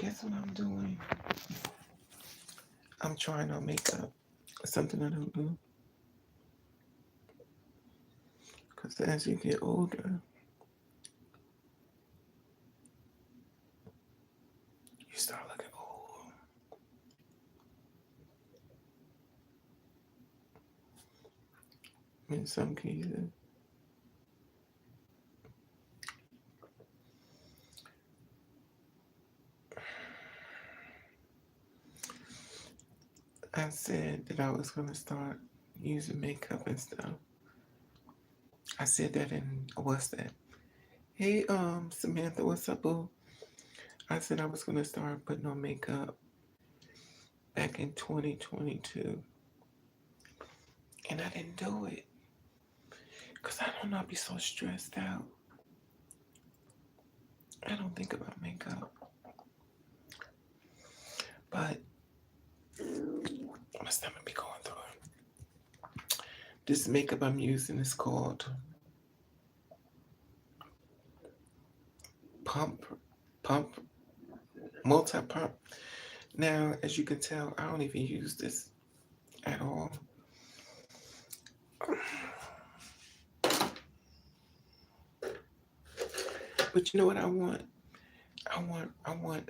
guess what I'm doing? I'm trying on makeup. Something I don't do. Because as you get older, you start looking old. In some cases. I said that I was going to start using makeup and stuff. I said that in, what's that? Hey, Samantha, what's up, boo? I said I was going to start putting on makeup back in 2022. And I didn't do it. Because I don't know, I'd be so stressed out. I don't think about makeup. But my stomach be going through it. This makeup I'm using is called Pump, Pump, Multi Pump. Now, as you can tell, I don't even use this at all. But you know what I want? I want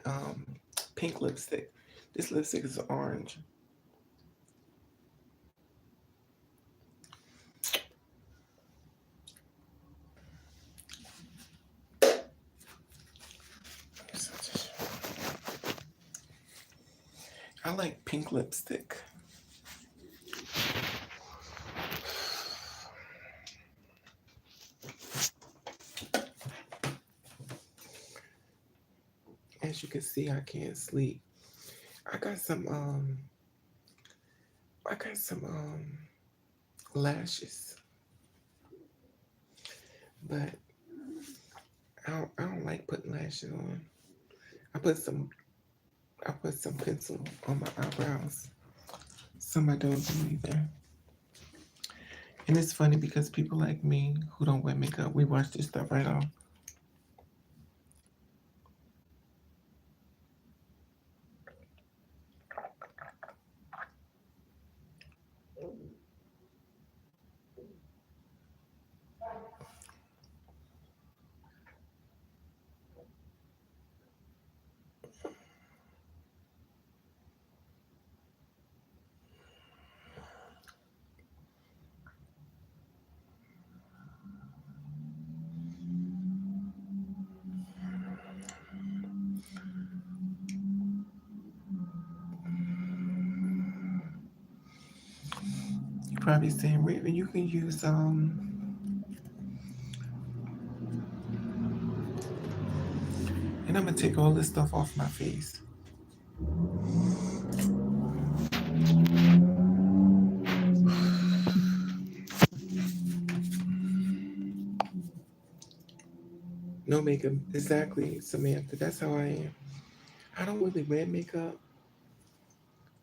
pink lipstick. This lipstick is orange. I like pink lipstick. As you can see, I can't sleep. I got some um I got some lashes, but I don't like putting lashes on. I put some I put some pencil on my eyebrows. Some I don't do either. And it's funny because people like me who don't wear makeup, we wash this stuff right off. You're probably saying, Raven, you can use and I'm gonna take all this stuff off my face. No makeup. Exactly, Samantha. That's how I am. I don't really wear makeup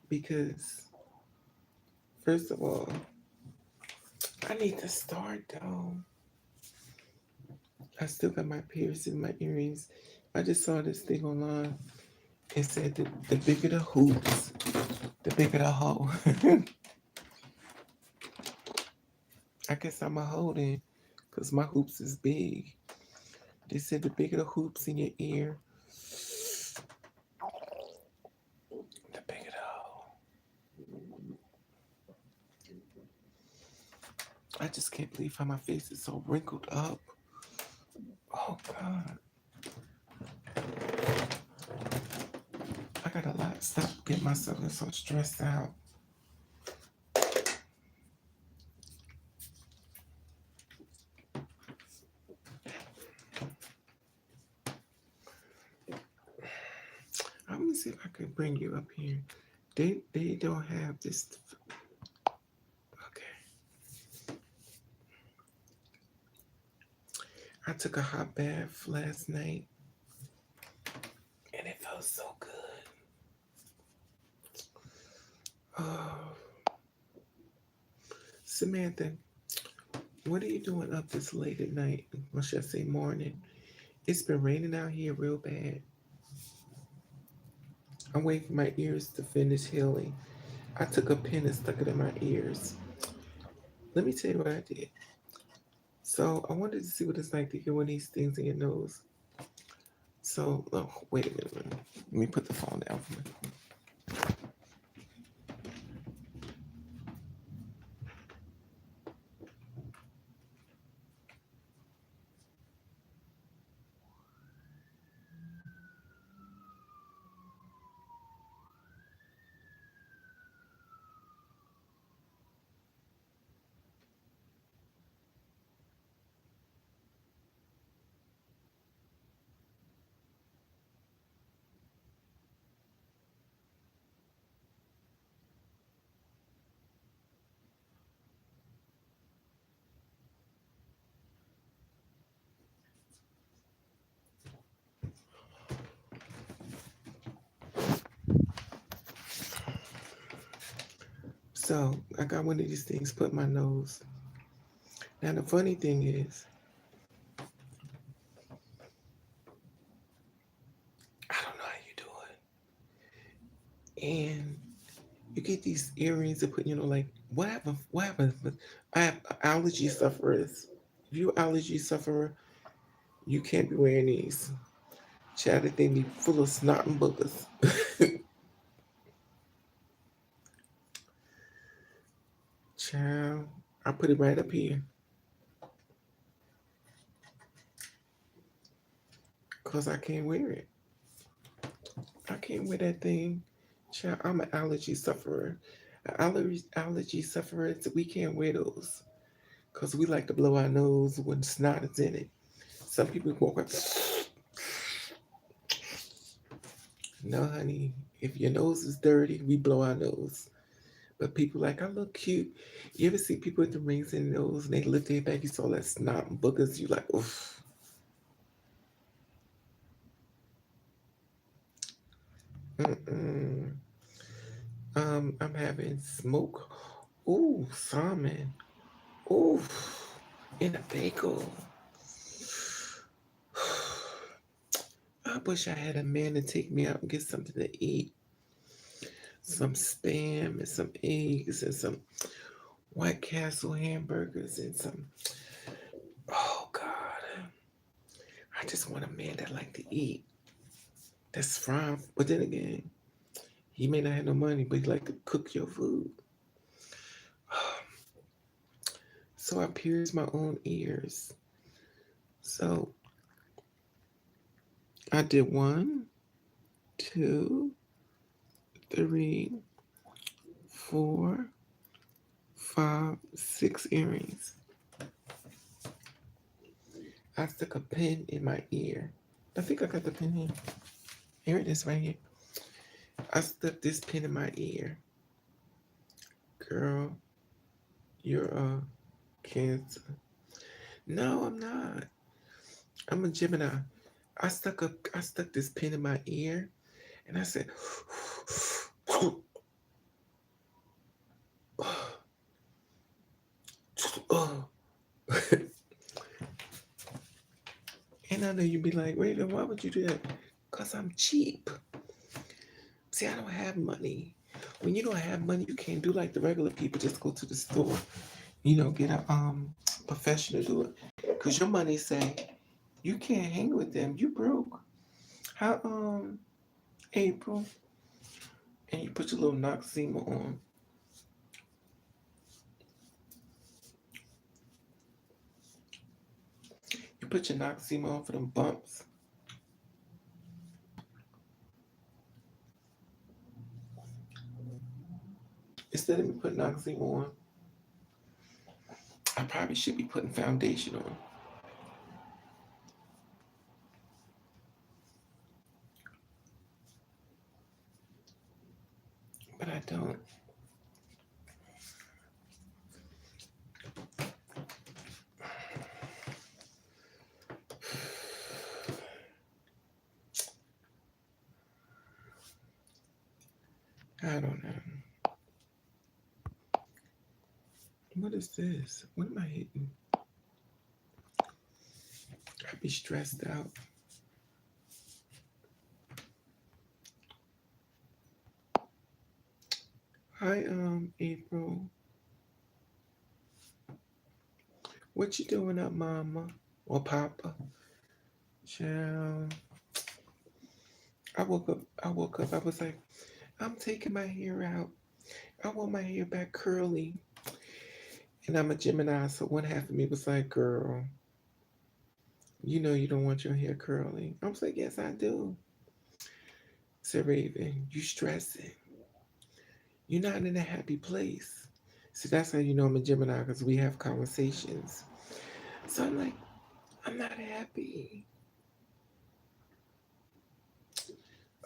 because first of all, I need to start though. I still got my piercing, my earrings. I just saw this thing online. It said the bigger the hoops, the bigger the hoe. I guess I'm a hoe then, because my hoops is big. They said the bigger the hoops in your ear, the bigger the hoe. I just can't believe how my face is so wrinkled up. Oh God. I got a lot. Stop getting myself so stressed out. I'm gonna see if I can bring you up here. They don't have this. Okay. I took a hot bath last night and it felt so good. Oh, Samantha, what are you doing up this late at night? Or should I say morning? It's been raining out here real bad. I'm waiting for my ears to finish healing. I took a pin and stuck it in my ears. Let me tell you what I did. So I wanted to see what it's like to get one of these things in your nose. So, oh, wait a minute. Let me put the phone down for me. So I got one of these things put in my nose. Now the funny thing is, I don't know how you do it. And you get these earrings to put, like what happens with I have allergy sufferers. If you're allergy sufferer, you can't be wearing these. Child, that thing be full of snot and boogers. Child, I put it right up here. Cause I can't wear it. I can't wear that thing. Child, I'm an allergy sufferer. Allergy sufferers, we can't wear those. Cause we like to blow our nose when snot is in it. Some people walk up. No, honey. If your nose is dirty, we blow our nose. But people like, I look cute. You ever see people with the rings in their nose and they lift their back, you saw that snot and boogers, you like, oof. Mm-mm. I'm having smoke. Ooh, salmon. Ooh, in a bagel. I wish I had a man to take me out and get something to eat. Some spam and some eggs and some White Castle hamburgers and some. Oh God, I just want a man that like to eat. That's fine, but then again, he may not have no money, but he like to cook your food. So I pierced my own ears. So I did 1, 2, 3, 4, 5, 6 earrings. I stuck a pin in my ear. I think I got the pin here. Here it is right here. I stuck this pin in my ear. Girl, you're a Cancer. No, I'm not. I'm a Gemini. I stuck this pin in my ear and I said, oh. And I know you'd be like, wait, why would you do that? Because I'm cheap. See, I don't have money. When you don't have money, you can't do like the regular people, just go to the store, get a professional to do it. Because your money say, you can't hang with them. You broke. How April? And you put your little Noxzema on. You put your Noxzema on for them bumps. Instead of me putting Noxzema on, I probably should be putting foundation on. But I don't. I don't know. What is this? What am I hitting? I be stressed out. Hi, April. What you doing up, Mama or Papa? Child. I woke up. I woke up. I was like, I'm taking my hair out. I want my hair back curly. And I'm a Gemini, so one half of me was like, girl, you know you don't want your hair curly. I was like, yes, I do. Said Raven, you stressing. You're not in a happy place. So that's how you know I'm a Gemini, because we have conversations. So I'm like, I'm not happy.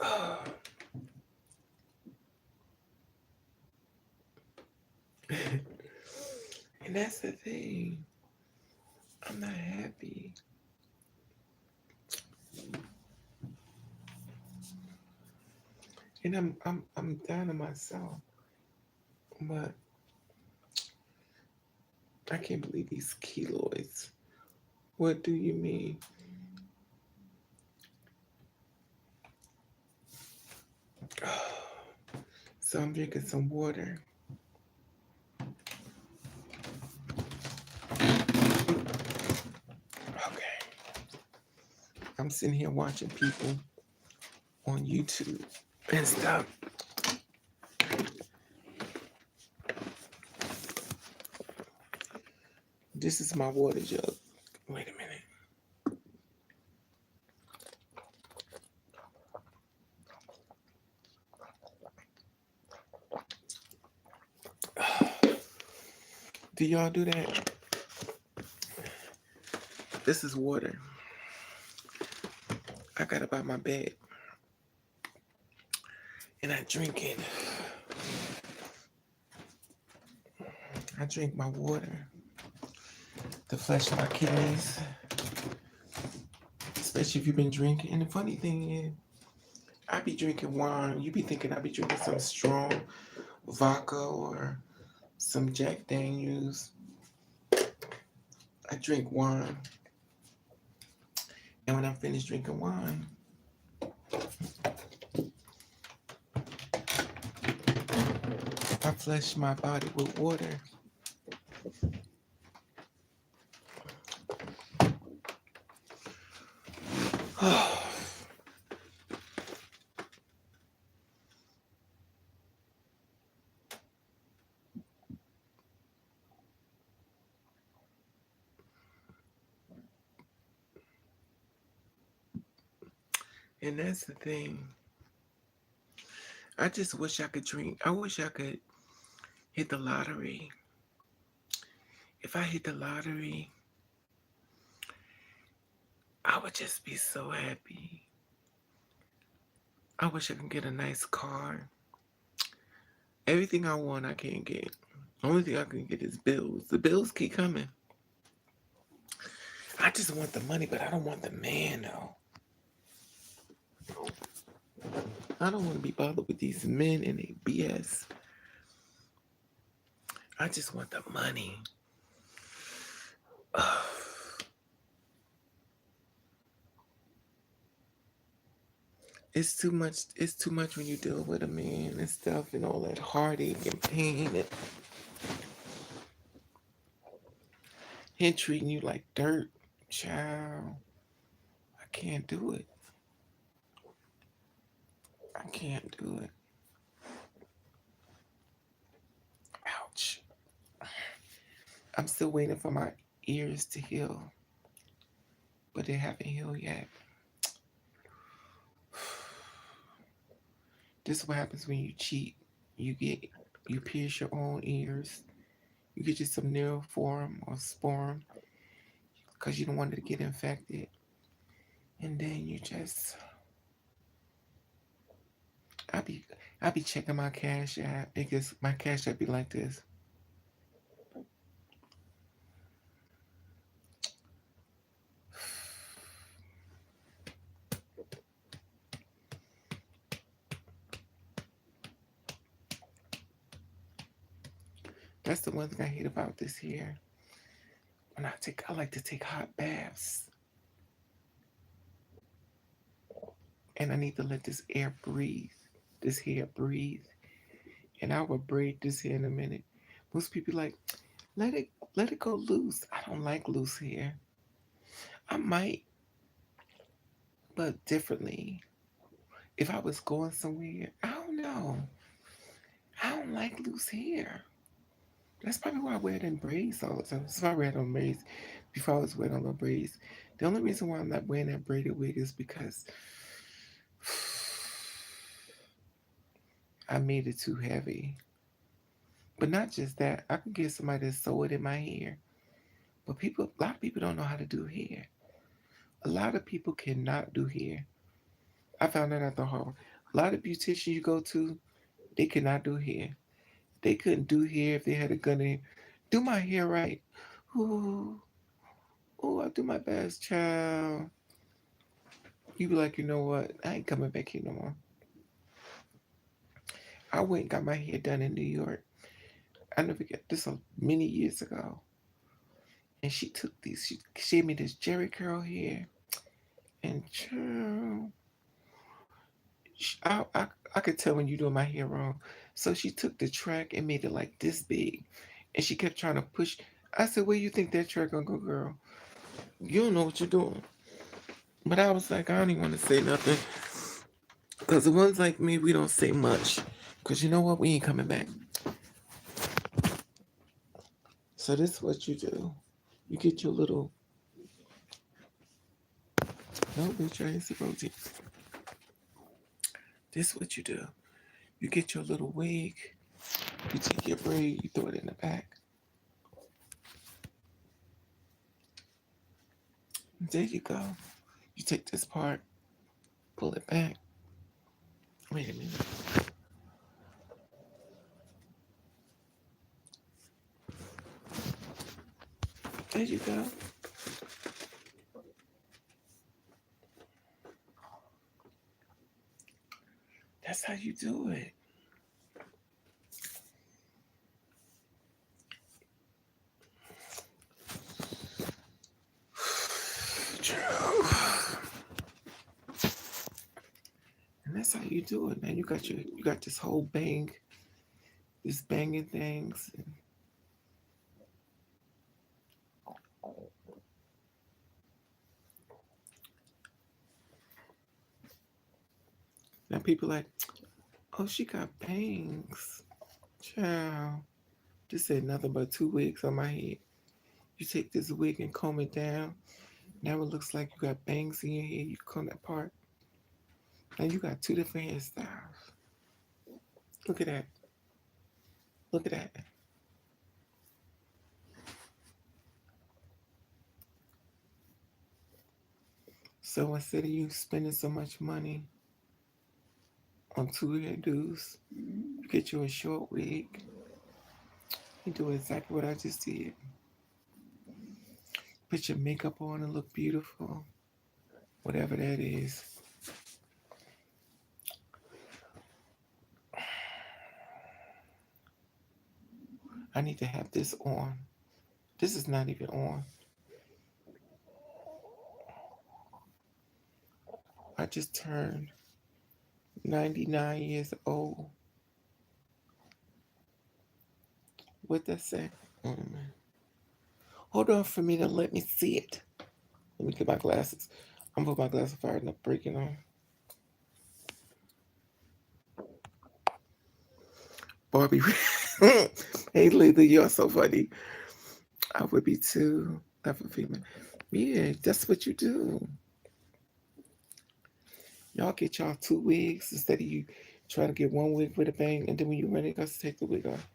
Oh. And that's the thing. I'm not happy. And I'm down to myself. But I can't believe these keloids. What do you mean? So I'm drinking some water. Okay. I'm sitting here watching people on YouTube and stuff. This is my water jug. Wait a minute. Do y'all do that? This is water. I got it by my bed. And I drink it. I drink my water to flush my kidneys. Especially if you've been drinking. And the funny thing is, I be drinking wine. You be thinking I be drinking some strong vodka or some Jack Daniels. I drink wine. And when I'm finished drinking wine, I flush my body with water. And that's the thing. I just wish I could drink. I wish I could hit the lottery. If I hit the lottery, I would just be so happy. I wish I could get a nice car. Everything I want, I can't get. Only thing I can get is bills. The bills keep coming. I just want the money, but I don't want the man, though. I don't want to be bothered with these men and their BS. I just want the money. It's too much. It's too much when you deal with a man and stuff and all that heartache and pain and him treating you like dirt. Child, I can't do it. I can't do it. Ouch. I'm still waiting for my ears to heal, but they haven't healed yet. This is what happens when you cheat. You pierce your own ears. You get you some neoform or sporum because you don't want it to get infected. And then you just I be I be checking my cash app because my cash app be like this. That's the one thing I hate about this here. I like to take hot baths. And I need to let this air breathe. This hair breathe. and I will braid this hair in a minute. Most people like, let it let it go loose. I don't like loose hair. I might, but differently. If I was going somewhere, I don't know. I don't like loose hair. That's probably why I wear it in braids all the time. That's why I wear it on braids before I was wearing on the braids. The only reason why I'm not wearing that braided wig is because I made it too heavy. But not just that, I could get somebody to sew it in my hair. But a lot of people don't know how to do hair. A lot of people cannot do hair. I found that out the hard way. A lot of beauticians you go to, they cannot do hair. They couldn't do hair if they had a gun in. Do my hair right. Ooh, ooh, I do my best, child. You be like, you know what? I ain't coming back here no more. I went and got my hair done in New York. I never forget this many years ago. And she took these, she gave me this Jerry curl hair. And child, I could tell when you doing my hair wrong. So she took the track and made it like this big. And she kept trying to push. I said, where you think that track gonna go, girl? You don't know what you're doing. But I was like, I don't even want to say nothing. Because the ones like me, we don't say much. Because you know what? We ain't coming back. So this is what you do. You get your little, no, bitch, I ain't supposed to. This is what you do. You get your little wig. You take your braid. You throw it in the back. There you go. You take this part, pull it back. Wait a minute. There you go. That's how you do it. And that's how you do it, man. You got this whole this banging things. Now people like, oh, she got bangs. Child. This ain't nothing but 2 wigs on my head. You take this wig and comb it down. Now it looks like you got bangs in your hair. You comb that part. Now you got two different hairstyles. Look at that. Look at that. So instead of you spending so much money on two hairdos, you get you a short wig. You do exactly what I just did. Put your makeup on and look beautiful. Whatever that is. I need to have this on. This is not even on. I just turned 99 years old. What that say? Hold on for me to let me see it. Let me get my glasses. I'm gonna put my glasses fire and not breaking on. Barbie. Hey, Lisa, you're so funny. I would be too. Of a female. Yeah, that's what you do. Y'all get y'all 2 wigs instead of you trying to get one wig with a bang, and then when you're ready, you got to take the wig off.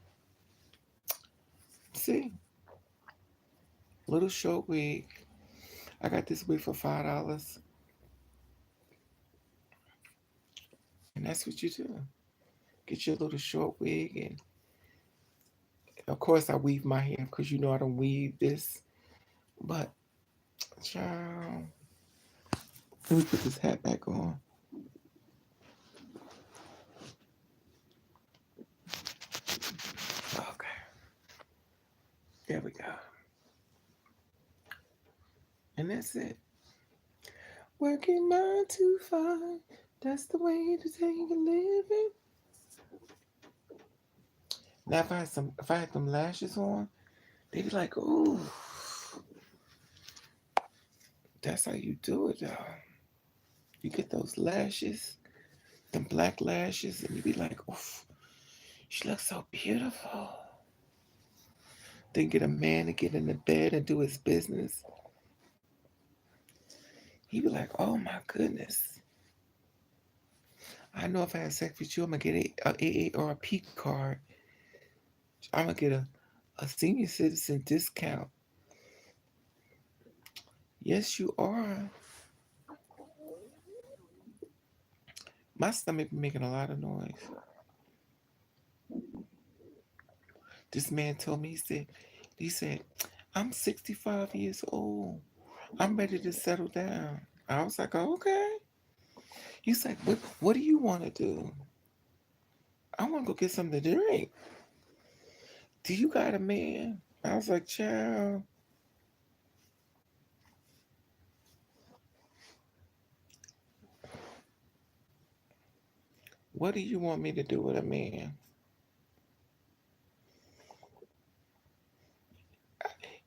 See, little short wig. I got this wig for $5, and that's what you do. Get your little short wig, and of course I weave my hair because you know I don't weave this. But, child, let me put this hat back on. Okay, there we go. And that's it. Working 9 to 5, that's the way to take a living. Now if I had them lashes on, they'd be like, "Ooh, that's how you do it, y'all. You get those lashes, them black lashes, and you be like, oof, she looks so beautiful." Then get a man to get in the bed and do his business. He'd be like, "Oh my goodness. I know if I have sex with you, I'm gonna get a AA or a P card. I'm gonna get a senior citizen discount." Yes, you are. My stomach be making a lot of noise. This man told me, he said, "I'm 65 years old. I'm ready to settle down." I was like, "Oh, okay." He's like, what do you want to do?" "I want to go get something to drink." "Do you got a man?" I was like, "Child, what do you want me to do with a man?"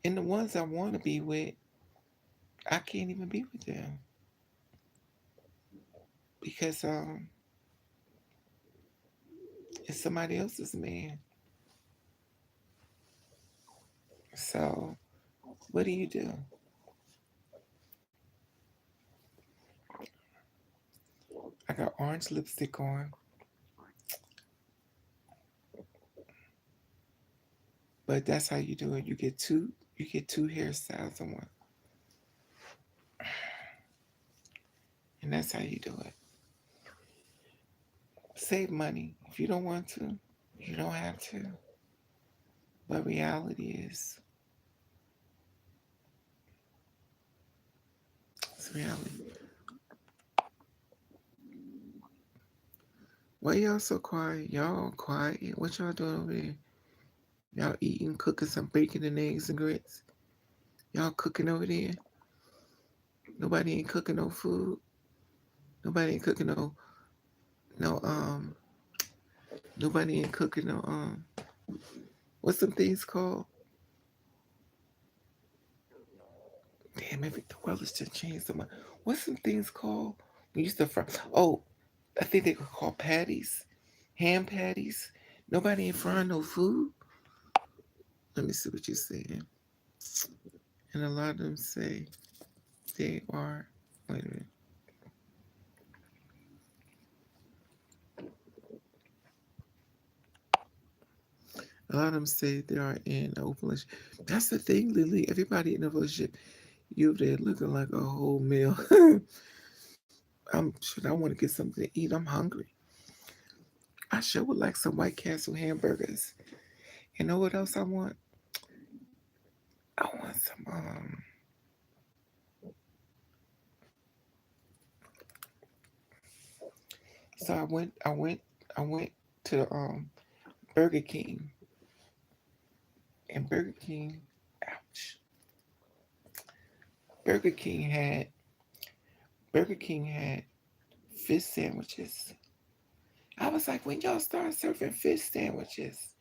And the ones I want to be with, I can't even be with them because it's somebody else's man. So what do you do? I got orange lipstick on, but that's how you do it. You get two hairstyles in one, and that's how you do it. Save money if you don't want to. You don't have to. But reality is, it's reality. Why y'all so quiet? Y'all quiet. What y'all doing over there? Y'all eating, cooking some bacon and eggs and grits. Y'all cooking over there. Nobody ain't cooking no food. Nobody ain't cooking no. Nobody ain't cooking no. What's some things called? Damn, maybe the weather's just changed so much. What's some things called? We used to fry. Oh, I think they could call patties, ham patties. Nobody ain't frying no food. Let me see what you're saying. And a lot of them say they are. Wait a minute. A lot of them say they are in an open relationship. That's the thing, Lily. Everybody in a relationship, you there looking like a whole meal. I'm sure I want to get something to eat. I'm hungry. I sure would like some White Castle hamburgers. You know what else I want? I want some. So I went to Burger King, and ouch, Burger King had Burger King had fish sandwiches. I was like, when y'all start serving fish sandwiches?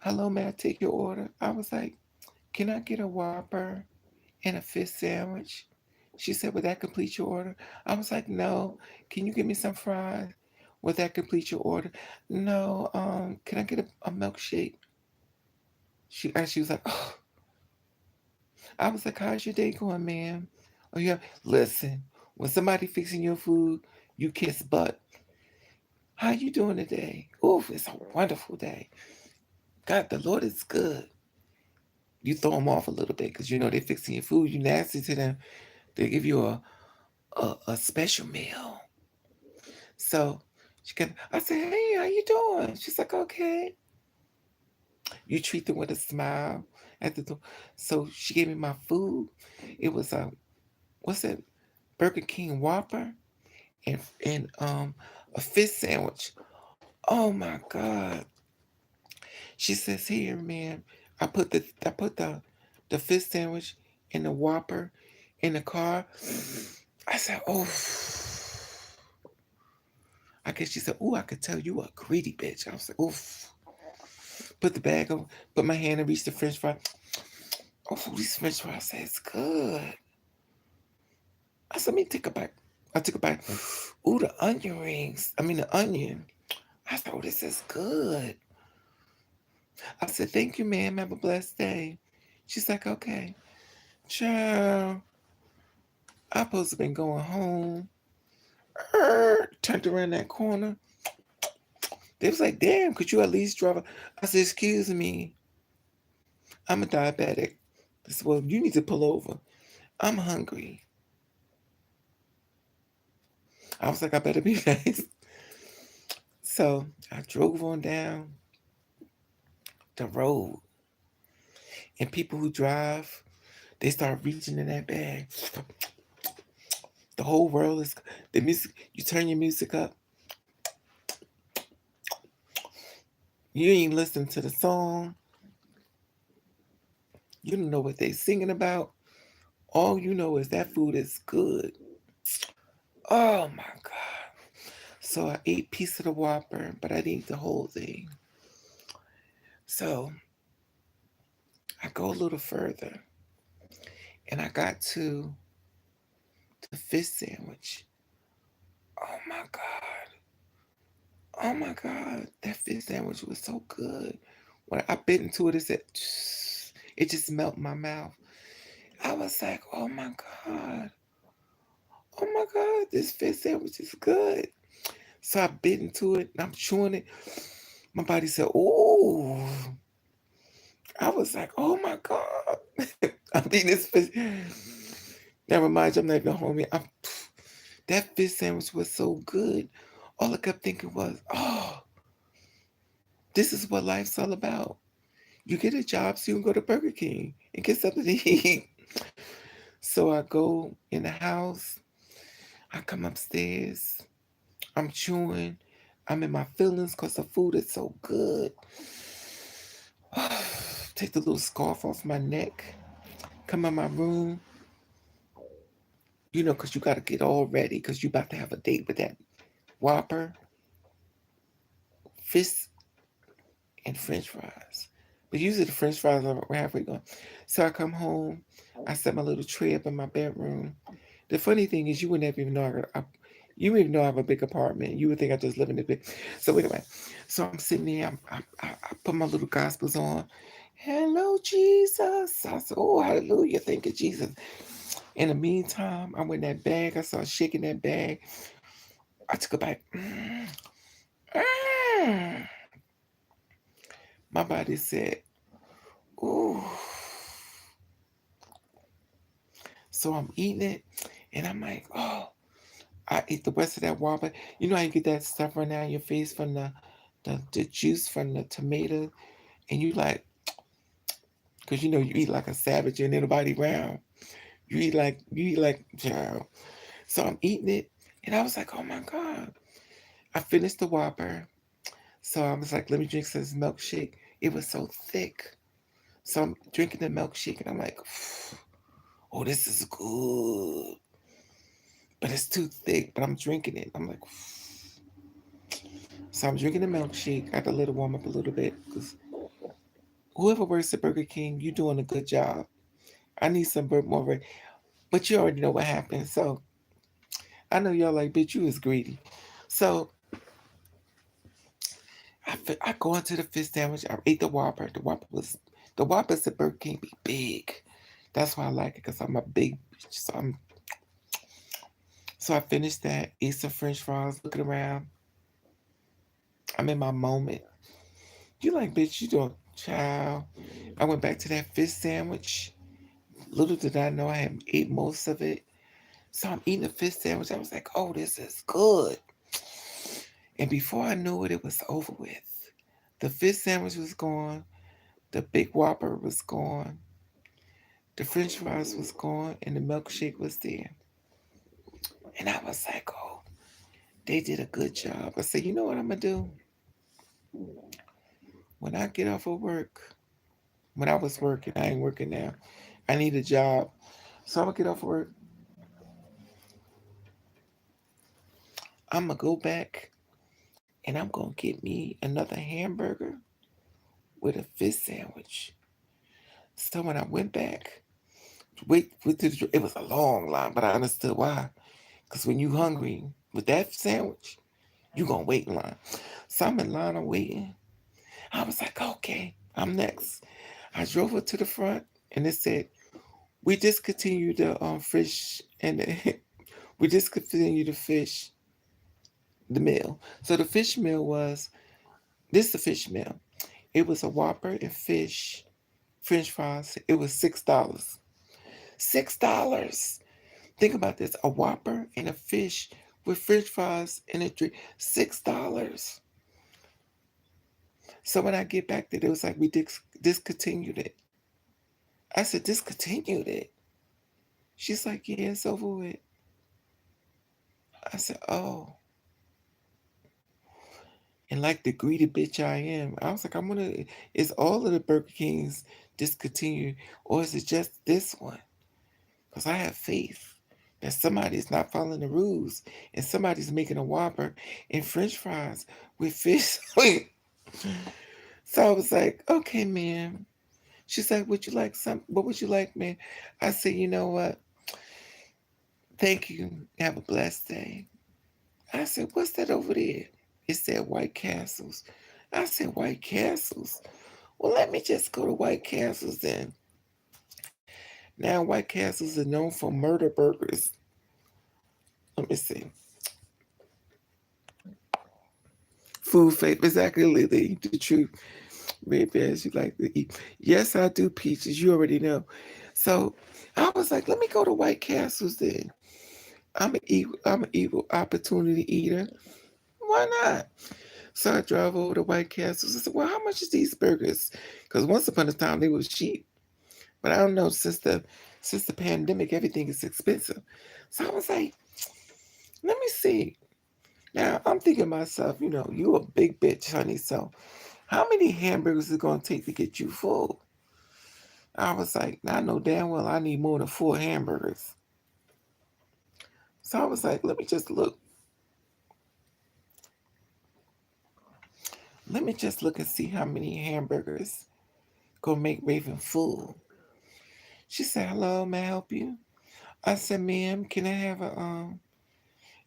Hello, may I take your order? I was like, can I get a Whopper and a fish sandwich? She said, would that complete your order? I was like, no. Can you give me some fries? Would that complete your order? No. Can I get a milkshake? She was like, oh. I was like, how's your day going, ma'am? Oh yeah. Listen, when somebody fixing your food, you kiss butt. How you doing today? Oof, it's a wonderful day. God, the Lord is good. You throw them off a little bit because you know they're fixing your food. You nasty to them. They give you a special meal. So I said, hey, how you doing? She's like, okay. You treat them with a smile at the door. So she gave me my food. It was what's that? Burger King Whopper and a fish sandwich. Oh my God. She says, here, man. I put the fish sandwich and the Whopper in the car. I said, oh. I guess she said, "Ooh, I could tell you a greedy bitch." I was like, "Oof." Put the bag on, put my hand and reach the French fry. Oh, these French fries says good. I said, "Let me take a bite." I took a bite. Ooh, the onion rings. I mean the onion. I said, "Oh, this is good." I said, "Thank you, ma'am. Have a blessed day." She's like, "Okay." Child, I supposed to been going home. Turned around that corner. They was like, "Damn, could you at least drive?" I said, "Excuse me, I'm a diabetic." They said, "Well, you need to pull over. I'm hungry." I was like, "I better be nice." So I drove on down the road, and people who drive, they start reaching in that bag. The whole world is the music. You turn your music up. You ain't listen to the song. You don't know what they singing about. All you know is that food is good. Oh my God. So I ate a piece of the Whopper, but I didn't eat the whole thing. So I go a little further and I got to the fish sandwich. Oh my God. Oh my God. That fish sandwich was so good. When I bit into it, it said, it just melted my mouth. I was like, oh my God. Oh my God. This fish sandwich is good. So I bit into it and I'm chewing it. My body said, "Ooh." I was like, "Oh my God." I mean, this fish. That reminds you, I'm like, no, homie. That fish sandwich was so good. All I kept thinking was, oh, this is what life's all about. You get a job so you can go to Burger King and get something to eat. So I go in the house. I come upstairs. I'm chewing. I'm in my feelings because the food is so good. Take the little scarf off my neck. Come in my room. Because you got to get all ready because you about to have a date with that Whopper, fish, and French fries. But usually the French fries are halfway gone. So I come home. I set my little tray up in my bedroom. The funny thing is, you would never even know you wouldn't even know I have a big apartment. You would think I just live in a big. So anyway, so I'm sitting there. I put my little gospels on. Hello, Jesus. I said, "Oh, hallelujah. Thank you, Jesus." In the meantime, I went in that bag. I started shaking that bag. I took a bite. Mm. My body said, "Ooh." So I'm eating it, and I'm like, "Oh." I ate the rest of that Whopper. You know how you get that stuff right now in your face from the juice from the tomato, and you like, because you eat like a savage and nobody around. You eat like child. So I'm eating it, and I was like, "Oh my God." I finished the Whopper. So I was like, "Let me drink some milkshake." It was so thick. So I'm drinking the milkshake and I'm like, "Oh, this is good." But it's too thick, but I'm drinking it. I'm like, so I'm drinking the milkshake. I got to let it warm up a little bit because whoever works at Burger King, you're doing a good job. I need some more, but you already know what happened. So I know y'all like, bitch, you is greedy. So I go into the fish sandwich. I ate the Whopper. The Whoppers at Burger King be big. That's why I like it because I'm a big bitch. So I finished that, ate some French fries, looking around. I'm in my moment. You like, bitch, you doing, child. I went back to that fish sandwich. Little did I know I had ate most of it. So I'm eating the fish sandwich. I was like, oh, this is good. And before I knew it, it was over with. The fish sandwich was gone. The big Whopper was gone. The French fries was gone. And the milkshake was there. And I was like, oh, they did a good job. I said, you know what I'm going to do? When I get off of work, when I was working, I ain't working now. I need a job. So I'm going to get off of work. I'm going to go back. and I'm gonna get me another hamburger with a fish sandwich. So when I went back, it was a long line, but I understood why. Because when you hungry with that sandwich, you gonna wait in line. So I'm in line, I'm waiting. I was like, okay, I'm next. I drove up to the front, and it said, we discontinued the fish and we discontinued the fish, the meal. So the fish meal was this. The fish meal. It was a Whopper and fish, French fries. It was $6. $6. Think about this: a Whopper and a fish with French fries and a drink. $6. So when I get back there, it was like we discontinued it. I said, discontinued it. She's like, yeah, it's over with. I said, oh. And like the greedy bitch I am, I was like, is all of the Burger Kings discontinued or is it just this one? Because I have faith that somebody's not following the rules and somebody's making a Whopper and French fries with fish. So I was like, okay, man. She's like, would you like some? What would you like, man? I said, you know what? Thank you. Have a blessed day. I said, what's that over there? It said White Castles. I said, White Castles? Well, let me just go to White Castles then. Now, White Castles are known for murder burgers. Let me see. Food faith, exactly the truth. Red bears you like to eat. Yes, I do peaches. You already know. So I was like, let me go to White Castles then. I'm an evil opportunity eater. Why not? So I drove over to White Castles. I said, well, how much is these burgers? Because once upon a time they were cheap. But I don't know, since the pandemic, everything is expensive. So I was like, let me see. Now I'm thinking to myself, you a big bitch, honey. So how many hamburgers is it gonna take to get you full? I was like, I know damn well I need more than 4 hamburgers. So I was like, let me just look. Let me just look and see how many hamburgers gonna make Raven full. She said, hello, may I help you? I said, ma'am, can I have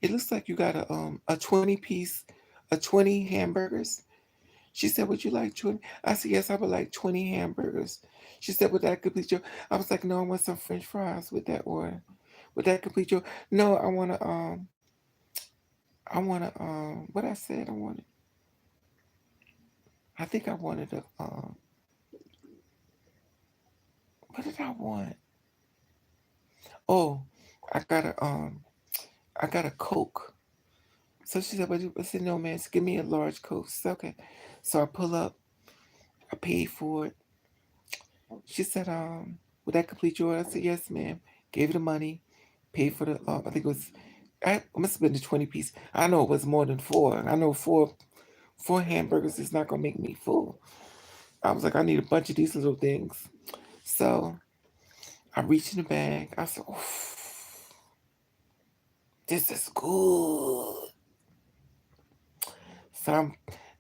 it looks like you got a 20 hamburgers. She said, would you like 20? I said, yes, I would like 20 hamburgers. She said, would that complete your? I was like, no, I want some French fries with that order. Would that complete your? No, what I said I wanted. I think I wanted what did I want? Oh, I got a Coke. So she said, I said, no, man, give me a large Coke. She said, okay. So I pull up, I paid for it. She said, would that complete your order? I said, yes, ma'am. Gave her the money, paid for the, I think it must have been the 20 piece. I know it was more than 4. I know four hamburgers is not going to make me full. I was like, I need a bunch of these little things. So I reached in the bag. I said, oh, this is good. So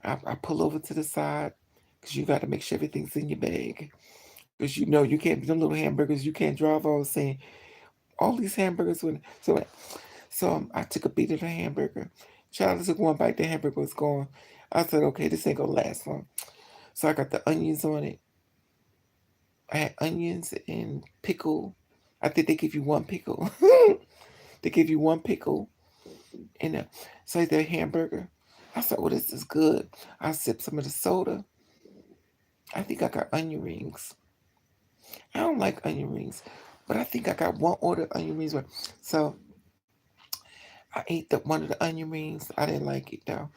I pull over to the side because you got to make sure everything's in your bag. Because you can't, them little hamburgers, you can't drive all saying, all these hamburgers. So I took a beat of the hamburger. Charlie took one bite, the hamburger was gone. I said, okay, this ain't going to last long. So I got the onions on it. I had onions and pickle. I think they give you one pickle. They give you one pickle in a so I their hamburger. I said, oh, this is good. I sipped some of the soda. I think I got onion rings. I don't like onion rings, but I think I got one order of onion rings. So I ate one of the onion rings. I didn't like it though.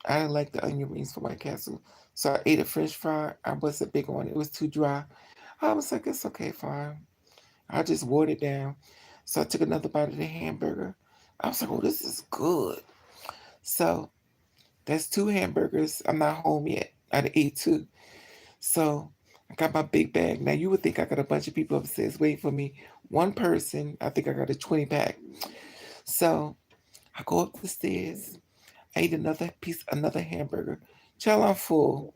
I didn't like the onion rings from White Castle. So I ate a French fry. I wasn't big on it. It was too dry. I was like, it's okay, fine. I just watered it down. So I took another bite of the hamburger. I was like, oh, this is good. So that's 2 hamburgers. I'm not home yet. I ate 2. So I got my big bag. Now you would think I got a bunch of people upstairs waiting for me. One person, I think I got a 20 pack. So I go up the stairs. I ate another hamburger. Child, I'm full.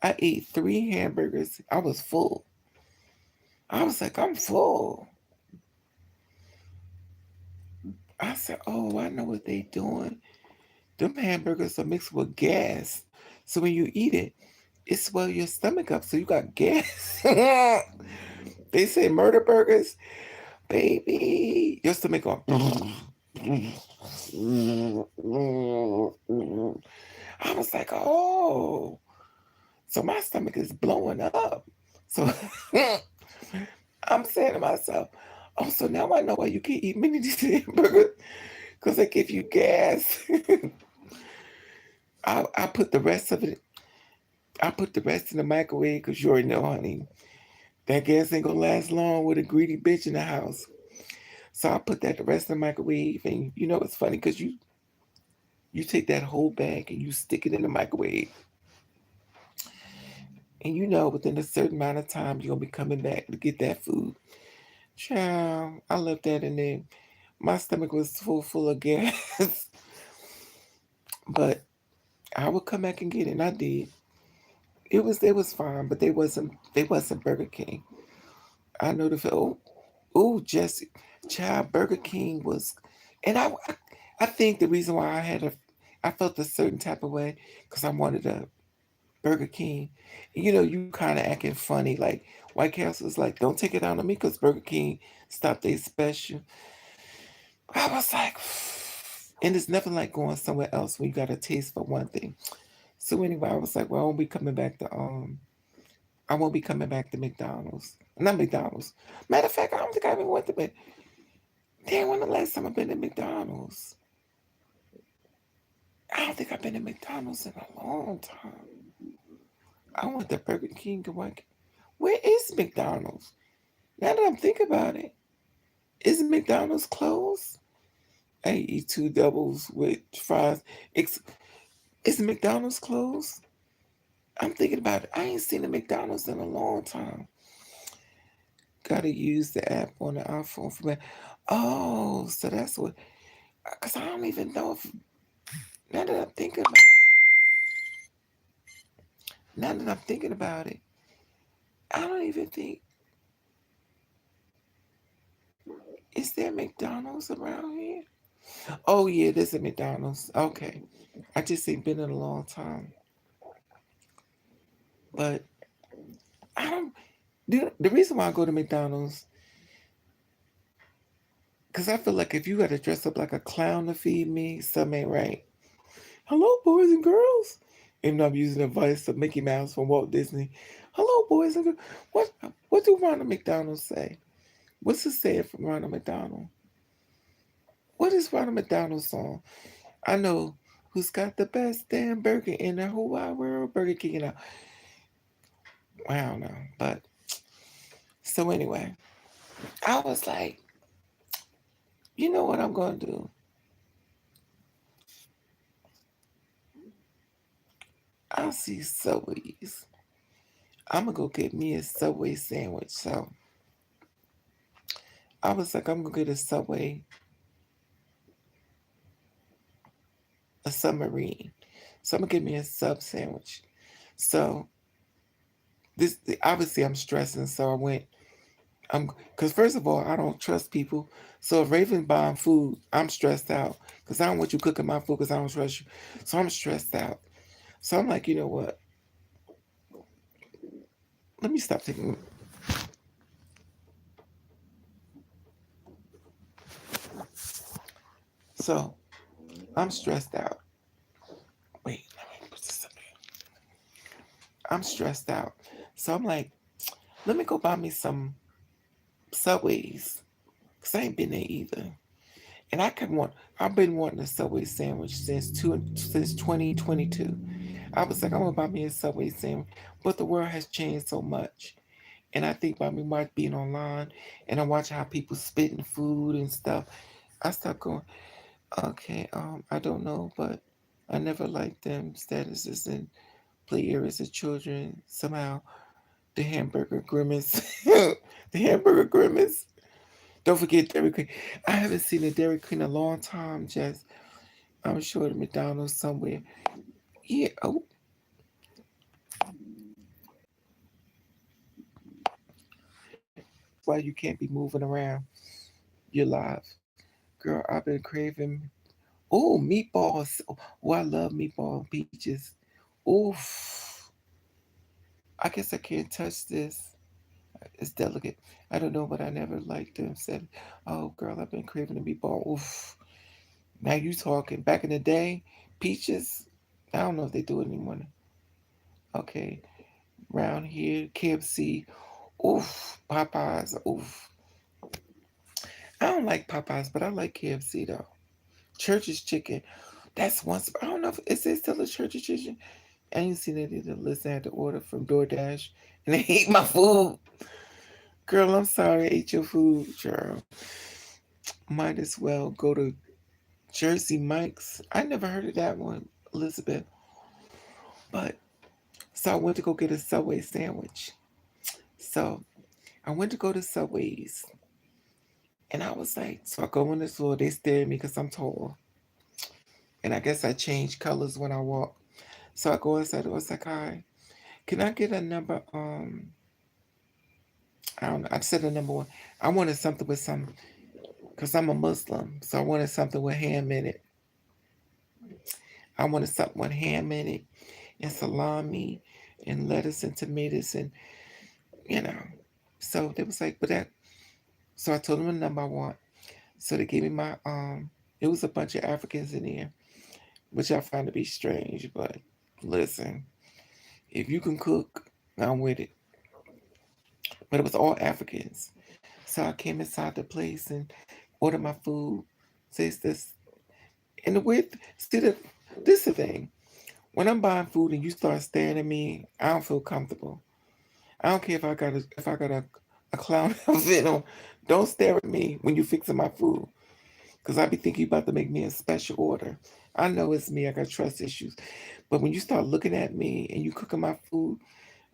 I ate 3 hamburgers. I was full. I was like, I'm full. I said, oh, I know what they doing. Them hamburgers are mixed with gas. So when you eat it, it swell your stomach up. So you got gas. They say murder burgers, baby. Your stomach going. I was like, oh. So my stomach is blowing up. So I'm saying to myself, oh, so now I know why you can't eat many of these hamburgers because they give you gas. I put the rest of it. I put the rest in the microwave because you already know, honey, that gas ain't gonna last long with a greedy bitch in the house. So I put that the rest in the microwave, and you know it's funny because you take that whole bag and you stick it in the microwave, and you know within a certain amount of time you're gonna be coming back to get that food. Child, I left that in there. My stomach was full of gas, but I would come back and get it. And I did. It was fine, but they wasn't Burger King. I know the oh Jesse, child Burger King was, and I think the reason why I felt a certain type of way because I wanted a Burger King. And, you kind of acting funny like White Castle's like don't take it out on me because Burger King stopped their special. I was like, and it's nothing like going somewhere else when you got a taste for one thing. So anyway, I was like, well, I won't be coming back to McDonald's. Not McDonald's. Matter of fact, I don't think I even went to Mc. Damn, when the last time I've been to McDonald's? I don't think I've been to McDonald's in a long time. I went to Burger King and where is McDonald's? Now that I'm thinking about it, is McDonald's closed? I eat 2 doubles with fries. It's, is McDonald's closed? I'm thinking about it. I ain't seen a McDonald's in a long time. Gotta use the app on the iPhone for me. Oh, so that's what. Cause I don't even know if now that I'm thinking about now that I'm thinking about it, I don't even think is there McDonald's around here? Oh yeah, there's a McDonald's. Okay, I just ain't been in a long time, but I don't. The reason why I go to McDonald's because I feel like if you got to dress up like a clown to feed me, something ain't right. Hello, boys and girls. Even though I'm using the voice of Mickey Mouse from Walt Disney. Hello, boys and girls. What do Ronald McDonald say? What's it say from Ronald McDonald? What is Ronald McDonald's song? I know who's got the best damn burger in the whole wide world. Burger King. I don't know. But so anyway, I was like, you know what I'm gonna do? I see Subways. I'm gonna go get me a Subway sandwich. So I was like, I'm gonna get a submarine. So I'm gonna get me a sub sandwich. So this obviously I'm stressing. So I went. Because first of all, I don't trust people. So if Raven buying food, I'm stressed out because I don't want you cooking my food because I don't trust you. So I'm stressed out. So I'm like, you know what? Let me stop taking. So I'm stressed out. Wait, let me put this up here. I'm stressed out. So I'm like, let me go buy me some Subways because I ain't been there either. And I've been wanting a Subway sandwich since 2022. I was like, I'm gonna buy me a Subway sandwich, but the world has changed so much. And I think by me might being online and I watch how people spitting food and stuff, I start going, okay, I don't know, but I never liked them statuses and play areas of children. Somehow the hamburger grimace, the hamburger grimace. Don't forget Dairy Queen. I haven't seen a Dairy Queen in a long time, Jess. I'm sure the McDonald's somewhere. Yeah. Oh, that's why you can't be moving around. You're live. Girl, I've been craving. Oh, meatballs. Oh, I love meatball and peaches. Oof. I guess I can't touch this. It's delicate. I don't know, but I never liked them. Said, oh, girl, I've been craving a meatball. Oof. Now you talking. Back in the day, peaches. I don't know if they do it anymore. Okay. Round here, KFC. Oof. Popeyes. Oof. I don't like Popeyes, but I like KFC though. Church's chicken. That's once. I don't know if is it still a Church's chicken. I ain't seen it either. Listen, I had to order from DoorDash, and they ate my food. Girl, I'm sorry, I ate your food, girl. Might as well go to Jersey Mike's. I never heard of that one, Elizabeth. But so I went to go get a Subway sandwich. So I went to go to Subway's, and I was like, so I go in the store. They stare at me because I'm tall, and I guess I change colors when I walk. So I go inside. I was like, hi, can I get a number? I don't know. I said a number one. I wanted something with some, because I'm a Muslim. So I wanted something with ham in it. I wanted something with ham in it and salami and lettuce and tomatoes and, you know. So they was like, but that, so I told them the number I want. So they gave me my, it was a bunch of Africans in there, which I find to be strange, but listen, if you can cook, I'm with it. But it was all Africans. So I came inside the place and ordered my food. Says this, and the weird, see the, this the thing. When I'm buying food and you start staring at me, I don't feel comfortable. I don't care if I got a clown outfit on. Don't stare at me when you fixing my food, cause I be thinking you about to make me a special order. I know it's me. I got trust issues, but when you start looking at me and you cooking my food,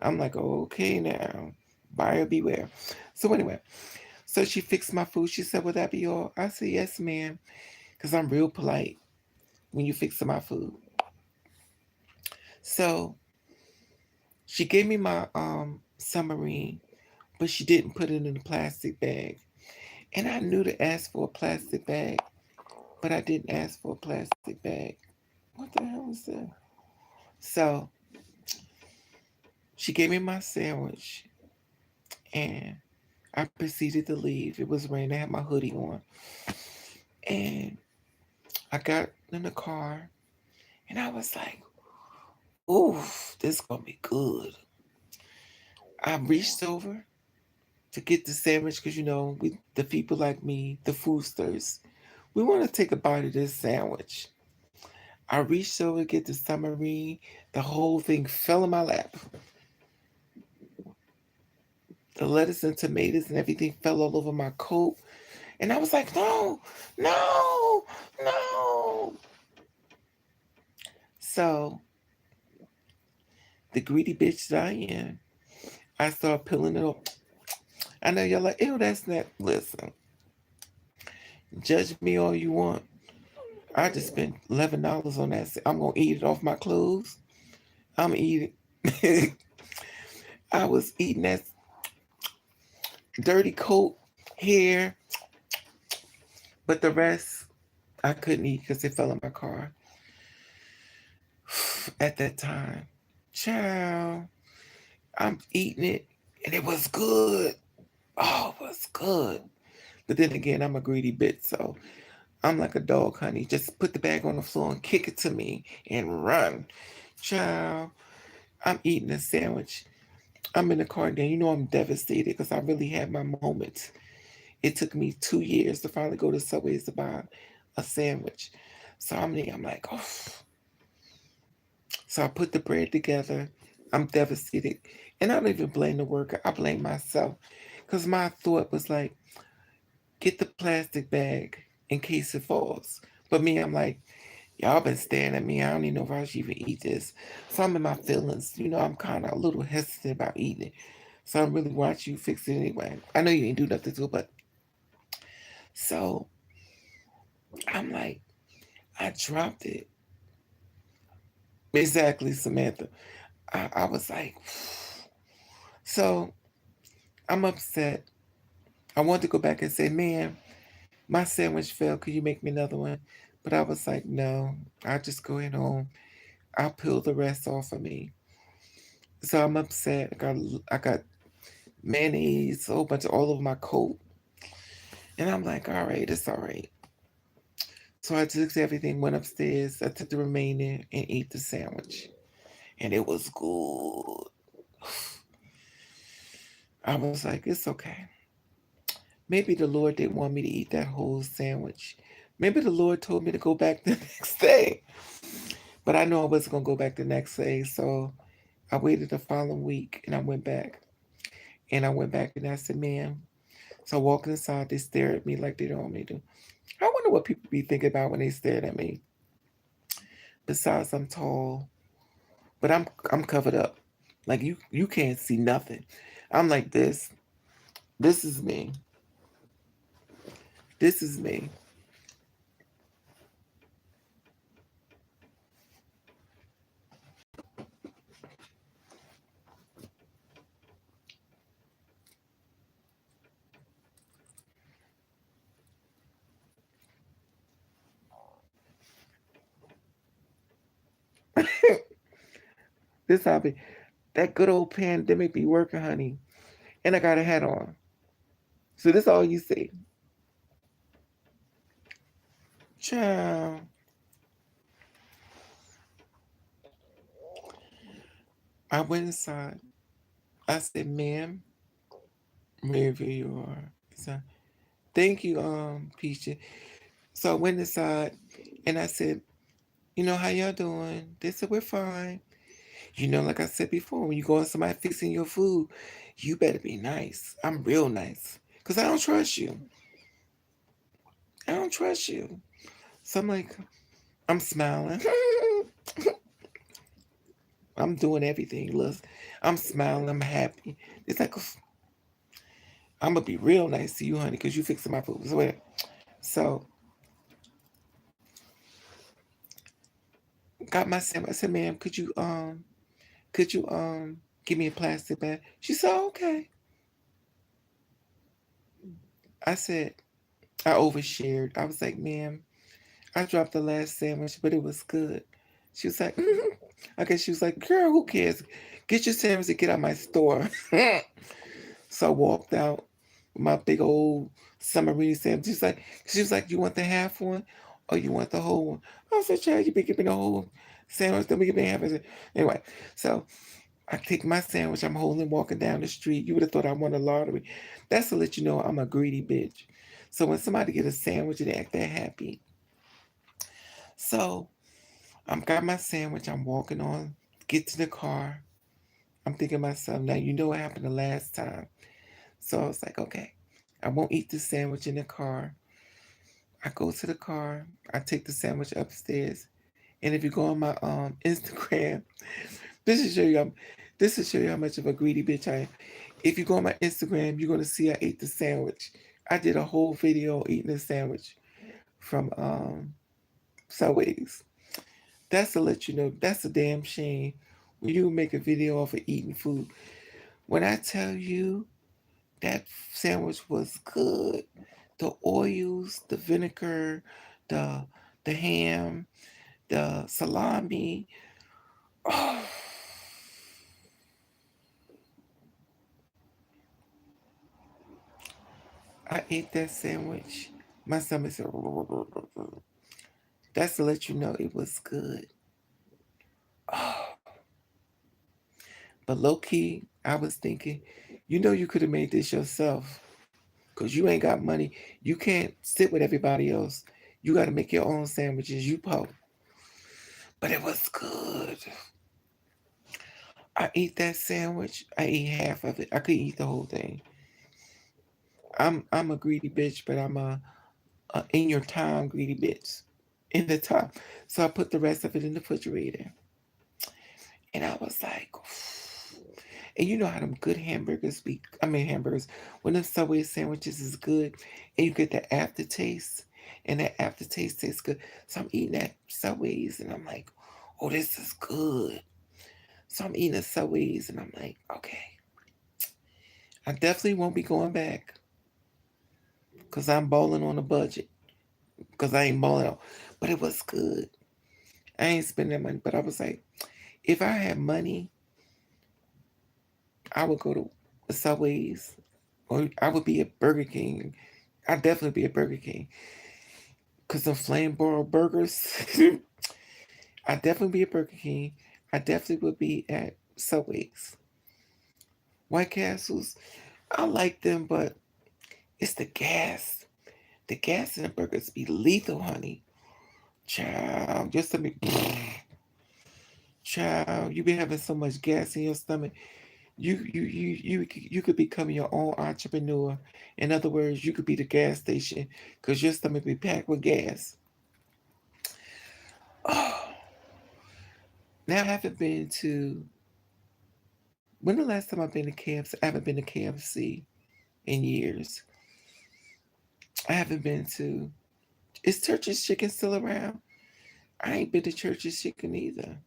I'm like, okay now, buyer beware. So anyway, so she fixed my food. She said, "Would that be all?" I said, "Yes, ma'am," cause I'm real polite when you fixing my food. So she gave me my submarine, but she didn't put it in a plastic bag. And I knew to ask for a plastic bag, but I didn't ask for a plastic bag. What the hell was that? So she gave me my sandwich and I proceeded to leave. It was raining, I had my hoodie on. And I got in the car and I was like, oof, this gonna be good. I reached over to get the sandwich because we the people like me, the foodsters, we want to take a bite of this sandwich. I reached over to get the submarine. The whole thing fell in my lap. The lettuce and tomatoes and everything fell all over my coat. And I was like, no, no, no. So, the greedy bitch that I am, I started peeling it off. I know y'all like, ew, that's not. Listen, judge me all you want. I just spent $11 on that. I'm going to eat it off my clothes. I'm eating. I was eating that dirty coat, hair, but the rest I couldn't eat because it fell in my car at that time. Child, I'm eating it and it was good. Oh, it was good. But then again, I'm a greedy bitch, so I'm like a dog, honey. Just put the bag on the floor and kick it to me and run. Child, I'm eating a sandwich. I'm in the car again. I'm devastated because I really had my moments. It took me 2 years to finally go to Subway's to buy a sandwich. So I'm there, I'm like, oh. So I put the bread together. I'm devastated. And I don't even blame the worker. I blame myself. Because my thought was like, get the plastic bag in case it falls. But me, I'm like, y'all been staring at me. I don't even know if I should even eat this. So I'm in my feelings. I'm kind of a little hesitant about eating it. So I really want you to fix it anyway. I know you didn't do nothing to it, but so I'm like, I dropped it. Exactly, Samantha. I was like, so I'm upset. I wanted to go back and say, man, my sandwich fell. Could you make me another one? But I was like, no, I'll just go ahead home. I'll peel the rest off of me. So I'm upset. I got mayonnaise, a whole bunch of all over my coat. And I'm like, all right, it's all right. So I took everything, went upstairs. I took the remaining and ate the sandwich. And it was good. I was like, it's okay. Maybe the Lord didn't want me to eat that whole sandwich. Maybe the Lord told me to go back the next day. But I know I wasn't going to go back the next day. So I waited the following week and I went back. And I went back and I said, man. So I walked inside. They stare at me like they don't want me to. I wonder what people be thinking about when they stared at me. Besides, I'm tall, but I'm covered up. Like you can't see nothing. I'm like this. This is me. This is me. This hobby. That good old pandemic be working, honey. And I got a hat on. So this all you see. Child. I went inside. I said, ma'am, wherever you are. So, thank you, Peachy. So I went inside and I said, how y'all doing? They said, we're fine. Like I said before, when you go on somebody fixing your food, you better be nice. I'm real nice. Because I don't trust you. I don't trust you. So I'm like, I'm smiling. I'm doing everything. Look, I'm smiling. I'm happy. It's like, I'm going to be real nice to you, honey, because you fixing my food. So, got my sandwich. I said, ma'am, could you give me a plastic bag? She said, okay. I said, I overshared. I was like, ma'am, I dropped the last sandwich, but it was good. She was like, okay. She was like, girl, who cares? Get your sandwich and get out my store. So I walked out with my big old submarine sandwich. She was like, you want the half one or you want the whole one? I said, child, you been giving the whole sandwich, then we can be half it. Anyway, so I take my sandwich, I'm holding, walking down the street. You would have thought I won a lottery. That's to let you know I'm a greedy bitch. So when somebody get a sandwich, they act that happy. So I'm got my sandwich, I'm walking on, get to the car. I'm thinking to myself, now you know what happened the last time. So I was like, okay, I won't eat the sandwich in the car. I go to the car, I take the sandwich upstairs. And if you go on my Instagram, this will show you how much of a greedy bitch I am. If you go on my Instagram, you're gonna see I ate the sandwich. I did a whole video eating a sandwich from Subways. That's to let you know that's a damn shame when you make a video of eating food. When I tell you that sandwich was good, the oils, the vinegar, the the ham, the salami. Oh, I ate that sandwich. My stomach said, that's to let you know it was good. Oh, but low key, I was thinking, you could have made this yourself because you ain't got money. You can't sit with everybody else. You got to make your own sandwiches. You po. But it was good. I ate that sandwich. I ate half of it. I could eat the whole thing. I'm a greedy bitch, but I'm a in your time greedy bitch. In the top. So I put the rest of it in the refrigerator. And I was like, and you know how them good hamburgers be, I mean hamburgers, when the Subway sandwiches is good and you get the aftertaste and that aftertaste tastes good. So I'm eating at Subways, and I'm like, oh, this is good. So I'm eating at Subways, and I'm like, okay, I definitely won't be going back because I'm balling on a budget. Because I ain't balling out, but it was good. I ain't spending that money, but I was like, if I had money, I would go to the Subways, or I would be at Burger King. I'd definitely be at Burger King because the flame broiled burgers. I'd definitely be at Burger King. I definitely would be at Subways. White Castles, I like them, but it's the gas. The gas in the burgers be lethal, honey. Child, just to be, child, you be having so much gas in your stomach. You could become your own entrepreneur. In other words, you could be the gas station because your stomach be packed with gas. Oh, now I haven't been to. When the last time I've been to KFC? I haven't been to KFC in years. I haven't been to. Is Church's Chicken still around? I ain't been to Church's Chicken either.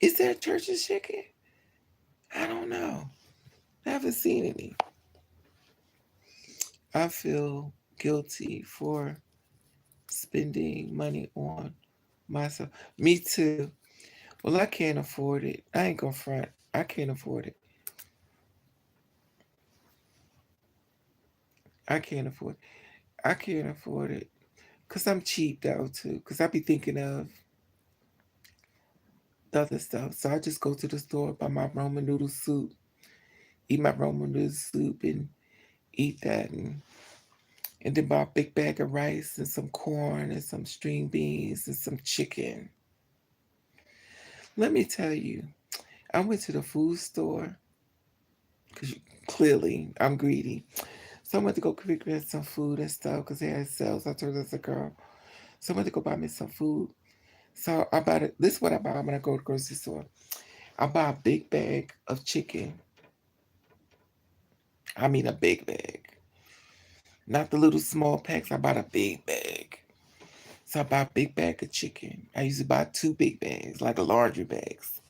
Is there Church's Chicken? I don't know. I haven't seen any. I feel guilty for spending money on myself. Me too. Well, I can't afford it. I ain't gonna front. I can't afford it. I can't afford it. I can't afford it. Cause I'm cheap though too. Cause I be thinking of the other stuff. So I just go to the store, buy my Roman noodle soup, eat my Roman noodle soup and eat that and then buy a big bag of rice and some corn and some string beans and some chicken. Let me tell you, I went to the food store because clearly I'm greedy. So I went to go quick get some food and stuff because they had sales. I told this a girl. So I went to go buy me some food. So I bought it. This is what I buy when I go to the grocery store. I buy a big bag of chicken. I mean a big bag. Not the little small packs. I bought a big bag. So I buy a big bag of chicken. I usually buy two big bags, like larger bags.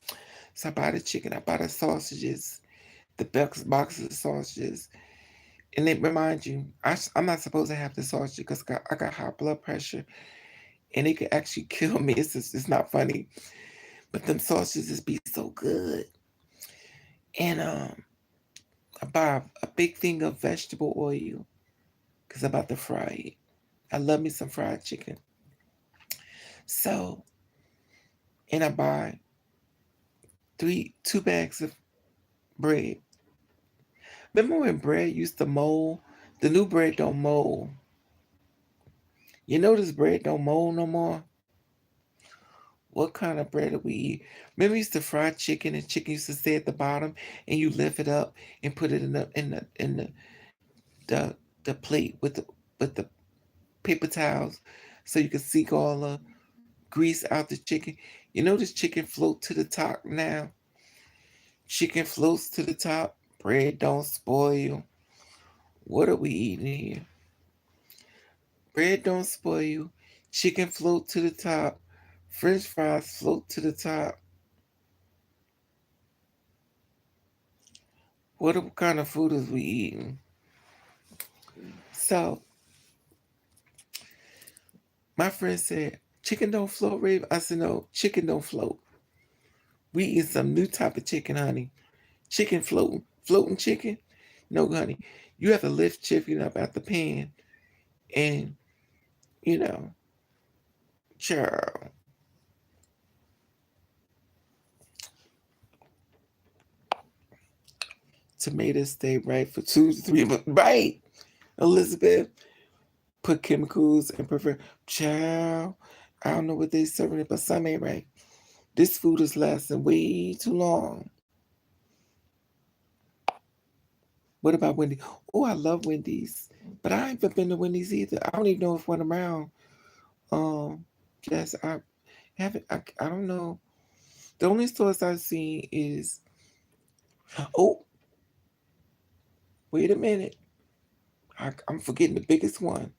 So I buy the chicken. I buy the sausages, the boxes of sausages. And it reminds you, I'm not supposed to have the sausage because I got high blood pressure and it could actually kill me. It's not funny. But them sausages be so good. And I buy a big thing of vegetable oil because I'm about to fry it. I love me some fried chicken. So, and I buy 2 bags of bread. Remember when bread used to mold? The new bread don't mold. You notice bread don't mold no more? What kind of bread do we eat? Remember we used to fry chicken and chicken used to stay at the bottom and you lift it up and put it the the plate with the paper towels so you can seek all the grease out the chicken. You know this chicken float to the top now? Chicken floats to the top. Bread don't spoil. What are we eating here? Bread don't spoil. Chicken float to the top. French fries float to the top. What kind of food is we eating? So my friend said, chicken don't float, Raven. I said, no, chicken don't float. We eat some new type of chicken, honey. Chicken floating. Floating chicken? No, honey. You have to lift chicken up out the pan and, you know, child, tomatoes stay right for 2 to 3 months. Right, Elizabeth. Put chemicals and prefer. Child, I don't know what they serving it, but some ain't right. This food is lasting way too long. What about Wendy's? Oh, I love Wendy's, but I ain't been to Wendy's either. I don't even know if one around. Um, yes, I haven't. I don't know. The only stores I've seen is. Oh, wait a minute. I'm forgetting the biggest one.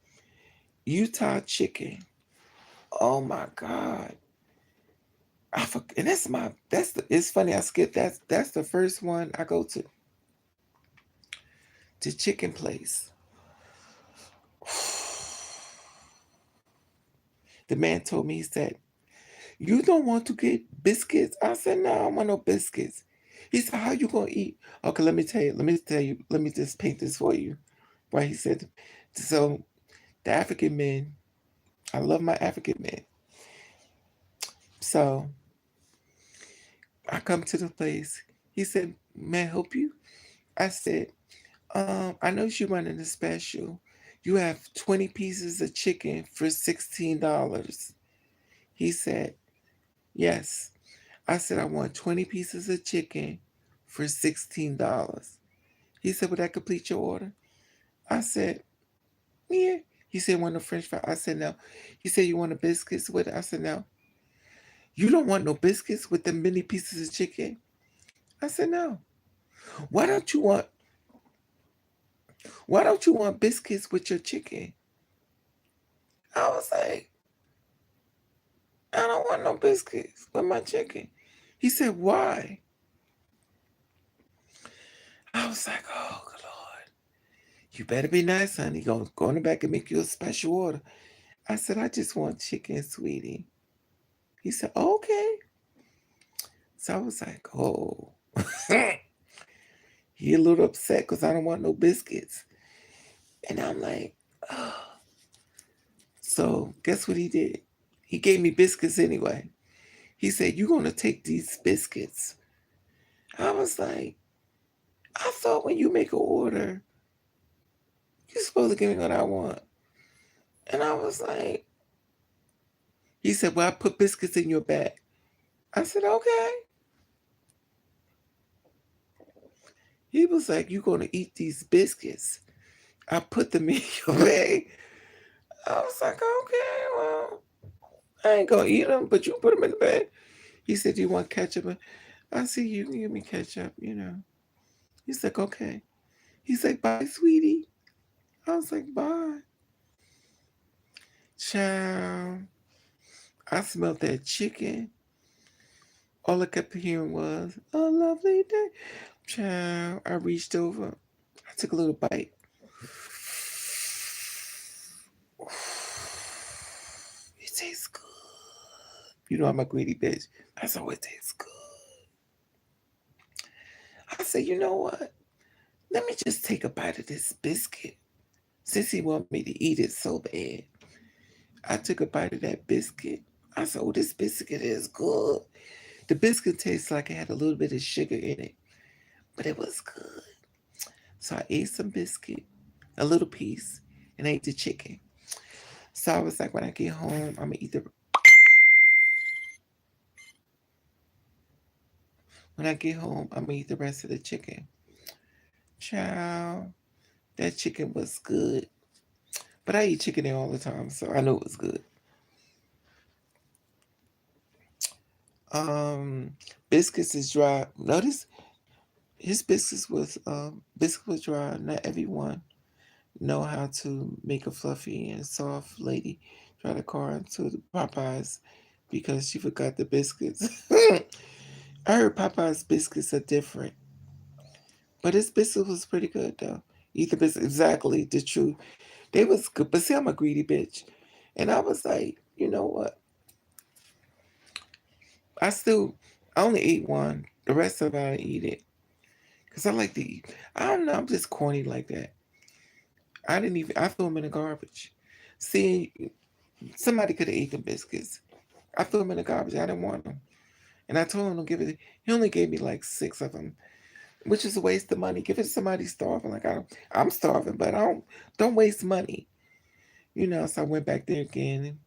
Utah chicken. Oh my God. And it's funny I skipped that's the first one I go to chicken place. The man told me, he said, "You don't want to get biscuits?" I said, "No, I don't want no biscuits." He said, "How you gonna eat?" Okay, let me just paint this for you. Right? He said, so the African men, I love my African men. So I come to the place. He said, "May I help you?" I said, I know you're running a special. You have 20 pieces of chicken for $16. He said, "Yes." I said, "I want 20 pieces of chicken for $16. He said, "Would that complete your order?" I said, "Yeah." He said, "Want a French fry?" I said, "No." He said, "You want a biscuits with it?" I said, "No." "You don't want no biscuits with the many pieces of chicken?" I said, "No." Why don't you want why don't you want biscuits with your chicken? I was like, "I don't want no biscuits with my chicken." He said, "Why?" I was like, "Oh, good Lord. You better be nice, honey. Go in the back and make you a special order." I said, "I just want chicken, sweetie." He said, "Okay." So I was like, "Oh." He a little upset because I don't want no biscuits. And I'm like, oh. So guess what he did? He gave me biscuits anyway. He said, "You're going to take these biscuits." I was like, "I thought when you make an order, you're supposed to give me what I want." And I was like, he said, "Well, I put biscuits in your bag." I said, "Okay." He was like, "You're going to eat these biscuits. I put them in your bag." I was like, "Okay, well, I ain't going to eat them, but you put them in the bag." He said, "Do you want ketchup?" I said, "You can give me ketchup, you know." He's like, "Okay." He's like, "Bye, sweetie." I was like, "Bye." Child, I smelled that chicken. All I kept hearing was, "A lovely day." Child, I reached over. I took a little bite. It tastes good. You know I'm a greedy bitch. I said, "Oh, it tastes good." I said, "You know what? Let me just take a bite of this biscuit." Since he want me to eat it so bad, I took a bite of that biscuit. I said, "Oh, this biscuit is good." The biscuit tastes like it had a little bit of sugar in it, but it was good. So I ate some biscuit, a little piece, and ate the chicken. So I was like, when I get home, I'm gonna eat the. When I get home, I'm gonna eat the rest of the chicken. Child, that chicken was good. But I eat chicken there all the time, so I know it was good. Um, biscuits is dry. Notice his biscuit was dry. Not everyone know how to make a fluffy and soft lady drive the car into the Popeyes because she forgot the biscuits. I heard Popeyes biscuits are different, but his biscuit was pretty good though. Eat the biscuit exactly the truth. They was good, but see, I'm a greedy bitch, and I was like, you know what? I still, I only ate one. The rest of it, I didn't eat it because I like to eat. I don't know. I'm just corny like that. I didn't even. I threw them in the garbage. See, somebody could have eaten biscuits. I threw them in the garbage. I didn't want them, and I told him to give it. He only gave me like 6 of them, which is a waste of money. Give it to somebody starving. Like I'm starving, but I don't waste money. You know. So I went back there again, and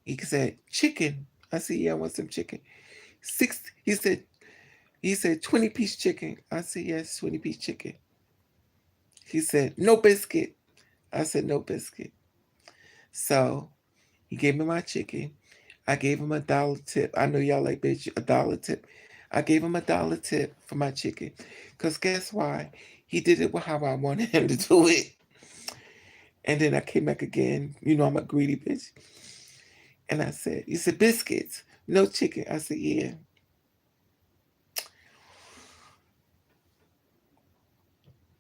he said chicken. I said, "Yeah, I want some chicken." Six. He said 20-piece chicken. I said, "Yes, 20-piece chicken." He said, "No biscuit." I said, "No biscuit." So he gave me my chicken. I gave him $1 tip. I know y'all like bitch, $1 tip. I gave him $1 tip for my chicken. Because guess why? He did it how I wanted him to do it. And then I came back again. You know, I'm a greedy bitch. And I said, you said biscuits, no chicken. I said, yeah.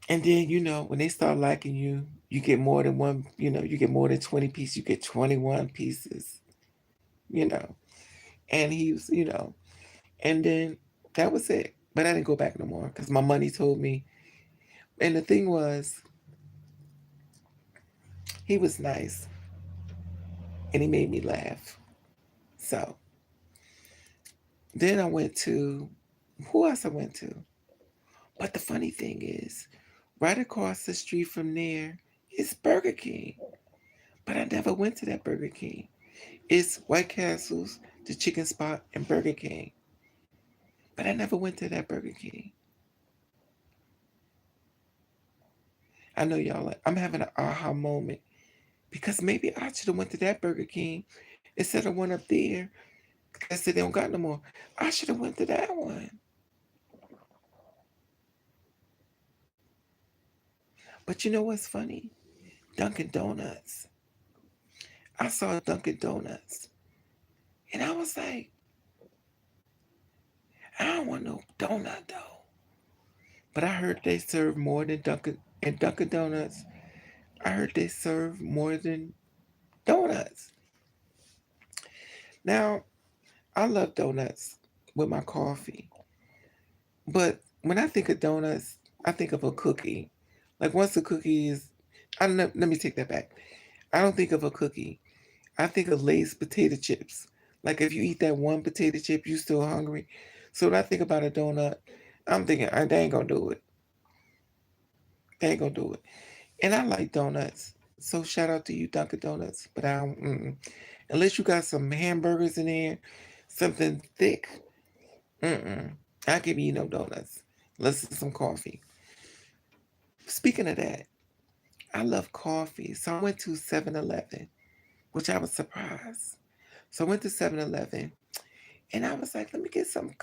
And then, when they start liking you, you get more than one, you get more than 20 pieces. You get 21 pieces, you know. And he was, and then that was it. But I didn't go back no more because my money told me. And the thing was, he was nice and he made me laugh. So then I went to, who else I went to? But the funny thing is, right across the street from there is Burger King. But I never went to that Burger King. It's White Castle's, the Chicken Spot, and Burger King. But I never went to that Burger King. I know y'all like, I'm having an aha moment because maybe I should have went to that Burger King instead of one up there because they don't got no more. I should have went to that one. But you know what's funny? Dunkin' Donuts. I saw Dunkin' Donuts and I was like, I don't want no donut though. But I heard they serve more than Dunkin' Donuts. I heard they serve more than donuts. Now, I love donuts with my coffee. But when I think of donuts, I think of a cookie. Like once a cookie is, I don't know, let me take that back. I don't think of a cookie. I think of Lay's potato chips. Like if you eat that one potato chip, you still hungry. So when I think about a donut, I'm thinking, they ain't gonna do it. They ain't gonna do it. And I like donuts. So shout out to you, Dunkin' Donuts. But I don't, unless you got some hamburgers in there, something thick, I give you no donuts. Unless it's some coffee. Speaking of that, I love coffee. So I went to 7-Eleven, which I was surprised. So I went to 7-Eleven and I was like, let me get some.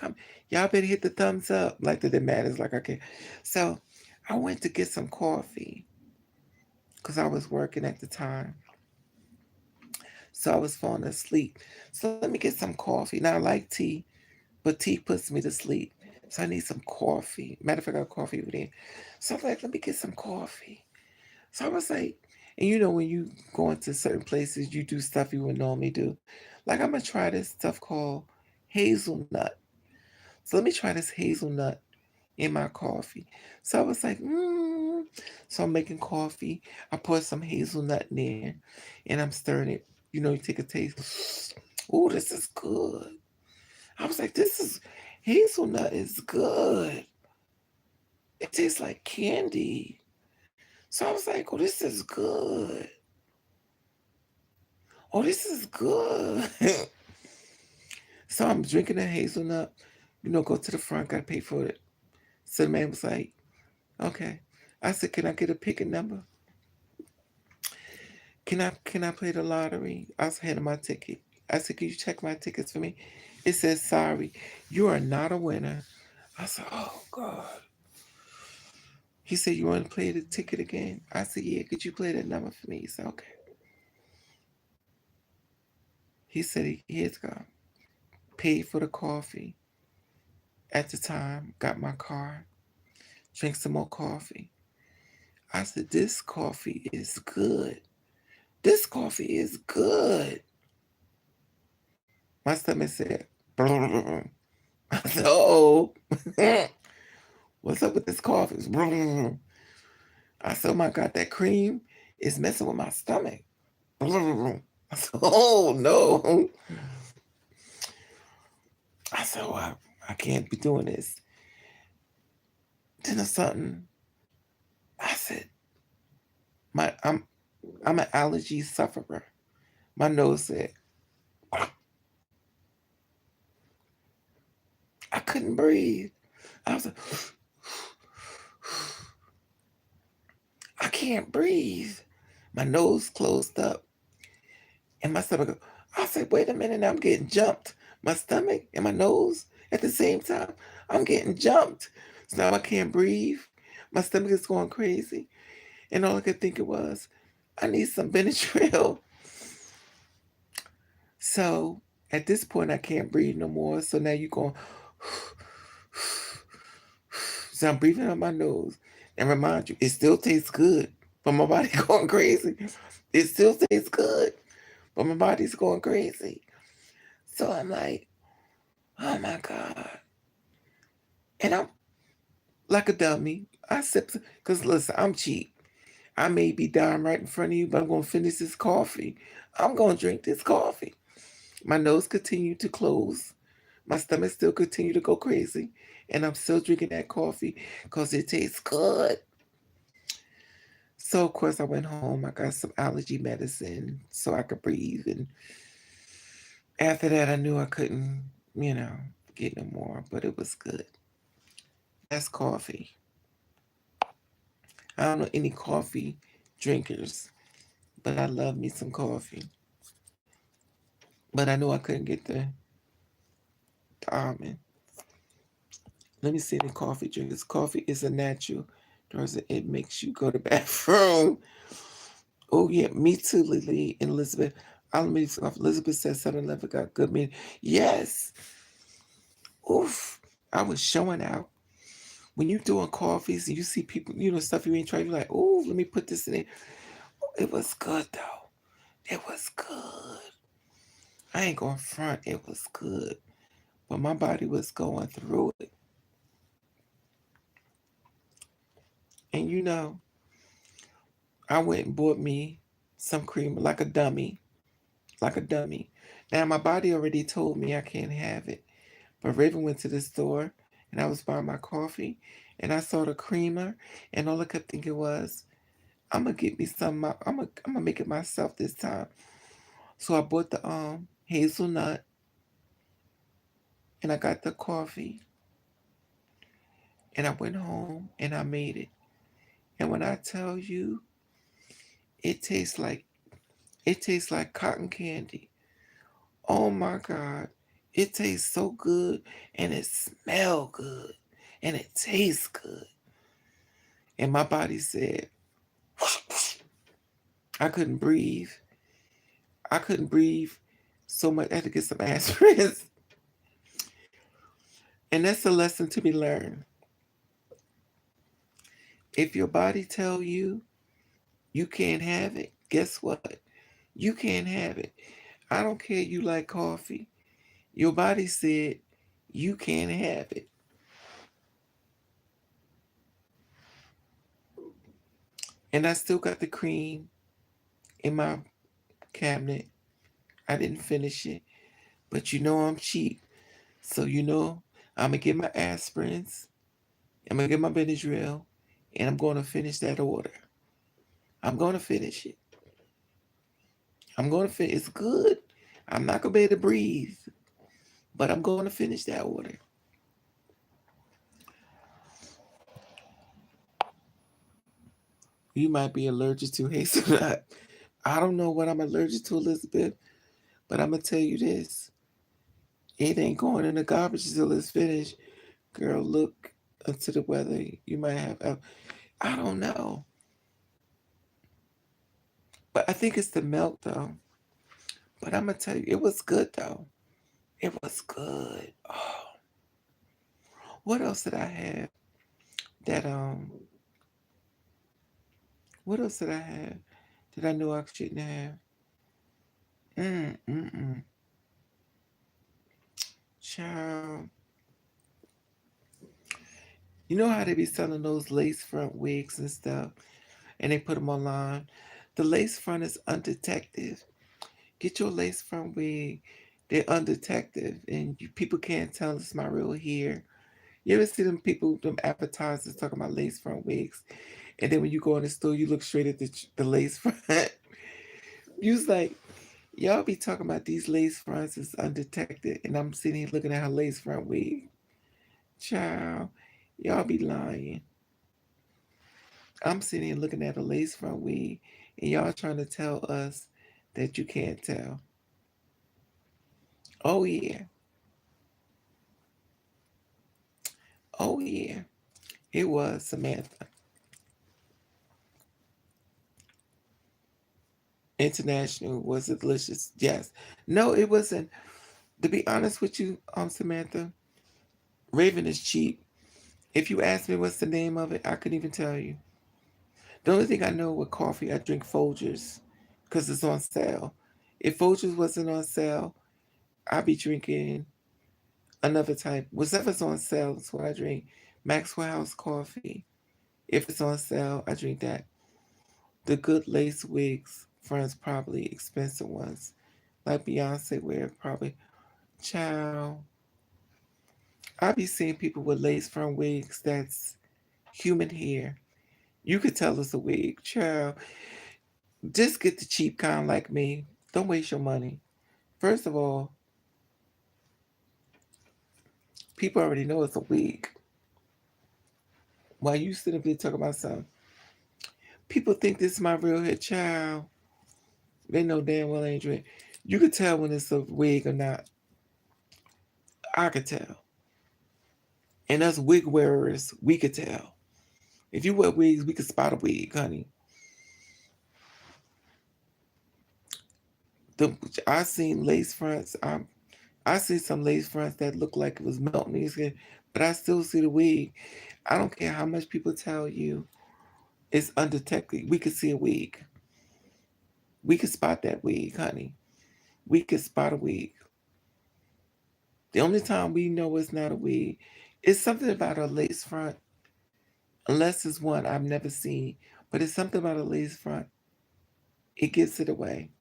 Y'all better hit the thumbs up. Like that it matters. Like, okay. So I went to get some coffee because I was working at the time. So I was falling asleep. So let me get some coffee. Now I like tea, but tea puts me to sleep. So I need some coffee. Matter of fact, I got coffee over there. So I'm like, let me get some coffee. So I was like, and when you go into certain places, you do stuff you would normally do. Like I'm gonna try this stuff called hazelnut. So let me try this hazelnut in my coffee. So I was like, So I'm making coffee. I put some hazelnut in there and I'm stirring it. You take a taste. Oh, this is good. I was like, hazelnut is good. It tastes like candy. So I was like, oh, this is good. Oh, this is good. So I'm drinking a hazelnut. Go to the front, gotta pay for it. So the man was like, okay. I said, can I get a picket number? Can I play the lottery? I was handing my ticket. I said, can you check my tickets for me? It says, sorry, you are not a winner. I said, oh God. He said, you want to play the ticket again? I said, yeah, could you play that number for me? He said, okay. He said, here's go. Paid for the coffee. At the time, got my car, drank some more coffee. I said, this coffee is good. This coffee is good. My stomach said, I said, oh, what's up with this coffee? I said, oh my God, that cream is messing with my stomach. I said, oh no. I said, oh, I can't be doing this. Then or something. I said, I'm an allergy sufferer. My nose said, I couldn't breathe. I was like, I can't breathe. My nose closed up and my stomach go, I said, wait a minute, now I'm getting jumped. My stomach and my nose at the same time. I'm getting jumped. So now I can't breathe. My stomach is going crazy. And all I could think it was, I need some Benadryl. So at this point, I can't breathe no more. So now you're going, so I'm breathing out my nose. And remind you, it still tastes good, but my body going crazy. It still tastes good, but my body's going crazy. So I'm like, oh my God. And I'm like a dummy. I sip, because listen, I'm cheap. I may be dying right in front of you, but I'm going to finish this coffee. I'm going to drink this coffee. My nose continued to close. My stomach still continued to go crazy. And I'm still drinking that coffee because it tastes good. So, of course, I went home. I got some allergy medicine so I could breathe. And after that, I knew I couldn't, you know, get no more, but it was good. That's coffee. I don't know any coffee drinkers, but I love me some coffee. But I knew I couldn't get the almond. Let me see the coffee drinkers. Coffee is a natural. It makes you go to the bathroom. Oh yeah, me too, Lily and Elizabeth. I'll make this off. Elizabeth said 7-Eleven got good meat. Yes. Oof. I was showing out. When you doing coffees and you see people, stuff you ain't tried, you're like, oh, let me put this in it. It was good though. It was good. I ain't going front. It was good. But my body was going through it. And I went and bought me some cream like a dummy. Like a dummy. Now my body already told me I can't have it. But Raven went to the store and I was buying my coffee and I saw the creamer and all I kept thinking was, I'm gonna get me some. I'm gonna make it myself this time. So I bought the hazelnut and I got the coffee and I went home and I made it. And when I tell you, it tastes like it tastes like cotton candy. Oh my God. It tastes so good and it smells good and it tastes good. And my body said, I couldn't breathe. I couldn't breathe so much. I had to get some aspirin. And that's a lesson to be learned. If your body tell you can't have it, guess what? You can't have it. I don't care you like coffee. Your body said you can't have it. And I still got the cream in my cabinet. I didn't finish it. But I'm cheap. So I'm gonna get my aspirins. I'm gonna get my Benadryl. And I'm gonna finish that order. I'm gonna finish it. I'm gonna finish. It's good. I'm not gonna be able to breathe. But I'm gonna finish that order. You might be allergic to hazelnut. I don't know what I'm allergic to, Elizabeth, but I'm gonna tell you this: it ain't going in the garbage until it's finished. Girl, look into the weather. You might have. I don't know, but I think it's the milk though. But I'm gonna tell you, it was good though. It was good. Oh, what else did I have? That what else did I have that I knew I shouldn't have? Mm mm mm. Child, you know how they be selling those lace front wigs and stuff, and they put them online. The lace front is undetected. Get your lace front wig. They're undetected, and people can't tell it's my real hair. You ever see them advertisers talking about lace front wigs, and then when you go in the store, you look straight at the lace front. You was like, y'all be talking about these lace fronts is undetected, and I'm sitting here looking at her lace front wig. Child, y'all be lying. I'm sitting here looking at a lace front wig, and y'all trying to tell us that you can't tell. Oh yeah, oh yeah, it was Samantha. International. Was it delicious? Yes. No, it wasn't. To be honest with you, Samantha, Raven is cheap. If you ask me what's the name of it, I couldn't even tell you. The only thing I know with coffee, I drink Folgers because it's on sale. If Folgers wasn't on sale, I'd be drinking another type. Whatever's on sale is what I drink. Maxwell House coffee. If it's on sale, I drink that. The good lace wigs, friends, probably expensive ones, like Beyonce wear, probably. Child, I be seeing people with lace front wigs that's human hair. You could tell it's a wig. Child, just get the cheap kind like me. Don't waste your money. First of all, people already know it's a wig. While you sitting there talking about something, people think this is my real hair. Child, they know damn well ain't drink. You could tell when it's a wig or not. I could tell. And us wig wearers, we could tell. If you wear wigs, we could spot a wig, honey. The I seen lace fronts. I see some lace fronts that look like it was melting in your skin, but I still see the wig. I don't care how much people tell you it's undetected. We could see a wig. We could spot that wig, honey. We could spot a wig. The only time we know it's not a wig is something about a lace front, unless it's one I've never seen. But it's something about a lace front. It gives it away.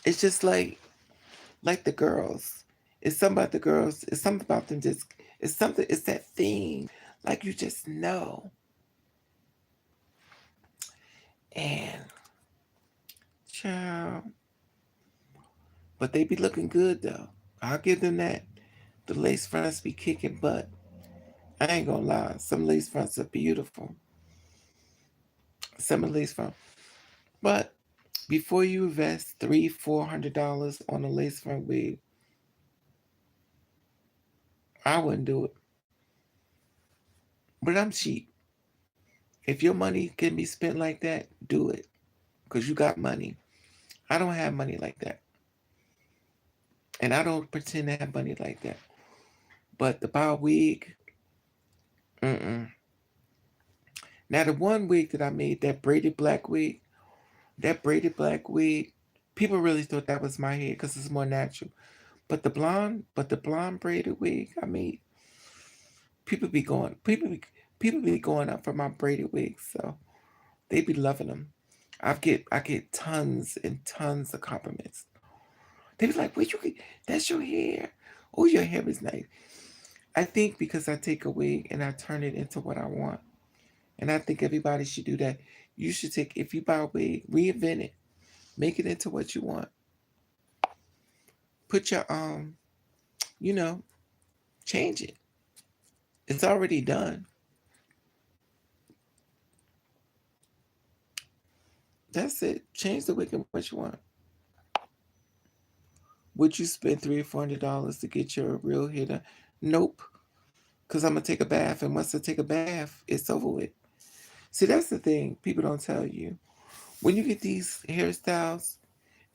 It's just like the girls. It's something about the girls. It's something about them. Just it's something. It's that thing. Like you just know. And child, but they be looking good though. I'll give them that. The lace fronts be kicking butt. I ain't gonna lie. Some lace fronts are beautiful. Some of the lace fronts. But before you invest $300-400 on a lace front wig, I wouldn't do it. But I'm cheap. If your money can be spent like that, do it. Because you got money. I don't have money like that. And I don't pretend to have money like that. But to buy a wig, mm-mm. Now, the one wig that I made, that braided black wig, people really thought that was my hair because it's more natural. But the blonde braided wig I made, people be going, people be going up for my braided wigs, so they be loving them. I get tons and tons of compliments. They be like, "Where you get? That's your hair. Oh, your hair is nice." I think because I take a wig and I turn it into what I want, and I think everybody should do that. You should take if you buy a wig, reinvent it, make it into what you want. Put your you know, change it. It's already done. That's it. Change the wig and what you want. Would you spend $300 or $400 to get your real hair done? Nope. Because I'm gonna take a bath, and once I take a bath, it's over with. See, that's the thing people don't tell you. When you get these hairstyles,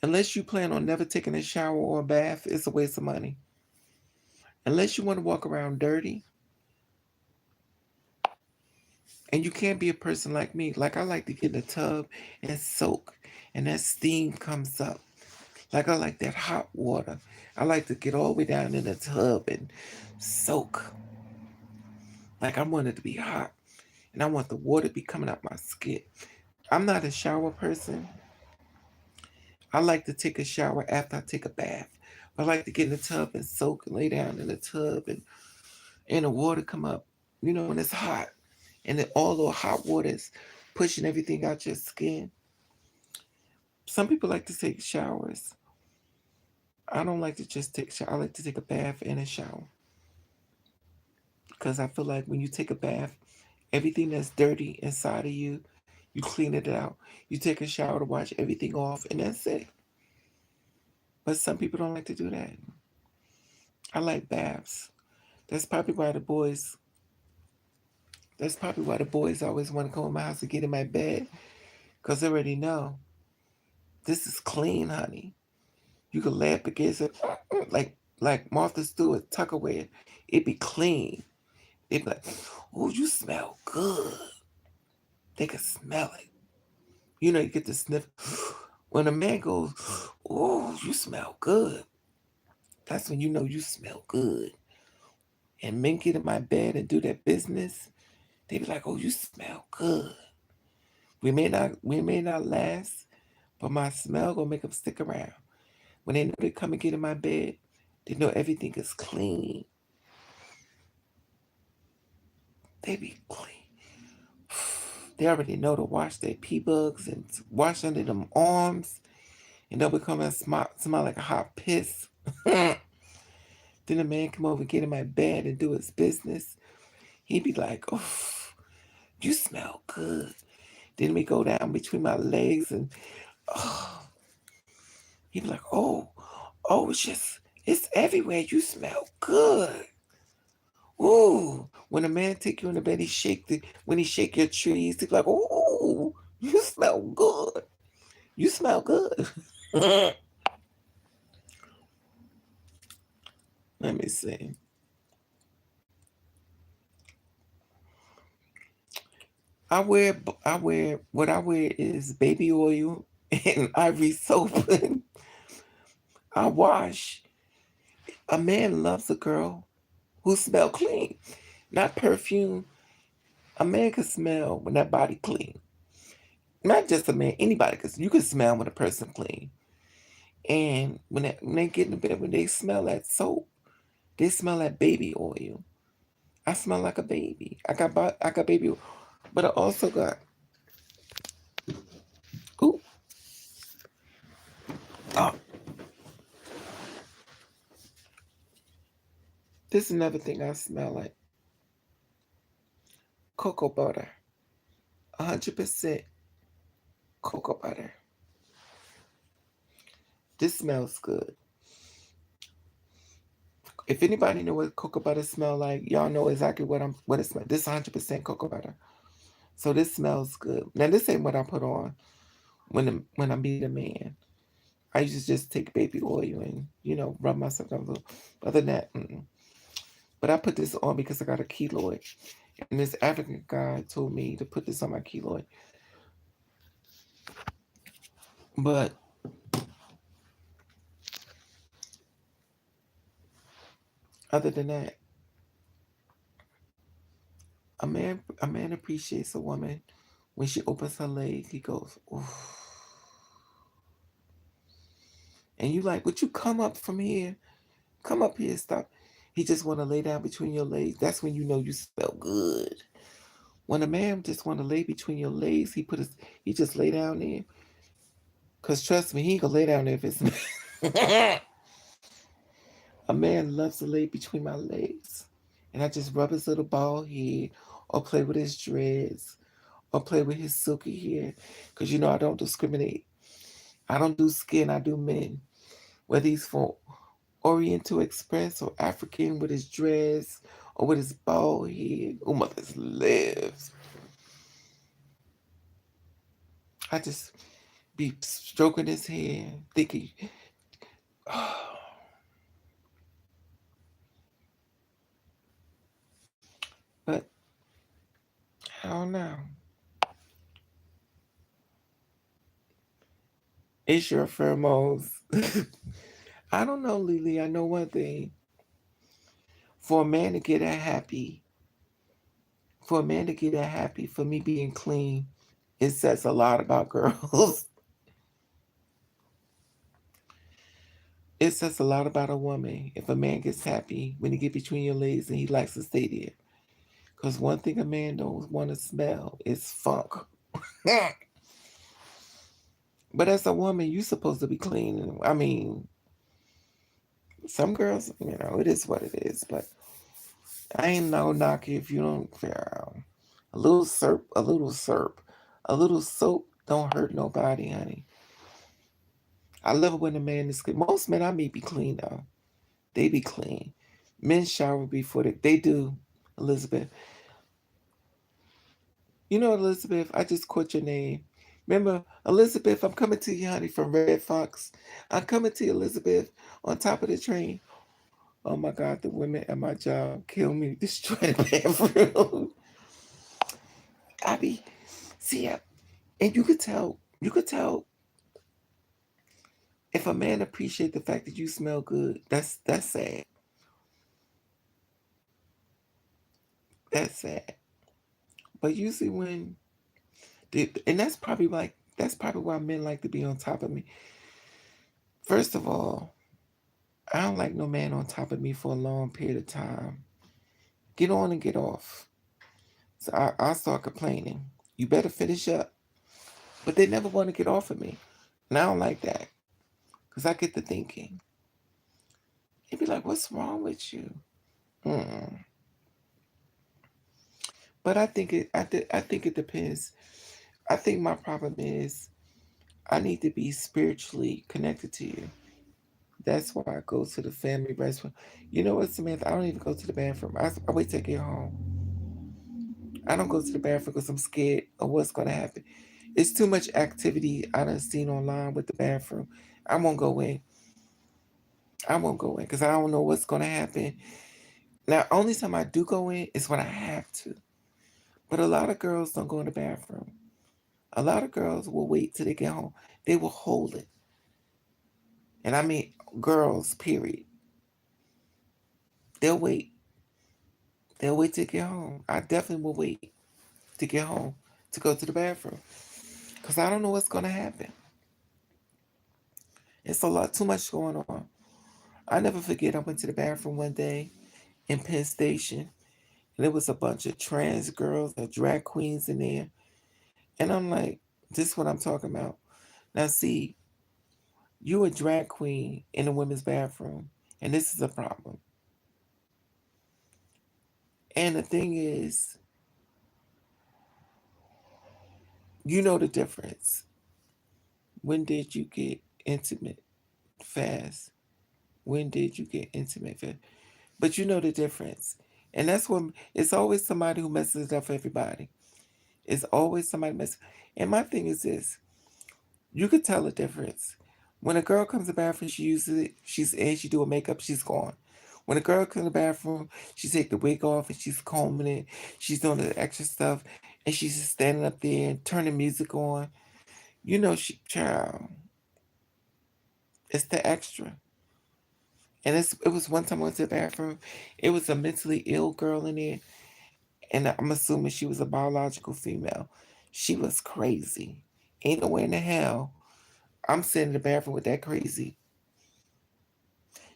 unless you plan on never taking a shower or a bath, it's a waste of money. Unless you want to walk around dirty, and you can't be a person like me. Like I like to get in the tub and soak, and that steam comes up. Like I like that hot water. I like to get all the way down in the tub and soak. Like I want it to be hot, and I want the water to be coming out my skin. I'm not a shower person. I like to take a shower after I take a bath. I like to get in the tub and soak and lay down in the tub and the water come up. You know, when it's hot, and then all the hot water is pushing everything out your skin. Some people like to take showers. I don't like to just take a shower. I like to take a bath and a shower because I feel like when you take a bath, everything that's dirty inside of you clean it out. You take a shower to wash everything off, and that's it. But some people don't like to do that. I like baths. That's probably why the boys. That's probably why the boys always want to come to my house to get in my bed, cause they already know. This is clean, honey. You can lay up against it like Martha Stewart, Tupperware. It be clean. They be like, oh, you smell good. They can smell it. You know, you get to sniff. When a man goes, oh, you smell good. That's when you know you smell good. And men get in my bed and do their business. They be like, oh, you smell good. We may not last, but my smell gonna make them stick around. When they know they come and get in my bed, they know everything is clean. They be clean. They already know to wash their pee bugs and wash under them arms, and they'll become and smell like a hot piss. Then the man come over, get in my bed, and do his business. He be like, "Oh, you smell good." Then we go down between my legs, and oh, he be like, "Oh, it's everywhere. You smell good." Ooh, when a man take you in the bed, when he shake your trees, he be like, "Ooh, you smell good. You smell good." Let me see. What I wear is baby oil and Ivory soap. I wash. A man loves a girl who smell clean, not perfume. A man can smell when that body clean. Not just a man, anybody, because you can smell when a person clean. And when they get in the bed, when they smell that soap, they smell that baby oil. I smell like a baby. I got baby oil, but I also got. Ooh, oh, this is another thing I smell like cocoa butter. 100% cocoa butter. This smells good. If anybody know what cocoa butter smell like, y'all know exactly what it smells. This 100% cocoa butter. So this smells good. Now this ain't what I put on when I meet a man. I used to just take baby oil and rub myself down a little. Other than that, mm-mm. But I put this on because I got a keloid, and this African guy told me to put this on my keloid. But other than that, a man appreciates a woman when she opens her leg. He goes, ooh. And you like, would you come up from here? Come up here, stop. He just want to lay down between your legs. That's when you know you smell good. When a man just want to lay between your legs, he just lay down there. Cause trust me, he ain't gonna lay down there if it's a man loves to lay between my legs. And I just rub his little bald head or play with his dreads or play with his silky hair. Cause I don't discriminate. I don't do skin, I do men. Whether he's from Oriental Express or African with his dress or with his bald head. Oh, mother's lives. I just be stroking his hair, thinking, oh, but I don't know. It's your pheromones. I don't know, Lily. I know one thing. For a man to get that happy, for a man to get that happy, for me being clean, it says a lot about girls. It says a lot about a woman if a man gets happy when he get between your legs and he likes to stay there. Because one thing a man don't want to smell is funk. But as a woman, you supposed to be clean. I mean, some girls, it is what it is. But I ain't no knock if you don't. A little syrup, a little soap don't hurt nobody, honey. I love it when a man is clean. Most men I meet be clean though. They be clean. Men shower before they do. Elizabeth, Elizabeth, I just caught your name. Remember, Elizabeth, I'm coming to you, honey, from Red Fox. I'm coming to you, Elizabeth, on top of the train. Oh my God, the women at my job kill me, destroy the bathroom. I be, see, and you could tell if a man appreciate the fact that you smell good. That's sad. That's sad. But usually and that's probably why men like to be on top of me. First of all, I don't like no man on top of me for a long period of time. Get on and get off. So I start complaining. You better finish up. But they never want to get off of me. And I don't like that. Because I get to thinking. They'd be like, what's wrong with you? Mm. But I think it depends. I think my problem is I need to be spiritually connected to you. That's why I go to the family restroom. You know what, Samantha? I don't even go to the bathroom. I wait till I get home. I don't go to the bathroom because I'm scared of what's going to happen. It's too much activity I done seen online with the bathroom. I won't go in. I won't go in because I don't know what's going to happen. Now, only time I do go in is when I have to. But a lot of girls don't go in the bathroom. A lot of girls will wait till they get home. They will hold it. And I mean girls, period. They'll wait. They'll wait to get home. I definitely will wait to get home to go to the bathroom. Because I don't know what's going to happen. It's a lot too much going on. I never forget I went to the bathroom one day in Penn Station. And there was a bunch of trans girls and drag queens in there. And I'm like, this is what I'm talking about. Now see, you a drag queen in a women's bathroom. And this is a problem. And the thing is, you know the difference. When did you get intimate fast? When did you get intimate fast? But you know the difference. And that's when it's always somebody who messes it up for everybody. It's always somebody messing. And my thing is this: you could tell the difference. When a girl comes to the bathroom, she uses it. She's in. She do her makeup. She's gone. When a girl comes to the bathroom, she take the wig off and she's combing it. She's doing the extra stuff, and she's just standing up there and turning music on. You know, she child. It's the extra. And it was one time I went to the bathroom. It was a mentally ill girl in there, and I'm assuming she was a biological female. She was crazy. Ain't no way in the hell I'm sitting in the bathroom with that crazy.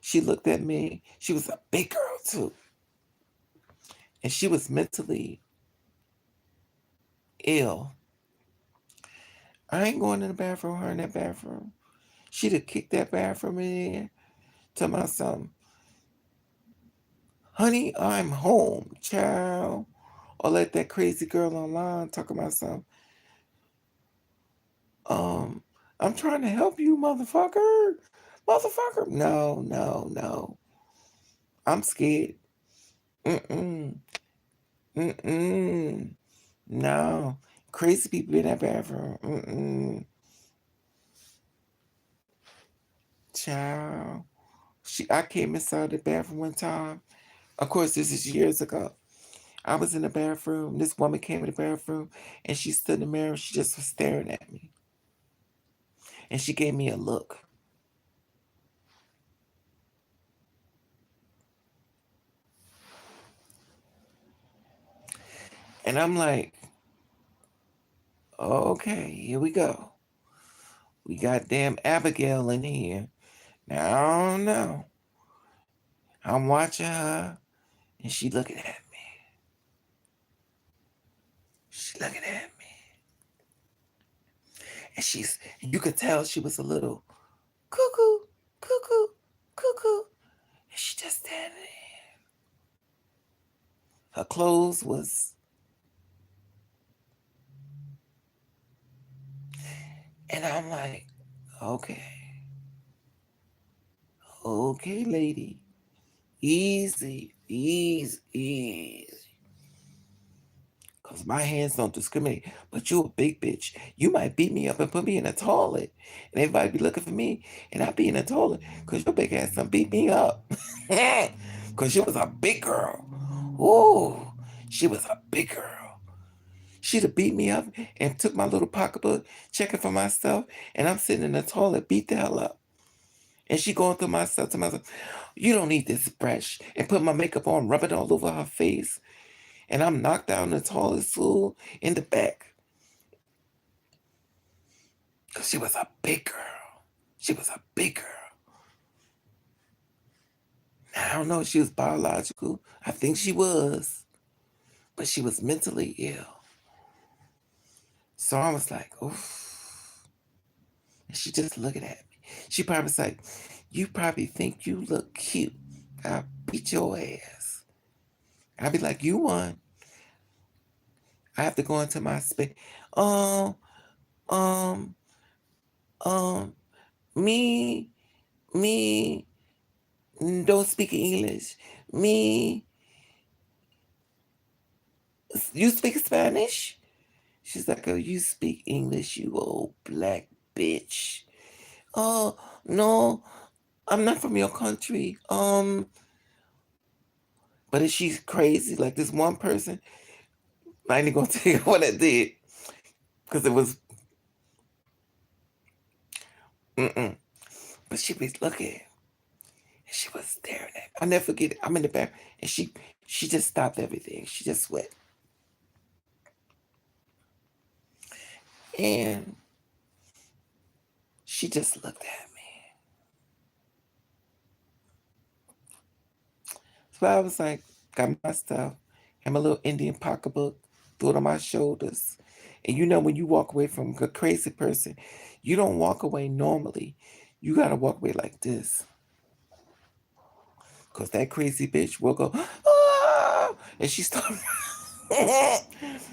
She looked at me. She was a big girl too, and she was mentally ill. I ain't going in the bathroom. Her in that bathroom. She'd have kicked that bathroom in there. Tell my son, honey, I'm home, child. Or let that crazy girl online talk about something. Um, I'm trying to help you, motherfucker. Motherfucker. No, no, no. I'm scared. Mm-mm. Mm-mm. No. Crazy people in that bathroom. Mm-mm. Child. I came inside the bathroom one time. Of course, this is years ago. I was in the bathroom. This woman came in the bathroom and she stood in the mirror. She just was staring at me. And she gave me a look. And I'm like, okay, here we go. We got damn Abigail in here. Now, I don't know. I'm watching her and she looking at me. She looking at me. And you could tell she was a little cuckoo, cuckoo, cuckoo. And she just standing there. Her clothes was, and I'm like, okay, okay, lady. Easy, easy, easy. Because my hands don't discriminate. But you a big bitch. You might beat me up and put me in a toilet. And everybody be looking for me. And I be in a toilet. Because your big ass done beat me up. Because she was a big girl. Ooh, she was a big girl. She'd have beat me up and took my little pocketbook, checking for my stuff. And I'm sitting in the toilet, beat the hell up. And she going through my stuff to myself, you don't need this brush. And put my makeup on, rub it all over her face. And I'm knocked out in the toilet stool in the back. Because she was a big girl. She was a big girl. Now, I don't know if she was biological. I think she was. But she was mentally ill. So I was like, oof. And she just looking at me. She probably was like, you probably think you look cute. I'll beat your ass. I'll be like, you won. I have to go into my space. Um, um, um, me, me, don't speak English. Me, you speak Spanish? She's like, oh, you speak English, you old black bitch. Oh, no, I'm not from your country. But is she crazy? Like this one person, I ain't gonna tell you what I did. Because it was, mm-mm. But she was looking. And she was staring at me. I'll never forget it. I'm in the back. And she just stopped everything. She just went. And she just looked at me. So I was like, got my stuff, had my little Indian pocketbook, threw it on my shoulders. And you know, when you walk away from a crazy person, you don't walk away normally. You gotta walk away like this. Cause that crazy bitch will go, ah! And she start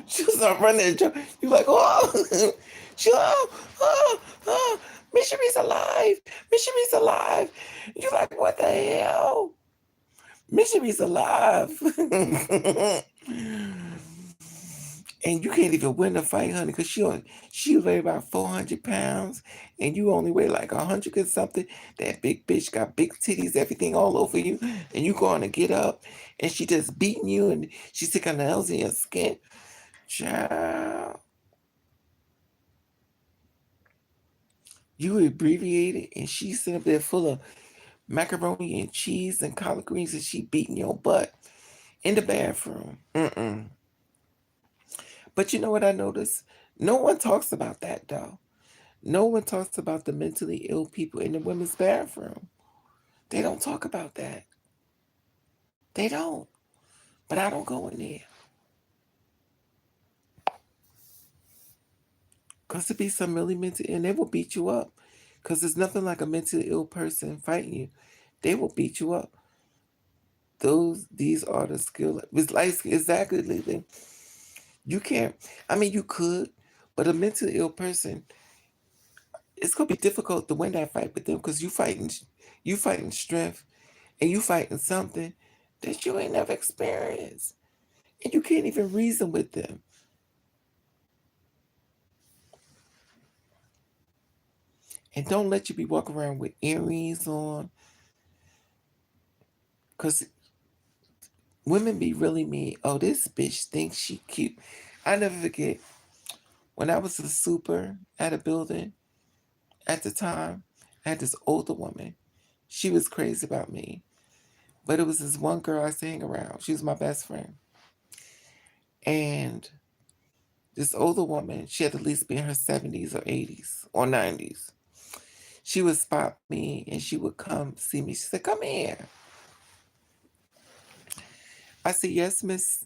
she'll start running and jump. You like, oh, she, Missionary's alive. Missionary's alive. You like, what the hell? Missionary's alive. And you can't even win the fight, honey, because she weigh about 400 pounds, and you only weigh like 100 and something. That big bitch got big titties, everything all over you, and you going to get up, and she just beating you, and she sticking her nails in your skin. Child, you abbreviated, and she's sitting up there full of macaroni and cheese and collard greens, and she beating your butt in the bathroom. Mm-mm. But you know what I noticed? No one talks about that, though. No one talks about the mentally ill people in the women's bathroom. They don't talk about that. They don't. But I don't go in there. Because to be some really mentally ill, they will beat you up. Because there's nothing like a mentally ill person fighting you. They will beat you up. These are the skill. It's like exactly, Lily. You can't. I mean, you could, but a mentally ill person, it's gonna be difficult to win that fight with them because you fighting strength, and you fighting something that you ain't never experienced, and you can't even reason with them. And don't let you be walking around with earrings on, because women be really mean. Oh, this bitch thinks she cute. I never forget when I was a super at a building at the time. I had this older woman. She was crazy about me, but it was this one girl I used to hang around. She was my best friend, and this older woman, she had to at least be in her 70s or 80s or 90s. She would spot me and she would come see me. She said, come here. I said, yes, miss.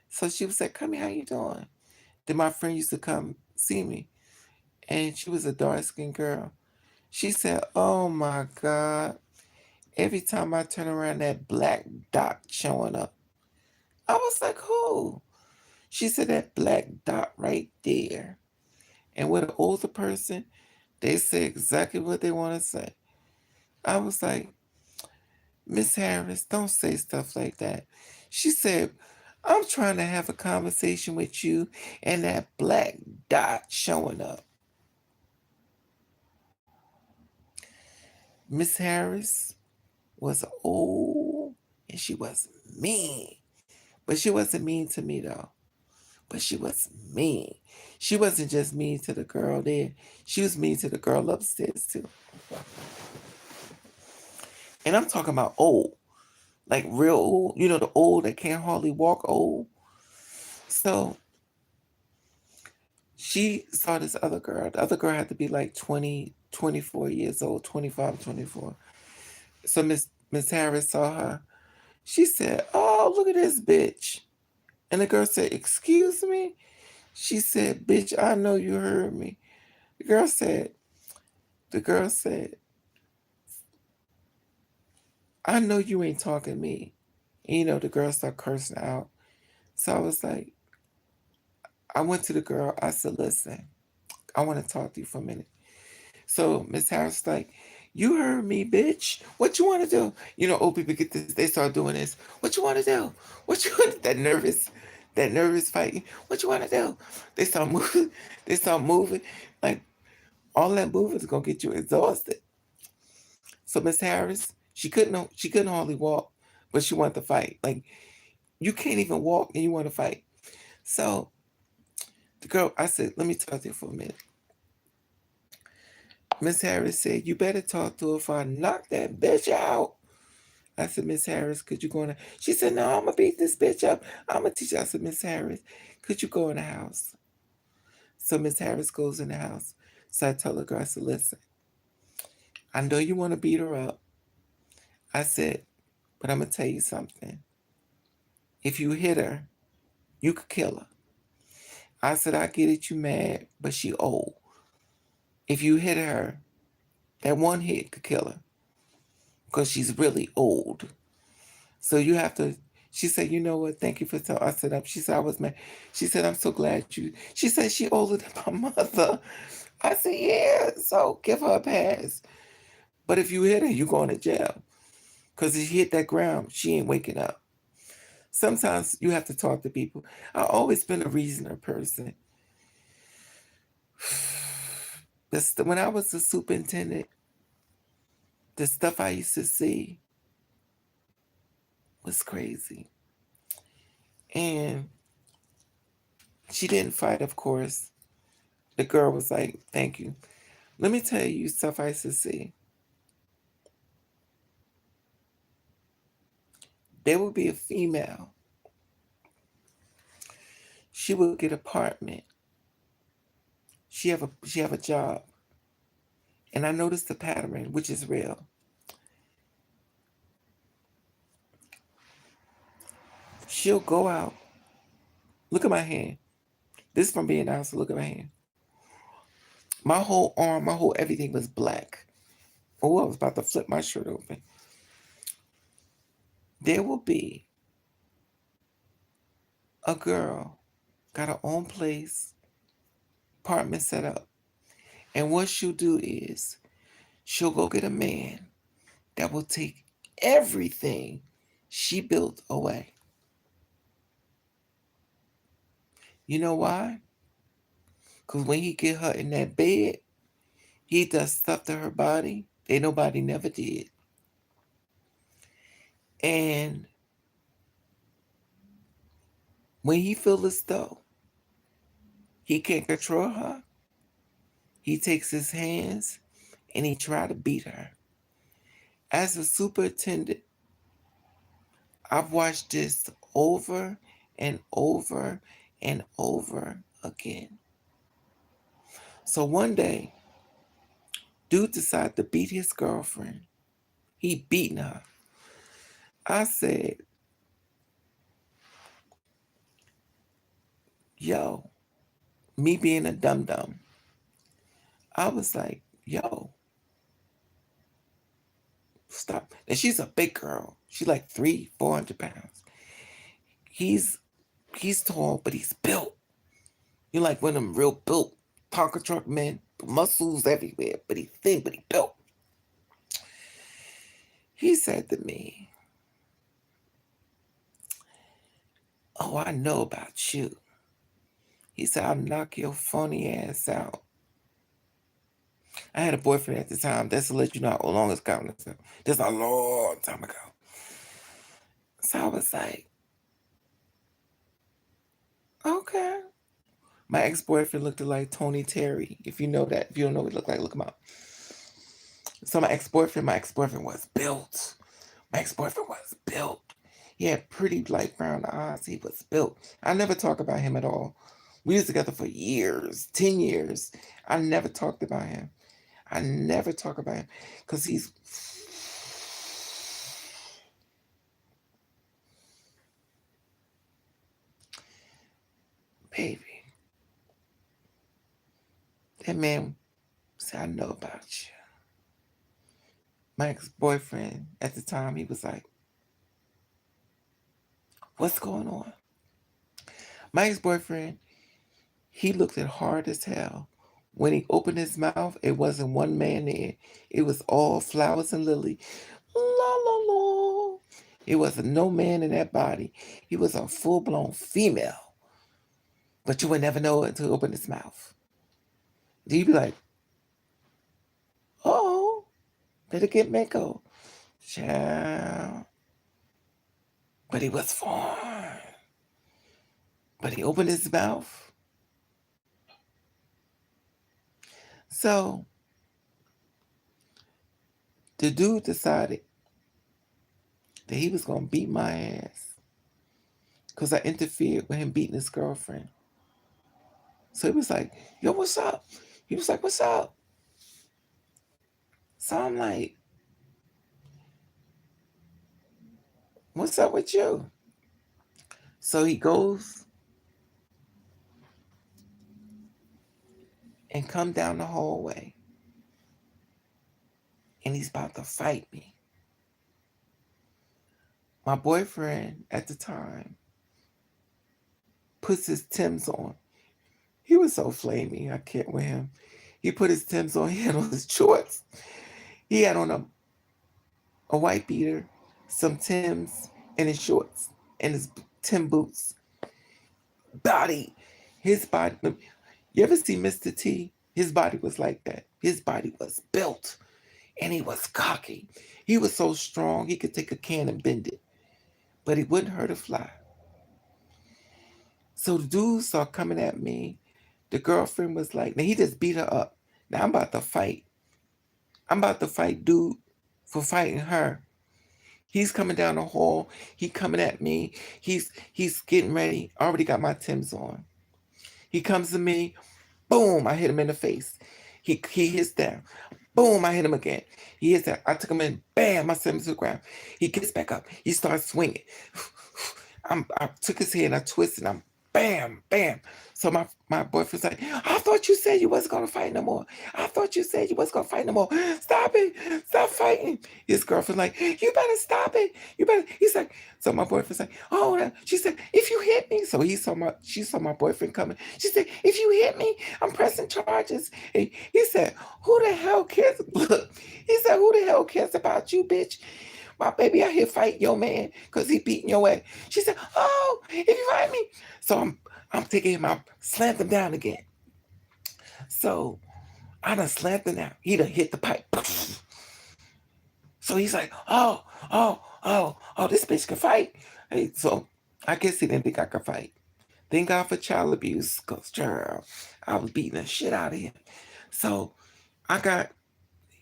So she was like, come here, how you doing? Then my friend used to come see me, and she was a dark-skinned girl. She said, oh my God, every time I turn around, that black dot showing up. I was like, who? She said, that black dot right there. And with an older person, they say exactly what they want to say. I was like, Miss Harris, don't say stuff like that. She said, I'm trying to have a conversation with you and that black dot showing up. Miss Harris was old and she was mean. But she wasn't mean to me though. But she was mean. She wasn't just mean to the girl there. She was mean to the girl upstairs too. And I'm talking about old. Like real old. You know, the old that can't hardly walk old. So she saw this other girl. The other girl had to be like 20, 24 years old, 25, 24. So Miss Harris saw her. She said, "Oh, look at this bitch." And the girl said, "Excuse me?" She said, "Bitch, I know you heard me." The girl said, the girl said, "I know you ain't talking to me." And, you know, the girl started cursing out. So I was like, I went to the girl. I said, "Listen, I want to talk to you for a minute." So Miss Harris was like, "You heard me, bitch. What you want to do?" You know, old people get this. They start doing this. What you want to do? What you want? That nervous fighting. What you want to do? They start moving. They start moving. Like all that moving is gonna get you exhausted. So Miss Harris, she couldn't hardly walk, but she wanted to fight. Like you can't even walk and you want to fight. So the girl, I said, "Let me talk to you for a minute." Miss Harris said, "You better talk to her if I knock that bitch out." I said, "Miss Harris, could you go in the—" She said, "No, I'm gonna beat this bitch up. I'm gonna teach you." I said, "Miss Harris, could you go in the house?" So Miss Harris goes in the house. So I tell the girl, I said, "Listen, I know you want to beat her up." I said, "But I'm gonna tell you something. If you hit her, you could kill her." I said, "I get it, you mad, but she old. If you hit her, that one hit could kill her because she's really old. So you have to." She said, "You know what? Thank you for telling." I said, She said, "I was mad." She said, "I'm so glad you." She said, "She older than my mother." I said, "Yeah, so give her a pass. But if you hit her, you going to jail. Because if she hit that ground, she ain't waking up." Sometimes you have to talk to people. I've always been a reasoner person. When I was a superintendent, the stuff I used to see was crazy. And she didn't fight, of course. The girl was like, "Thank you." Let me tell you stuff I used to see. There would be a female. She would get an apartment. She have a job. And I noticed the pattern, which is real. She'll go out. Look at my hand. This is from being honest. Look at my hand. My whole arm, my whole everything was black. Oh, I was about to flip my shirt open. There will be a girl, got her own place, apartment set up. And what she'll do is she'll go get a man that will take everything she built away. You know why? Because when he get her in that bed, he does stuff to her body that nobody never did. And when he feel as though he can't control her, he takes his hands and he try to beat her. As a superintendent, I've watched this over and over and over again. So one day, dude decided to beat his girlfriend. He beating her. I said, "Yo," me being a dum dum, I was like, "Yo, stop." And she's a big girl. She's like 400 pounds. He's he's tall, but he's built. You're like one of them real built Tonka truck men, muscles everywhere, but he thin, but he built. He said to me, Oh, I know about you. He said, I'll knock your phony ass out. I had a boyfriend at the time. That's to let you know how long it's gotten. This a long time ago. So I was like, okay. My ex-boyfriend looked like Tony Terry. If you know that, if you don't know what he looked like, look him up. So my ex-boyfriend was built. My ex-boyfriend was built. He had pretty light brown eyes. He was built. I never talk about him at all. We was together for years, 10 years. I never talked about him. I never talk about him because he's, baby, that man said, I know about you. My ex-boyfriend at the time, he was like, what's going on? My ex-boyfriend, he looked at hard as hell. When he opened his mouth, it wasn't one man there. It was all flowers and lily. La la la. It wasn't no man in that body. He was a full-blown female. But you would never know it until he opened his mouth. You'd be like, oh, better get Mako. Child. But he was fine. But he opened his mouth. So the dude decided that he was going to beat my ass because I interfered with him beating his girlfriend. So he was like, yo, what's up? He was like, what's up? So I'm like, what's up with you? So he goes and come down the hallway and he's about to fight me. My boyfriend at the time puts his Timbs on. He was so flamey, I can't with him. He put his Timbs on, he had on his shorts. He had on a white beater, some Timbs, and his shorts, and his Tim boots. His body, you ever see Mr. T? His body was like that. His body was built, and he was cocky. He was so strong, he could take a can and bend it, but he wouldn't hurt a fly. So the dude started coming at me. The girlfriend was like, now he just beat her up. Now I'm about to fight. I'm about to fight dude for fighting her. He's coming down the hall. He coming at me. He's getting ready. I already got my Timbs on. He comes to me. Boom, I hit him in the face. He hits down. Boom, I hit him again. He hits that. I took him in. Bam, I sent him to the ground. He gets back up. He starts swinging. I took his head and I twisted him. Bam, bam. So my boyfriend's like, I thought you said you wasn't going to fight no more. I thought you said you wasn't going to fight no more. Stop it. Stop fighting. His girlfriend's like, you better stop it. You better. He's like, so my boyfriend's like, oh, she said, if you hit me. So she saw my boyfriend coming. She said, if you hit me, I'm pressing charges. And he said, who the hell cares? Look, he said, who the hell cares about you, bitch? My baby out here fighting your man because he beating your ass. She said, oh, if you fight me. So I'm taking him out, slammed him down again. So I done slammed him down. He done hit the pipe. So he's like, oh, this bitch can fight. Hey, so I guess he didn't think I could fight. Thank God for child abuse, because child, I was beating the shit out of him. So I got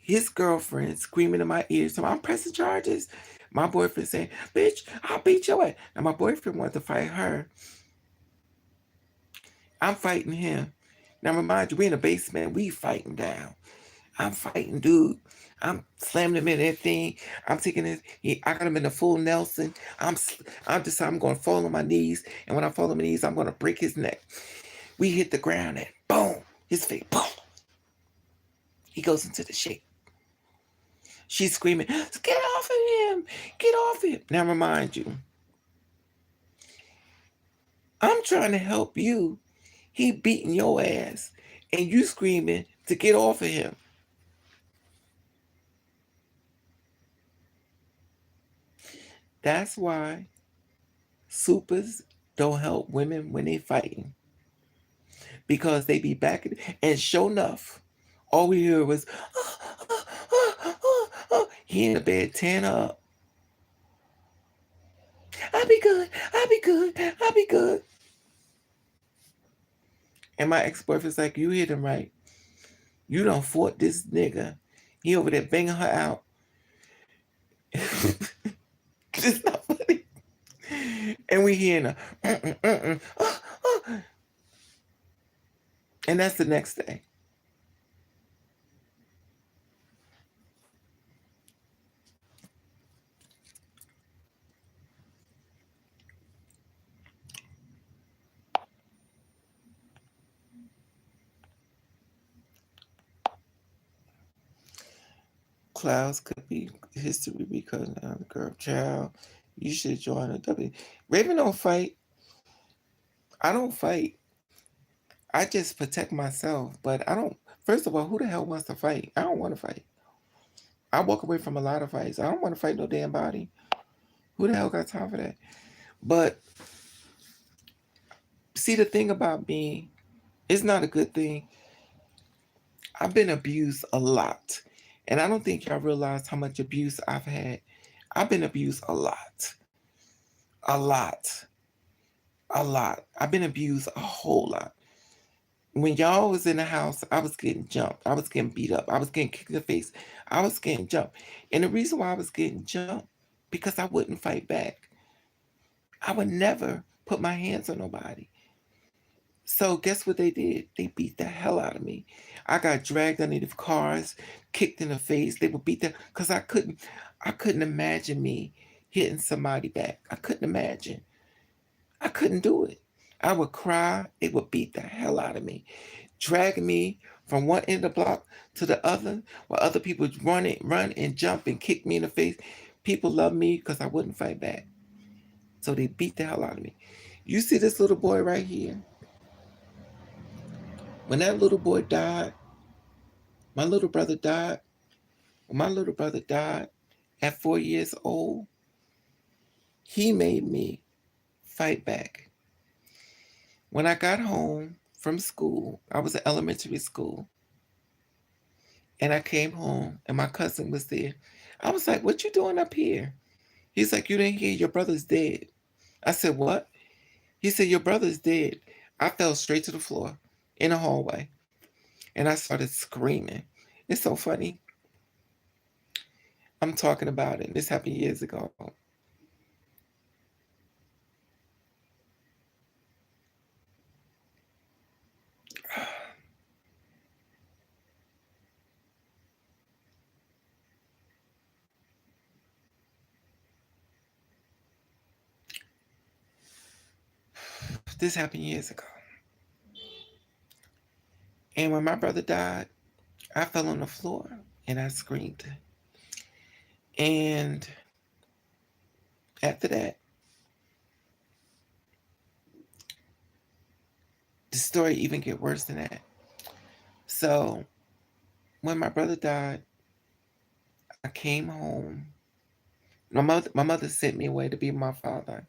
his girlfriend screaming in my ears, so I'm pressing charges. My boyfriend saying, bitch, I'll beat your ass. Now my boyfriend wanted to fight her. I'm fighting him. Now remind you, we in the basement, we fighting down. I'm fighting dude. I'm slamming him in that thing. I'm taking his, I got him in the full Nelson. I'm going to fall on my knees. And when I fall on my knees, I'm going to break his neck. We hit the ground and boom, his face, boom. He goes into the shake. She's screaming, get off of him. Get off him. Now remind you, I'm trying to help you. He beating your ass. And you screaming to get off of him. That's why supers don't help women when they fighting because they be back and sure enough, all we hear was he in the bed tearing up. I'll be good. I'll be good. I'll be good. And my ex-boyfriend's like, you hit him right. You done fought this nigga. He over there banging her out. It's not funny. And we hearing her. And that's the next day. Clouds could be history because I'm a girl child. You should join a W. Raven don't fight. I don't fight. I just protect myself. But I don't. First of all, who the hell wants to fight? I don't want to fight. I walk away from a lot of fights. I don't want to fight no damn body. Who the hell got time for that? But see, the thing about me, it's not a good thing. I've been abused a lot. And I don't think y'all realize how much abuse I've had. I've been abused a lot. A lot. A lot. I've been abused a whole lot. When y'all was in the house, I was getting jumped. I was getting beat up. I was getting kicked in the face. I was getting jumped. And the reason why I was getting jumped, because I wouldn't fight back. I would never put my hands on nobody. So guess what they did? They beat the hell out of me. I got dragged underneath cars, kicked in the face. They would beat the because I couldn't imagine me hitting somebody back. I couldn't imagine. I couldn't do it. I would cry. They would beat the hell out of me, dragging me from one end of the block to the other, while other people would run and jump and kick me in the face. People love me because I wouldn't fight back. So they beat the hell out of me. You see this little boy right here? When that little boy died, my little brother died. When my little brother died at 4 years old, he made me fight back. When I got home from school, I was in elementary school, and I came home and my cousin was there. I was like, what you doing up here? He's like, you didn't hear your brother's dead. I said, what? He said, your brother's dead. I fell straight to the floor in the hallway, and I started screaming. It's so funny. I'm talking about it. This happened years ago. This happened years ago. And when my brother died, I fell on the floor and I screamed. And after that, the story even get worse than that. So when my brother died, I came home. My mother sent me away to be with my father.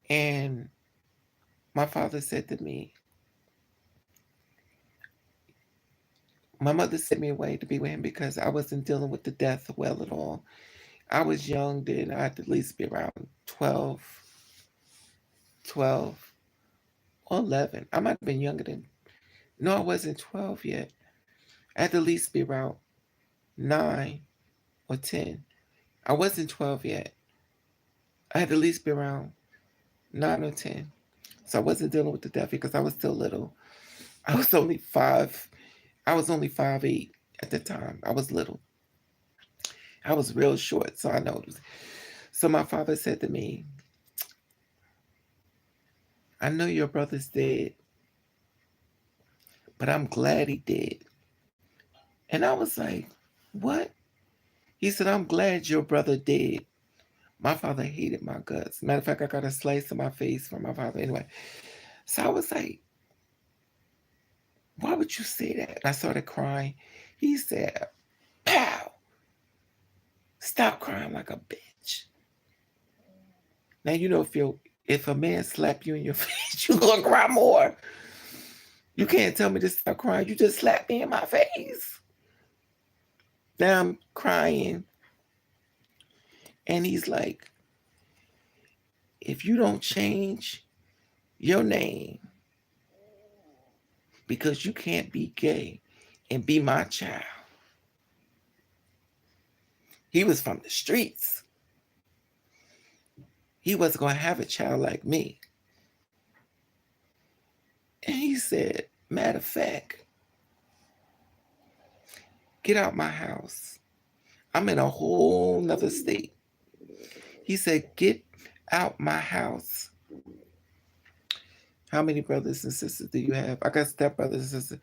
And my father said to me, my mother sent me away to be with him because I wasn't dealing with the death well at all. I was young then. I had to at least be around 12 or 11. I might have been younger than, no, I wasn't 12 yet. I had to at least be around 9 or 10. I wasn't 12 yet. I had to at least be around 9 or 10. So I wasn't dealing with the death because I was still little. I was only 5. I was only 5'8" at the time. I was little. I was real short, so I noticed. So my father said to me, I know your brother's dead, but I'm glad he did. And I was like, what? He said, I'm glad your brother did. My father hated my guts. Matter of fact, I got a slice of my face from my father anyway. So I was like, why would you say that? And I started crying. He said, pow, stop crying like a bitch. Now, you know, If a man slap you in your face, you gonna cry more. You can't tell me to stop crying. You just slapped me in my face. Now I'm crying. And he's like, if you don't change your name because you can't be gay and be my child. He was from the streets. He wasn't going to have a child like me. And he said, matter of fact, get out my house. I'm in a whole nother state. He said, get out my house. How many brothers and sisters do you have? I got stepbrothers and sisters.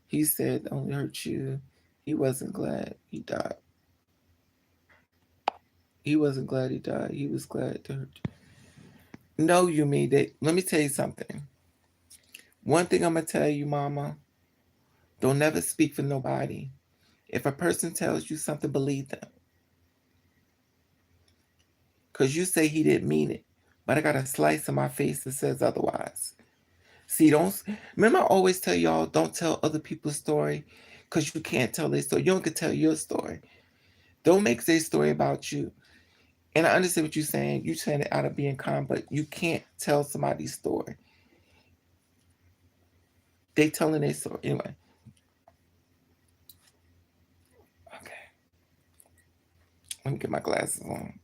He said, only hurt you. He wasn't glad he died. He wasn't glad he died. He was glad to hurt you. No, you mean that. Let me tell you something. One thing I'm going to tell you, mama, don't never speak for nobody. If a person tells you something, believe them. Because you say he didn't mean it, but I got a slice in my face that says otherwise. See, don't, remember I always tell y'all, don't tell other people's story because you can't tell their story. You don't can tell your story. Don't make their story about you. And I understand what you're saying. You're saying it out of being calm, but you can't tell somebody's story. They telling their story. Anyway. Okay. Let me get my glasses on.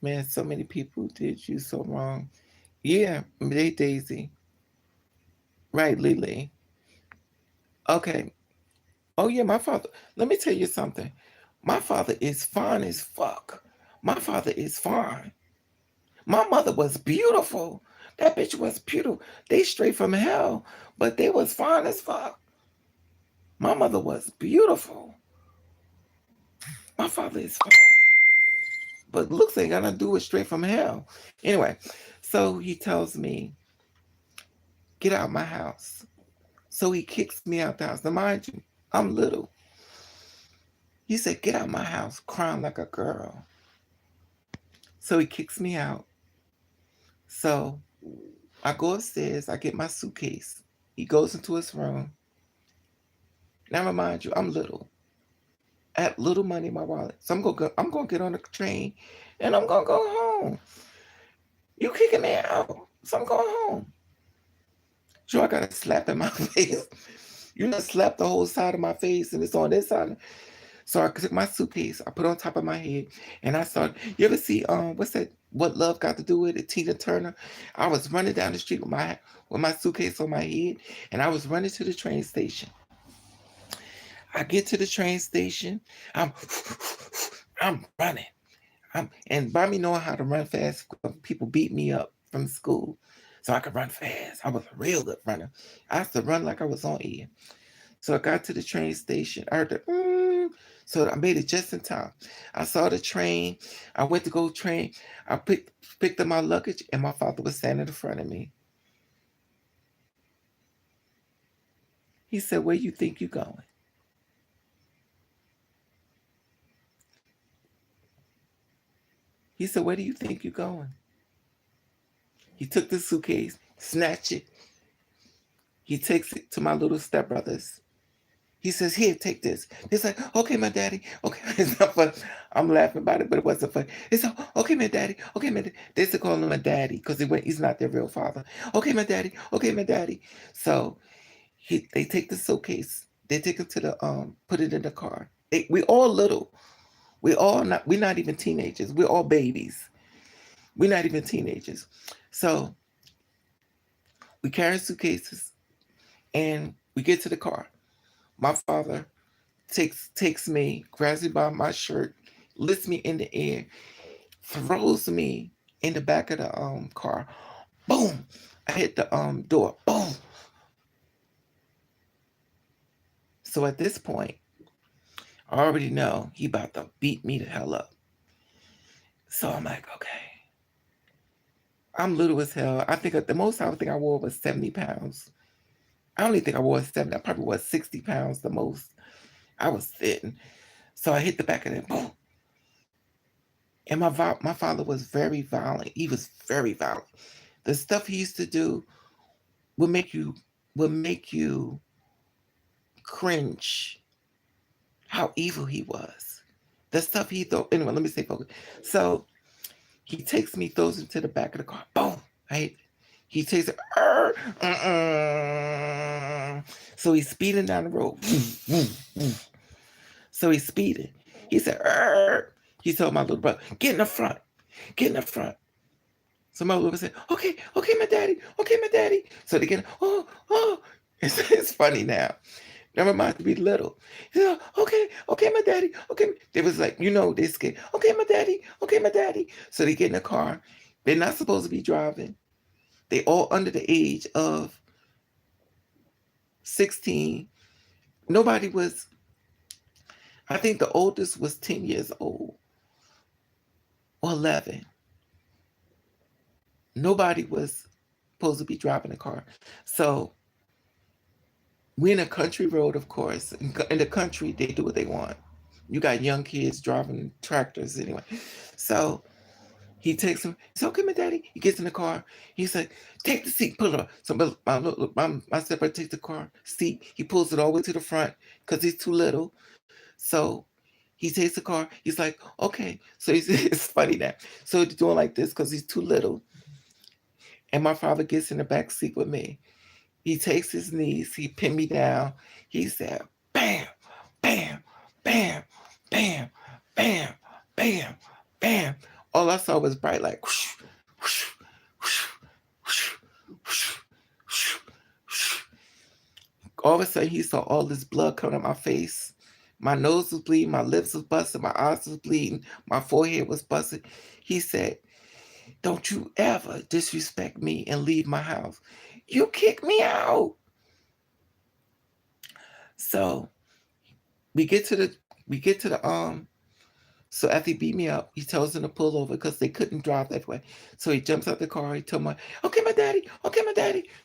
Man, so many people did you so wrong. Yeah, they Daisy. Right, Lily. Okay. Oh yeah, my father. Let me tell you something. My father is fine as fuck. My father is fine. My mother was beautiful. That bitch was beautiful. They straight from hell, but they was fine as fuck. My mother was beautiful. My father is fine. But looks ain't got nothing to do with straight from hell. Anyway, so he tells me, get out of my house. So he kicks me out the house. Now mind you, I'm little. He said, get out of my house, crying like a girl. So he kicks me out. So I go upstairs, I get my suitcase. He goes into his room. Now remind you, I'm little. I have little money in my wallet. So I'm gonna get on the train and I'm gonna go home. You kicking me out. So I'm going home. Sure, I got a slap in my face. You done slapped the whole side of my face and it's on this side. So I took my suitcase, I put it on top of my head, and I started. You ever see what's that? What Love Got to Do with it? Tina Turner. I was running down the street with my suitcase on my head, and I was running to the train station. I get to the train station. I'm running. And by me knowing how to run fast, people beat me up from school, so I could run fast. I was a real good runner. I used to run like I was on air. So I got to the train station. I heard the so I made it just in time. I saw the train. I went to go train. I picked up my luggage, and my father was standing in front of me. He said, "Where you think you going?" He said, "Where do you think you going?" He took the suitcase, snatched it. He takes it to my little stepbrothers. He says, "Here, take this." He's like, "Okay, my daddy." Okay, it's not fun. I'm laughing about it, but it wasn't fun. It's like, "Okay, my daddy." Okay, my daddy. They used to call him a daddy because he's not their real father. Okay, my daddy. Okay, my daddy. So they take the suitcase. They take it to the put it in the car. We all little. We're not even teenagers. We're all babies. We're not even teenagers. So we carry suitcases and we get to the car. My father takes me, grabs me by my shirt, lifts me in the air, throws me in the back of the car. Boom! I hit the door. Boom! So at this point, I already know he about to beat me the hell up. So I'm like, okay. I'm little as hell. I think the most I think I wore was 70 pounds. I don't even think I wore 70. I probably was 60 pounds the most. I was thin. So I hit the back of it, boom. And my father was very violent. He was very violent. The stuff he used to do would make you would make you cringe. How evil he was. The stuff he thought. Anyway, let me stay focused. So he takes me, throws into the back of the car. Boom. Right. He takes it. So he's speeding down the road. So he's speeding. He said, he told my little brother, get in the front. Get in the front. So my little brother said, okay, my daddy. Okay, my daddy. So they get, oh. It's funny now. That reminds me little. He said, okay, my daddy. Okay. They was like, they scared. Okay, my daddy. Okay, my daddy. So they get in the car. They're not supposed to be driving. They all under the age of 16. Nobody was, I think the oldest was 10 years old or 11. Nobody was supposed to be driving a car. So we're in a country road, of course. In the country, they do what they want. You got young kids driving tractors anyway. So he takes him. He said, okay, my daddy. He gets in the car. He said, take the seat, pull it up. So my stepbrother takes the car seat. He pulls it all the way to the front because he's too little. So he takes the car. He's like, okay. So it's funny that. So he's doing like this because he's too little. And my father gets in the back seat with me. He takes his knees. He pinned me down. He said, bam, bam, bam, bam, bam, bam, bam. All I saw was bright light. Whoosh, whoosh, whoosh, whoosh, whoosh, whoosh, whoosh. All of a sudden, he saw all this blood coming out my face. My nose was bleeding. My lips was busted. My eyes was bleeding. My forehead was busted. He said, don't you ever disrespect me and leave my house. You kick me out. So we get to the so after he beat me up, he tells them to pull over because they couldn't drive that way. So he jumps out the car. He told me, okay, my daddy.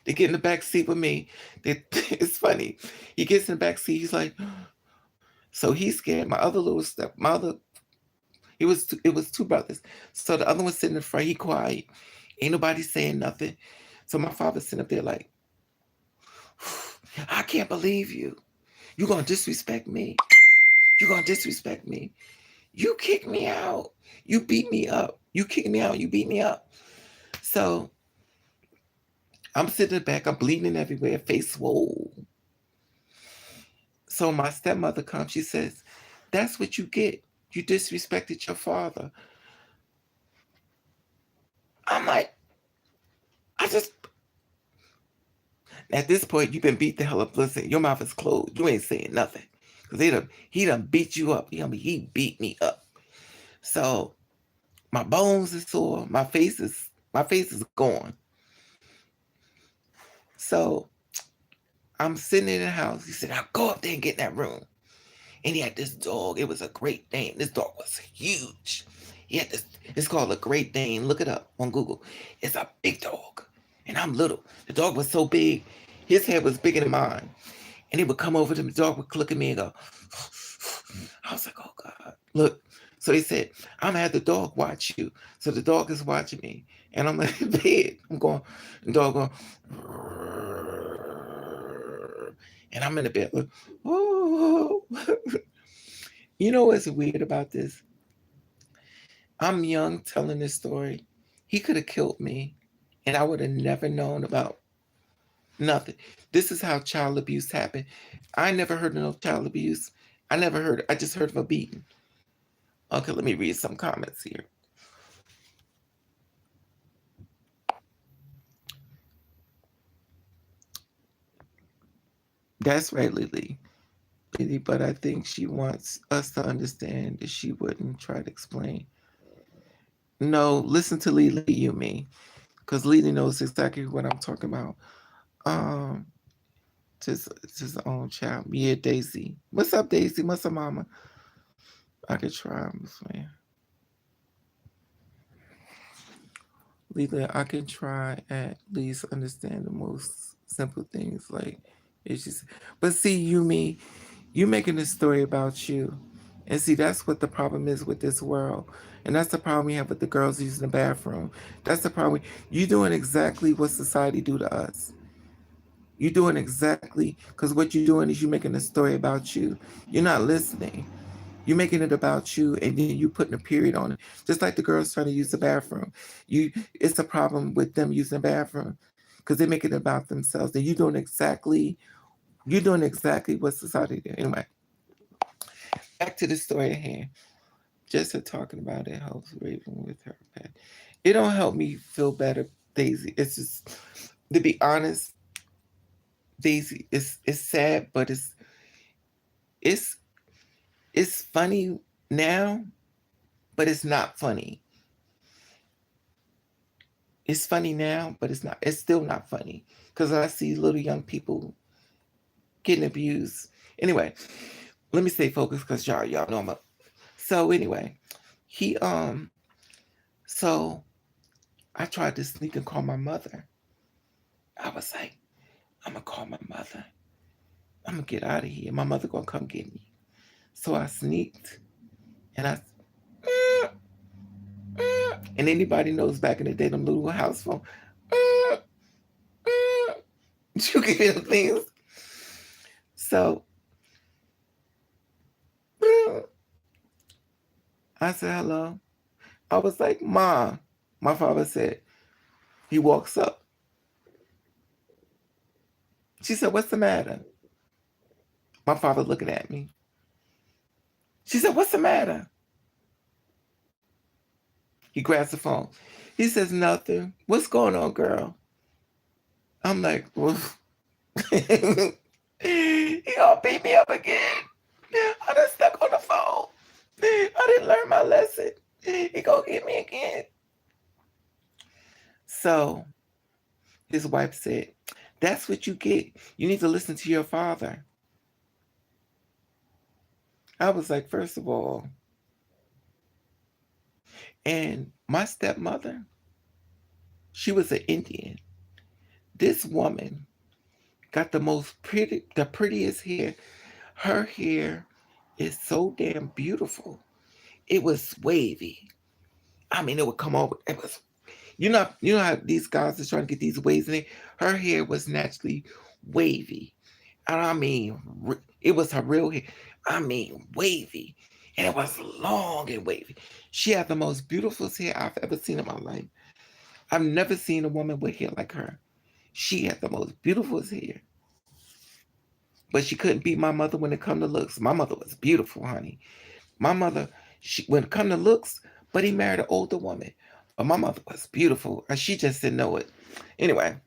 They get in the back seat with me. It's funny. He gets in the back seat. He's like, so he's scared. It was two brothers. So the other one's sitting in front. He quiet. Ain't nobody saying nothing. So my father's sitting up there like, I can't believe you. You gonna disrespect me. You gonna disrespect me. You kicked me out. You beat me up. You kicked me out. You beat me up. So I'm sitting in the back. I'm bleeding everywhere. Face swole. So my stepmother comes. She says, that's what you get. You disrespected your father. I'm like, at this point, you've been beat the hell up. Listen, your mouth is closed. You ain't saying nothing. Because he done beat you up. He beat me up. So my bones is sore. My face is gone. So I'm sitting in the house. He said, I'll go up there and get in that room. And he had this dog. It was a Great Dane. This dog was huge. He had this, it's called a Great Dane. Look it up on Google. It's a big dog. And I'm little. The dog was so big, his head was bigger than mine. And he would come over to me, the dog would look at me and go, I was like, oh God, look. So he said, I'm gonna have the dog watch you. So the dog is watching me. And I'm like, bed. I'm going, the dog going, and I'm in the bed. Like, oh. You know what's weird about this? I'm young telling this story. He could have killed me, and I would have never known about nothing. This is how child abuse happened. I never heard of no child abuse. I just heard of a beating. Okay, let me read some comments here. That's right, Lily. But I think she wants us to understand that she wouldn't try to explain. No, listen to Lily, you mean. Because Lily knows exactly what I'm talking about. Um, just his own child. Yeah, Daisy. What's up, Daisy? What's up, Mama? I could try, Miss Man. Lily, I can try at least understand the most simple things like it's just. But see, you making this story about you. And see, that's what the problem is with this world. And that's the problem we have with the girls using the bathroom. That's the problem. You're doing exactly what society do to us. You're doing exactly, because what you're doing is you're making a story about you. You're not listening. You're making it about you, and then you putting a period on it. Just like the girls trying to use the bathroom. It's a problem with them using the bathroom because they make it about themselves. And you're doing exactly what society did. Anyway, back to the story at hand. Just her talking about it helps Raven with her pet. It don't help me feel better, Daisy. It's just, to be honest, Daisy, it's sad, but it's it's funny now, but it's not funny. It's funny now, but it's not. It's still not funny because I see little young people getting abused. Anyway, let me stay focused because y'all know I'm up. So anyway, he so I tried to sneak and call my mother. I was like, I'm gonna call my mother. I'm gonna get out of here. My mother gonna come get me. So I sneaked and and anybody knows back in the day them little house phone. You can hear the things. So I said hello. I was like, Ma. My father said, he walks up. She said, what's the matter? My father looking at me. She said, what's the matter? He grabs the phone. He says, nothing. What's going on, girl? I'm like, well, he gonna beat me up again. I done stuck on the phone. I didn't learn my lesson. He gonna get me again. So his wife said, that's what you get. You need to listen to your father. I was like, first of all, and my stepmother, she was an Indian. This woman got the prettiest hair. Her hair is so damn beautiful. It was wavy. I mean, it would come over. It was, you know how these guys are trying to get these waves in it. Her hair was naturally wavy, and I mean, it was her real hair. I mean, wavy, and it was long and wavy. She had the most beautiful hair I've ever seen in my life. I've never seen a woman with hair like her. She had the most beautiful hair. But she couldn't beat my mother when it come to looks. My mother was beautiful, honey. My mother, when it come to looks, but he married an older woman. But my mother was beautiful, and she just didn't know it. Anyway,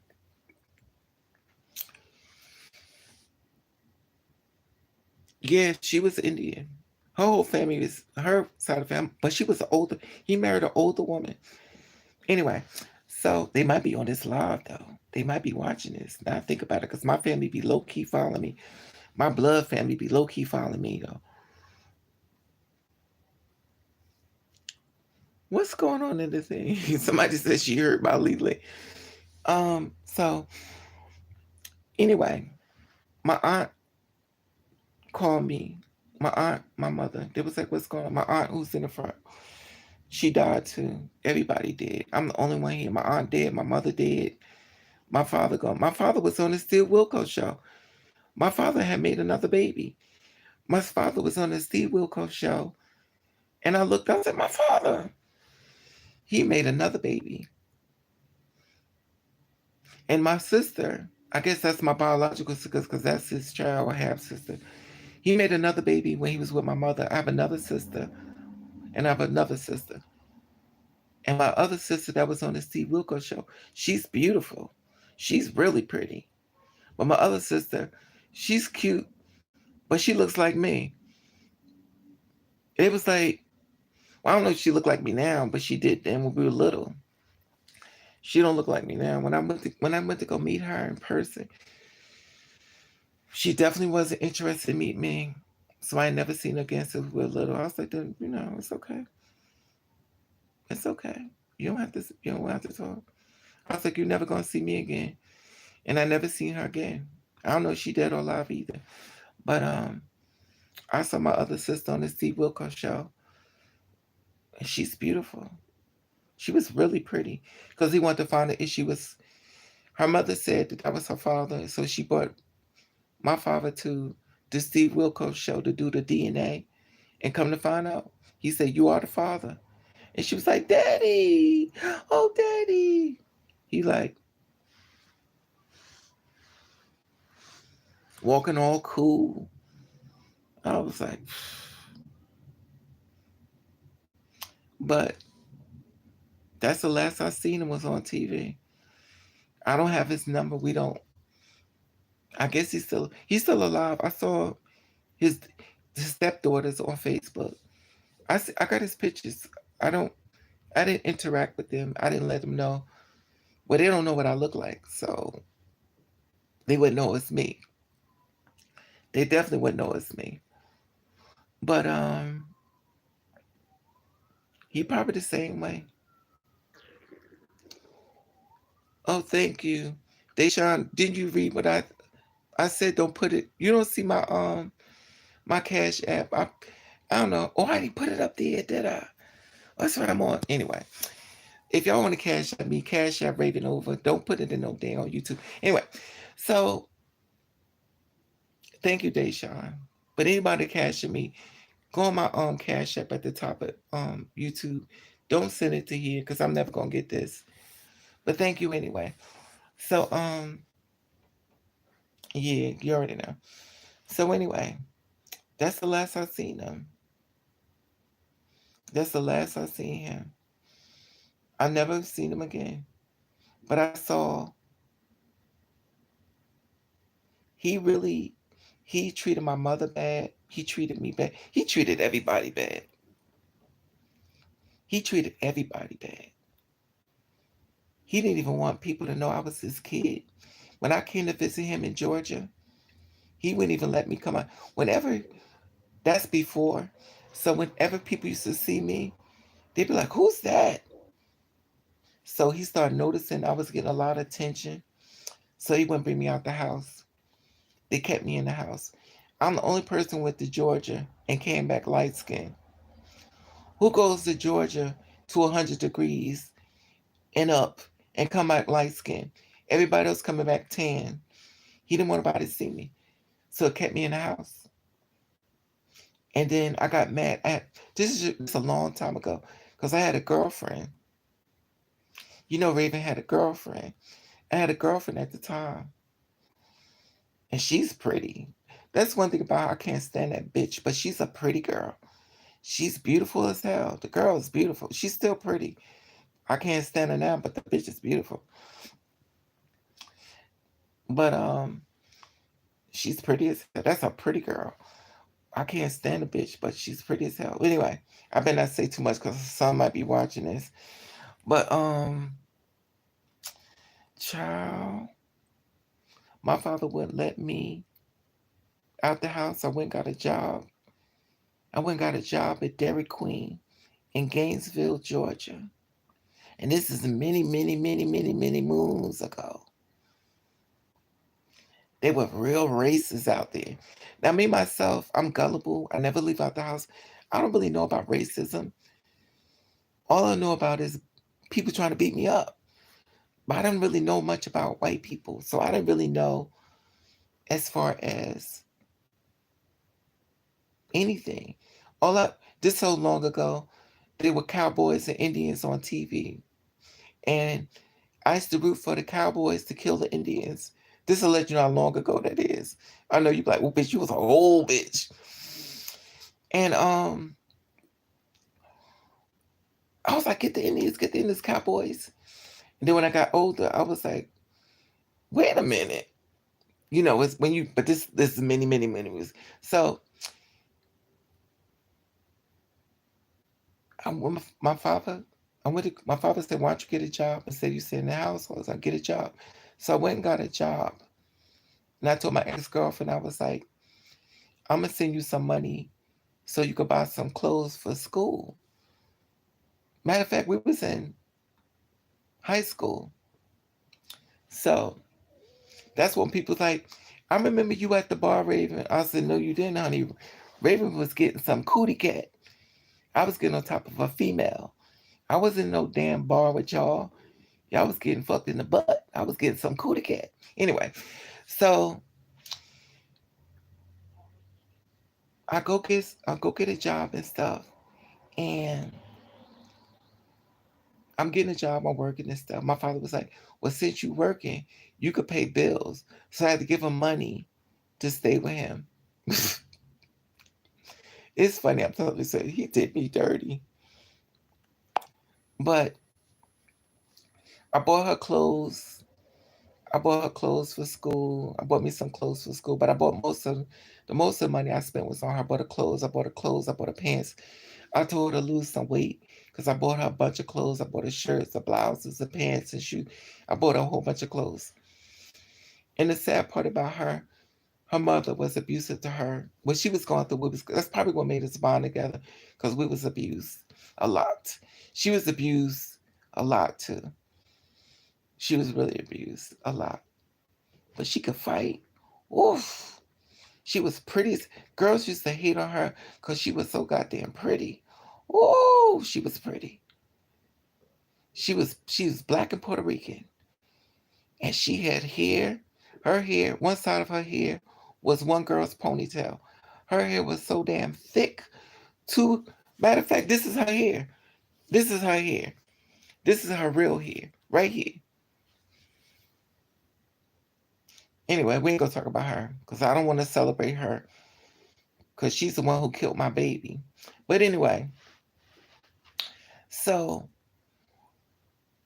yeah, she was Indian. Her whole family was her side of the family, but she was an older. He married an older woman. Anyway, so they might be on this live though. They might be watching this. Now I think about it, because my family be low key following me. My blood family be low key following me though. What's going on in the thing? Somebody said she heard about Lele. So anyway, my aunt called me. My aunt, my mother, they was like, what's going on? My aunt who's in the front, she died too. Everybody did. I'm the only one here. My aunt dead, my mother dead, my father gone. My father was on the Steve Wilkos show. My father had made another baby. My father was on the Steve Wilkos show. And I looked, I said, my father, he made another baby. And my sister, I guess that's my biological sister because that's his child or half sister. He made another baby when he was with my mother. I have another sister, and I have another sister. And my other sister that was on the Steve Wilkos show, she's beautiful. She's really pretty. But my other sister, she's cute, but she looks like me. It was like, well, I don't know if she looked like me now, but she did then when we were little. She don't look like me now. When I went to go meet her in person, she definitely wasn't interested in meeting me. So I never seen her again since we were little. I was like, then, it's okay. It's okay. You don't have to talk. I was like, you're never gonna see me again. And I never seen her again. I don't know if she dead or alive either. But I saw my other sister on the Steve Wilkos show, and she's beautiful. She was really pretty because he wanted to find out if she was. Her mother said that was her father, so she brought my father to the Steve Wilkos show to do the DNA, and come to find out, he said, "You are the father." And she was like, "Daddy, oh daddy." He like walking all cool. I was like, but that's the last I seen him was on TV. I don't have his number. We don't. I guess he's still alive. I saw his his stepdaughters on Facebook. I got his pictures. I don't. I didn't interact with them. I didn't let them know. Well, they don't know what I look like, so they wouldn't know it's me. They definitely wouldn't know it's me. But he probably the same way. Oh, thank you, Deshaun. Didn't you read what I said? Don't put it. You don't see my Cash App. I don't know. Oh, I didn't put it up there, did I? Oh, that's what I'm on. Anyway, if y'all want to Cash App me, Cash App Raven over. Don't put it in no day on YouTube. Anyway, so thank you, Deshaun. But anybody Cash at me, go on my Cash App at the top of YouTube. Don't send it to here because I'm never gonna get this. But thank you anyway. So yeah, you already know. So anyway, that's the last I seen him. That's the last I seen him. I never seen him again. But I saw he really he treated my mother bad. He treated me bad. He treated everybody bad. He treated everybody bad. He didn't even want people to know I was his kid. When I came to visit him in Georgia, he wouldn't even let me come out. Whenever that's before. So whenever people used to see me, they'd be like, "Who's that?" So he started noticing I was getting a lot of attention. So he wouldn't bring me out the house. They kept me in the house. I'm the only person went to Georgia and came back light skinned. Who goes to Georgia to 100 degrees and up and come back light skinned? Everybody else coming back tan. He didn't want nobody to see me. So it kept me in the house. And then I got mad. This is just a long time ago because I had a girlfriend. You know, Raven had a girlfriend. I had a girlfriend at the time, and she's pretty. That's one thing about her. I can't stand that bitch, but she's a pretty girl. She's beautiful as hell. The girl is beautiful. She's still pretty. I can't stand her now, but the bitch is beautiful. But she's pretty as hell. That's a pretty girl. I can't stand the bitch, but she's pretty as hell. Anyway, I better not say too much because some might be watching this. But child, my father wouldn't let me out the house. I went and got a job. I went and got a job at Dairy Queen in Gainesville, Georgia. And this is many, many, many, many, many moons ago. They were real racists out there. Now, me, myself, I'm gullible. I never leave out the house. I don't really know about racism. All I know about is people trying to beat me up. But I didn't really know much about white people. So I didn't really know as far as anything. This so long ago, there were cowboys and Indians on TV. And I used to root for the cowboys to kill the Indians. This will let you know how long ago that is. I know you're like, well, bitch, you was an old bitch. And I was like, get the Indians, cowboys. And then when I got older, I was like, wait a minute. You know, it's when you, but this is many, many, many years. So when my father, my father said, why don't you get a job? Instead you sit in the house. I was like, get a job. So I went and got a job. And I told my ex-girlfriend, I was like, I'm going to send you some money so you could buy some clothes for school. Matter of fact, we was in high school. So that's when people like, I remember you at the bar, Raven. I said, no, you didn't, honey. Raven was getting some cootie cat. I was getting on top of a female. I wasn't in no damn bar with y'all. Y'all was getting fucked in the butt. I was getting some cootie cat. Anyway, so I go get a job and stuff. And I'm getting a job, I'm working and stuff. My father was like, well, since you working, you could pay bills. So I had to give him money to stay with him. It's funny, I'm telling you, so he did me dirty. But I bought her clothes. I bought her clothes for school. I bought me some clothes for school, but I bought most of the money I spent was on her. I bought her clothes. I bought her clothes. I bought her pants. I told her to lose some weight because I bought her a bunch of clothes. I bought her shirts, the blouses, the pants, and shoes. I bought her a whole bunch of clothes. And the sad part about her mother was abusive to her. What she was going through, that's probably what made us bond together because we was abused a lot. She was abused a lot too. She was really abused a lot. But she could fight. Oof. She was pretty. Girls used to hate on her because she was so goddamn pretty. Oh, she was pretty. She was black and Puerto Rican. And she had hair. Her hair, one side of her hair was one girl's ponytail. Her hair was so damn thick. Matter of fact, this is her hair. This is her hair. This is her real hair. Right here. Anyway, we ain't gonna talk about her because I don't want to celebrate her because she's the one who killed my baby. But anyway, so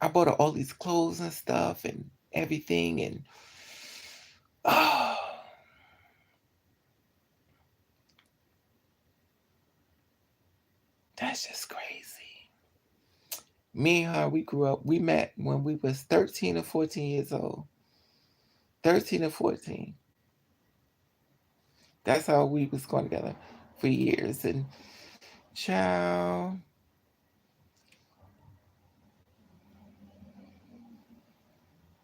I bought her all these clothes and stuff and everything, and oh, that's just crazy. Me and her, we met when we was 13 or 14 years old. 13 or 14. That's how we was going together for years. And child,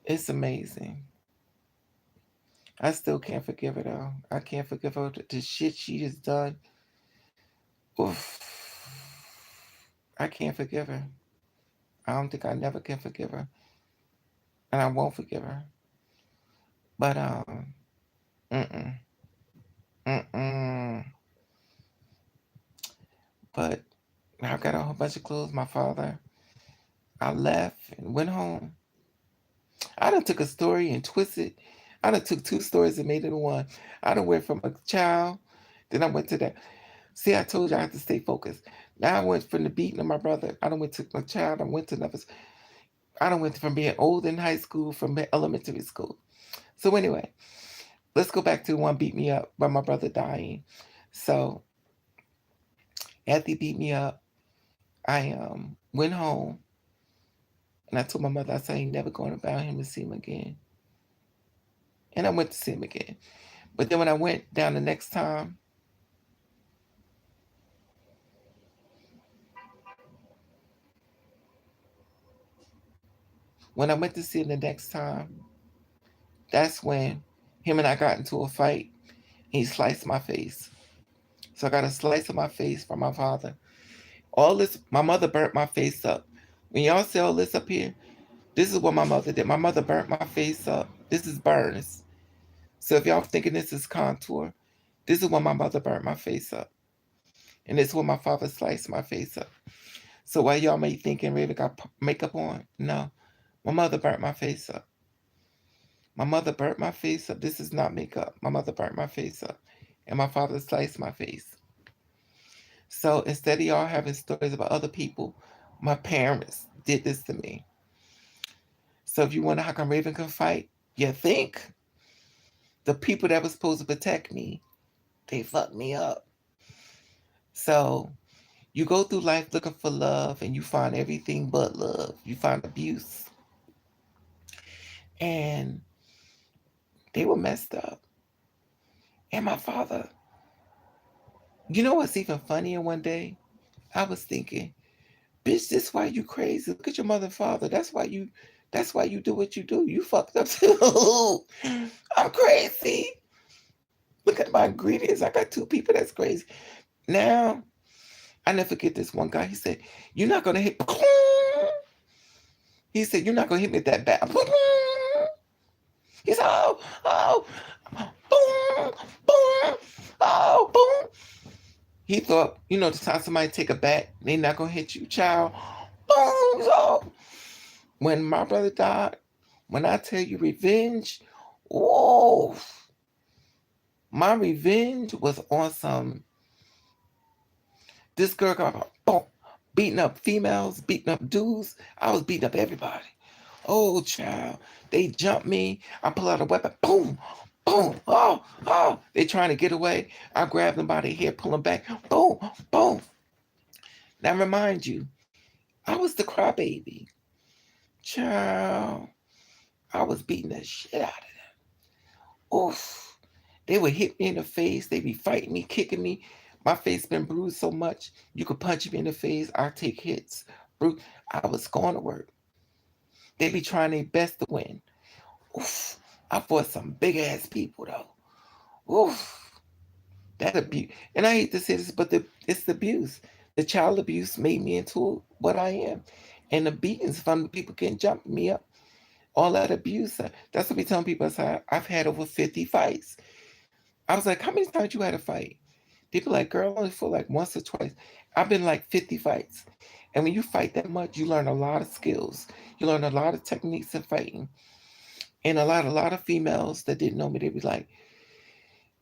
it's amazing. I still can't forgive her though. I can't forgive her the shit she has done. Oof. I can't forgive her. I don't think I never can forgive her. And I won't forgive her. But mm-mm. Mm-mm. But I got a whole bunch of clothes. My father, I left and went home. I done took a story and twisted. I done took two stories and made it one. I done went from a child, then I went to that. See, I told you I had to stay focused. Now I went from the beating of my brother. I done went to my child. I went to another. I done went from being old in high school, from elementary school. So anyway, let's go back to one beat me up by my brother dying. So after he beat me up, I went home and I told my mother, I said I ain't never going about him to see him again. And I went to see him again. But then when I went down the next time, when I went to see him the next time, that's when him and I got into a fight. He sliced my face. So I got a slice of my face from my father. All this, my mother burnt my face up. When y'all see all this up here, this is what my mother did. My mother burnt my face up. This is burns. So if y'all thinking this is contour, this is when my mother burnt my face up. And this is when my father sliced my face up. So why y'all may thinking Raven got makeup on? No. My mother burnt my face up. My mother burnt my face up. This is not makeup. My mother burnt my face up. And my father sliced my face. So instead of y'all having stories about other people, my parents did this to me. So if you wonder how come Raven can fight, you think the people that were supposed to protect me, they fucked me up. So you go through life looking for love and you find everything but love. You find abuse. And they were messed up. And my father, you know what's even funnier one day? I was thinking, bitch, this why you crazy. Look at your mother and father. That's why you do what you do. You fucked up too. I'm crazy. Look at my ingredients. I got 2 people. That's crazy. Now, I never forget this one guy. He said, "You're not gonna hit." He said, "You're not gonna hit me that bad." He said, "Oh, oh, boom, boom, oh, boom." He thought, the time somebody take a bat, they not gonna hit you, child. Boom. So when my brother died, when I tell you revenge, whoa, my revenge was on some. This girl got boom, beating up females, beating up dudes. I was beating up everybody. Oh, child. They jumped me. I pull out a weapon. Boom, boom. Oh, oh. They trying to get away. I grab them by the hair, pull them back. Boom, boom. Now, remind you, I was the crybaby. Child. I was beating the shit out of them. Oof. They would hit me in the face. They be fighting me, kicking me. My face been bruised so much, you could punch me in the face. I take hits. I was going to work. They be trying their best to win. Oof. I fought some big ass people though. Oof. That abuse. And I hate to say this, but it's the abuse. The child abuse made me into what I am. And the beatings from the people getting jump me up. All that abuse. That's what we telling people. I've had over 50 fights. I was like, how many times you had a fight? People like, girl, I only fought like once or twice. I've been like 50 fights. And when you fight that much, you learn a lot of skills. You learn a lot of techniques in fighting. And a lot of females that didn't know me, they be like,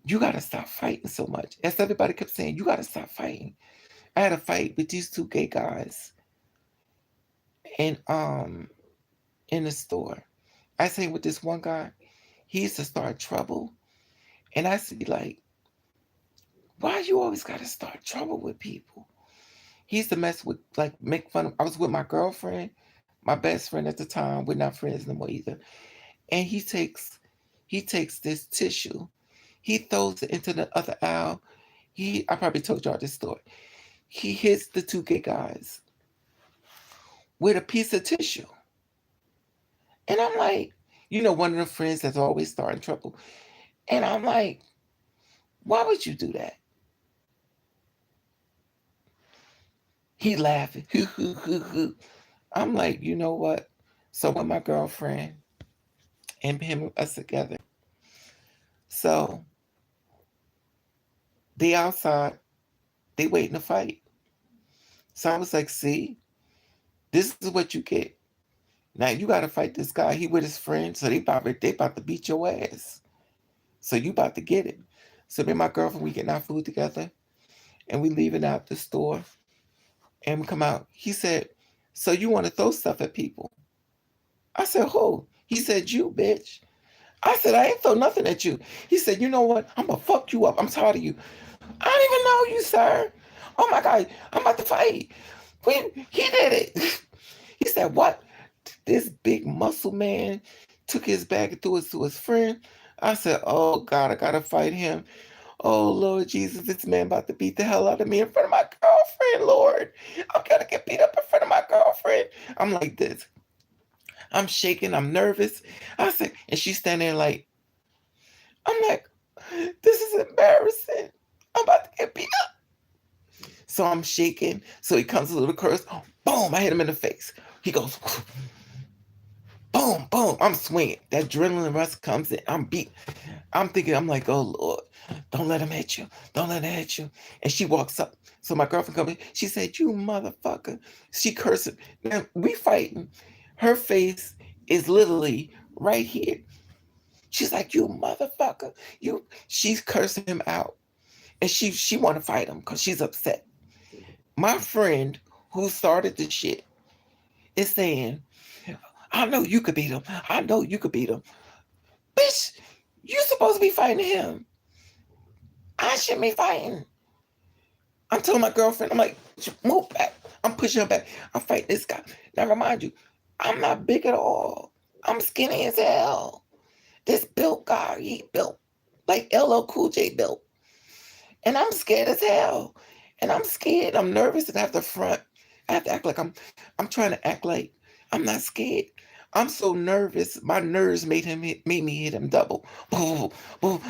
you gotta stop fighting so much. As everybody kept saying, you gotta stop fighting. I had a fight with these 2 gay guys and in the store. I say with this one guy, he used to start trouble. And I see like, why you always gotta start trouble with people? He used to mess with, like, make fun of. I was with my girlfriend, my best friend at the time. We're not friends no more either. And he takes this tissue, he throws it into the other aisle. I probably told y'all this story. He hits the 2 gay guys with a piece of tissue. And I'm like, one of the friends that's always starting trouble. And I'm like, why would you do that? He laughing. Hoo, hoo, hoo, hoo. I'm like, you know what? So with my girlfriend and him, us together. So they outside, they waiting to fight. So I was like, see, this is what you get. Now you gotta fight this guy. He with his friends, so they about to beat your ass. So you about to get it. So me and my girlfriend, we getting our food together, and we leaving out the store, and we come out. He said, "So you want to throw stuff at people?" I said, "Who?" He said, "You, bitch." I said, "I ain't throw nothing at you." He said, "You know what? I'm gonna fuck you up. I'm tired of you." I don't even know you, sir. Oh my God, I'm about to fight. He did it. He said, "What?" This big muscle man took his bag and threw it to his friend. I said, "Oh God, I gotta fight him. Oh Lord Jesus, this man about to beat the hell out of me in front of my girlfriend, Lord. I'm gonna get beat up in front of my girlfriend." I'm like this. I'm shaking, I'm nervous. I said, and she's standing there like, I'm like, this is embarrassing. I'm about to get beat up. So I'm shaking. So he comes a little close. Boom, I hit him in the face. He goes, boom, boom. I'm swinging. That adrenaline rush comes in. I'm beat. I'm thinking, I'm like, oh Lord, don't let him hit you. Don't let him hit you. And she walks up. So my girlfriend comes in. She said, you motherfucker. She cursing. Now we fighting. Her face is literally right here. She's like, you motherfucker. She's cursing him out. And she want to fight him because she's upset. My friend who started the shit is saying, I know you could beat him. I know you could beat him. Bitch, you supposed to be fighting him. I shouldn't be fighting. I'm telling my girlfriend, I'm like, move back. I'm pushing her back. I'm fighting this guy. Now remind you, I'm not big at all. I'm skinny as hell. This built guy, he built like LL Cool J built. And I'm scared as hell. And I'm scared. I'm nervous and I have to front. I have to act like I'm trying to act like I'm not scared. I'm so nervous. My nerves made me hit him double. Boom, boom.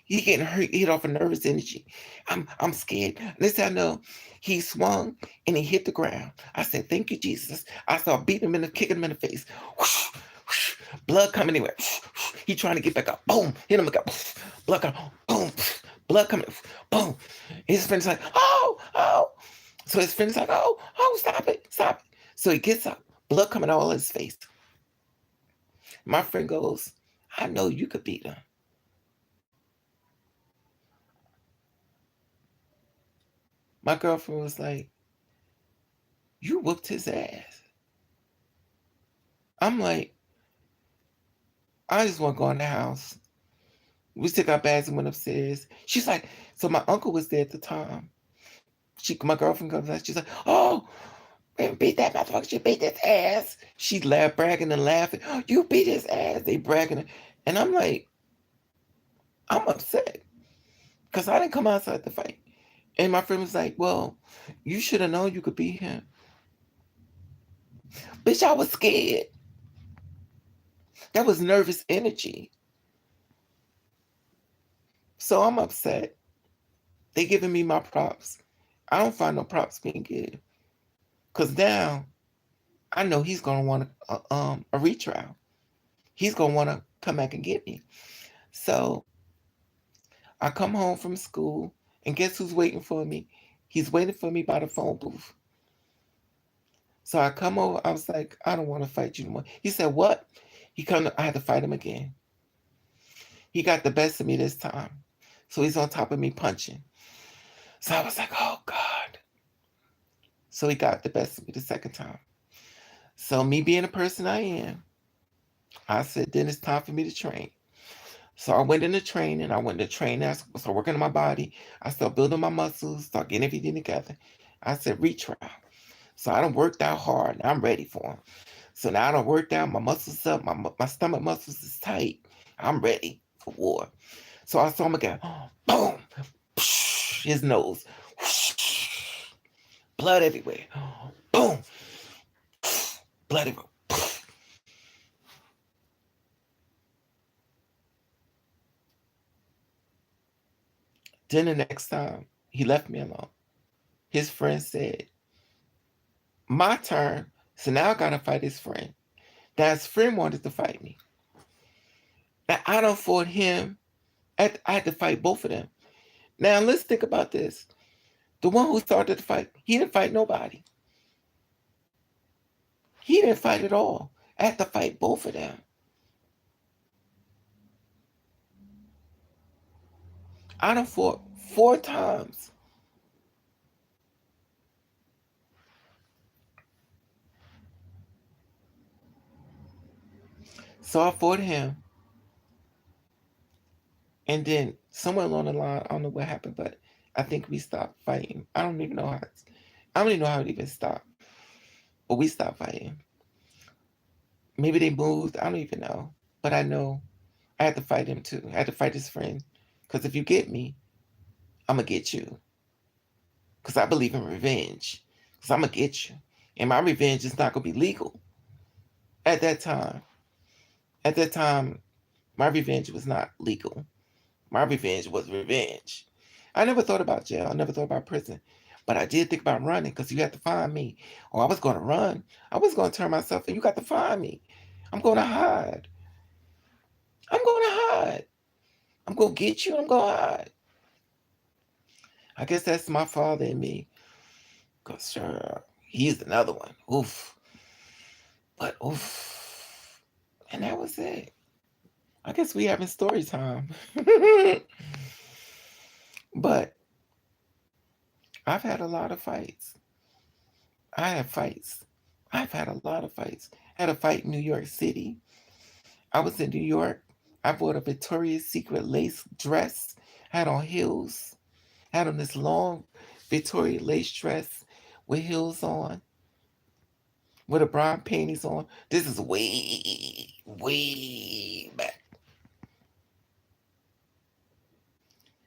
He getting hit off of nervous energy. I'm scared. This I know. He swung and he hit the ground. I said, "Thank you, Jesus." I started beating him kicking him in the face. Whoosh, whoosh, blood coming anywhere. He trying to get back up. Boom, hit him again. Blood coming. Boom, blood coming. Boom. His friend's like, "Oh, oh." So his friend's like, "Oh, oh, stop it, stop it." So he gets up, blood coming all his face. My friend goes, "I know you could beat him." My girlfriend was like, "You whooped his ass." I'm like, I just want to go in the house. We took our bags and went upstairs. She's like, so my uncle was there at the time. My girlfriend comes out. She's like, "Oh, man, beat that motherfucker. She beat his ass." She laughed, bragging and laughing. "Oh, you beat his ass." They bragging. And I'm like, I'm upset because I didn't come outside to fight. And my friend was like, "Well, you should have known you could beat him." Bitch, I was scared. That was nervous energy. So I'm upset. They giving me my props. I don't find no props being good. Cause now I know he's gonna want a retrial. He's gonna want to come back and get me. So I come home from school, and guess who's waiting for me? He's waiting for me by the phone booth. So I come over. I was like, "I don't want to fight you anymore." He said, "What?" I had to fight him again. He got the best of me this time. So he's on top of me punching. So I was like, "Oh God." So he got the best of me the second time. So me being the person I am, I said, then it's time for me to train. So I went into training. I went to train. I started working on my body. I started building my muscles, start getting everything together. I said, retrial. So I done worked out hard. Now I'm ready for him. So now I done worked out. My muscles up. My stomach muscles is tight. I'm ready for war. So I saw him again. Boom. His nose. Blood everywhere. Boom. Blood everywhere. Then the next time, he left me alone. His friend said, "My turn." So now I gotta fight his friend. Now his friend wanted to fight me. Now I don't fought him. I had to fight both of them. Now let's think about this. The one who started the fight, he didn't fight nobody. He didn't fight at all. I had to fight both of them. I done fought 4 times. So I fought him. And then somewhere along the line, I don't know what happened, but I think we stopped fighting. I don't even know how it even stopped. But we stopped fighting. Maybe they moved. I don't even know. But I know I had to fight him too. I had to fight his friend. Because if you get me, I'm going to get you. Because I believe in revenge. Because I'm going to get you. And my revenge is not going to be legal. At that time, at that time, my revenge was not legal. My revenge was revenge. I never thought about jail. I never thought about prison. But I did think about running because you had to find me. Or I was going to run. I was going to turn myself in. You got to find me. I'm going to hide. I'm going to hide. I'm going to get you. I'm going to hide. I guess that's my father in me. Because sure, he's another one. Oof. But oof. And that was it. I guess we having story time. But I've had a lot of fights. I have fights. I've had a lot of fights. I had a fight in New York City. I was in New York. I bought a Victoria's Secret lace dress. Had on heels. Had on this long Victoria lace dress with heels on, with a brown panties on. This is way, way back.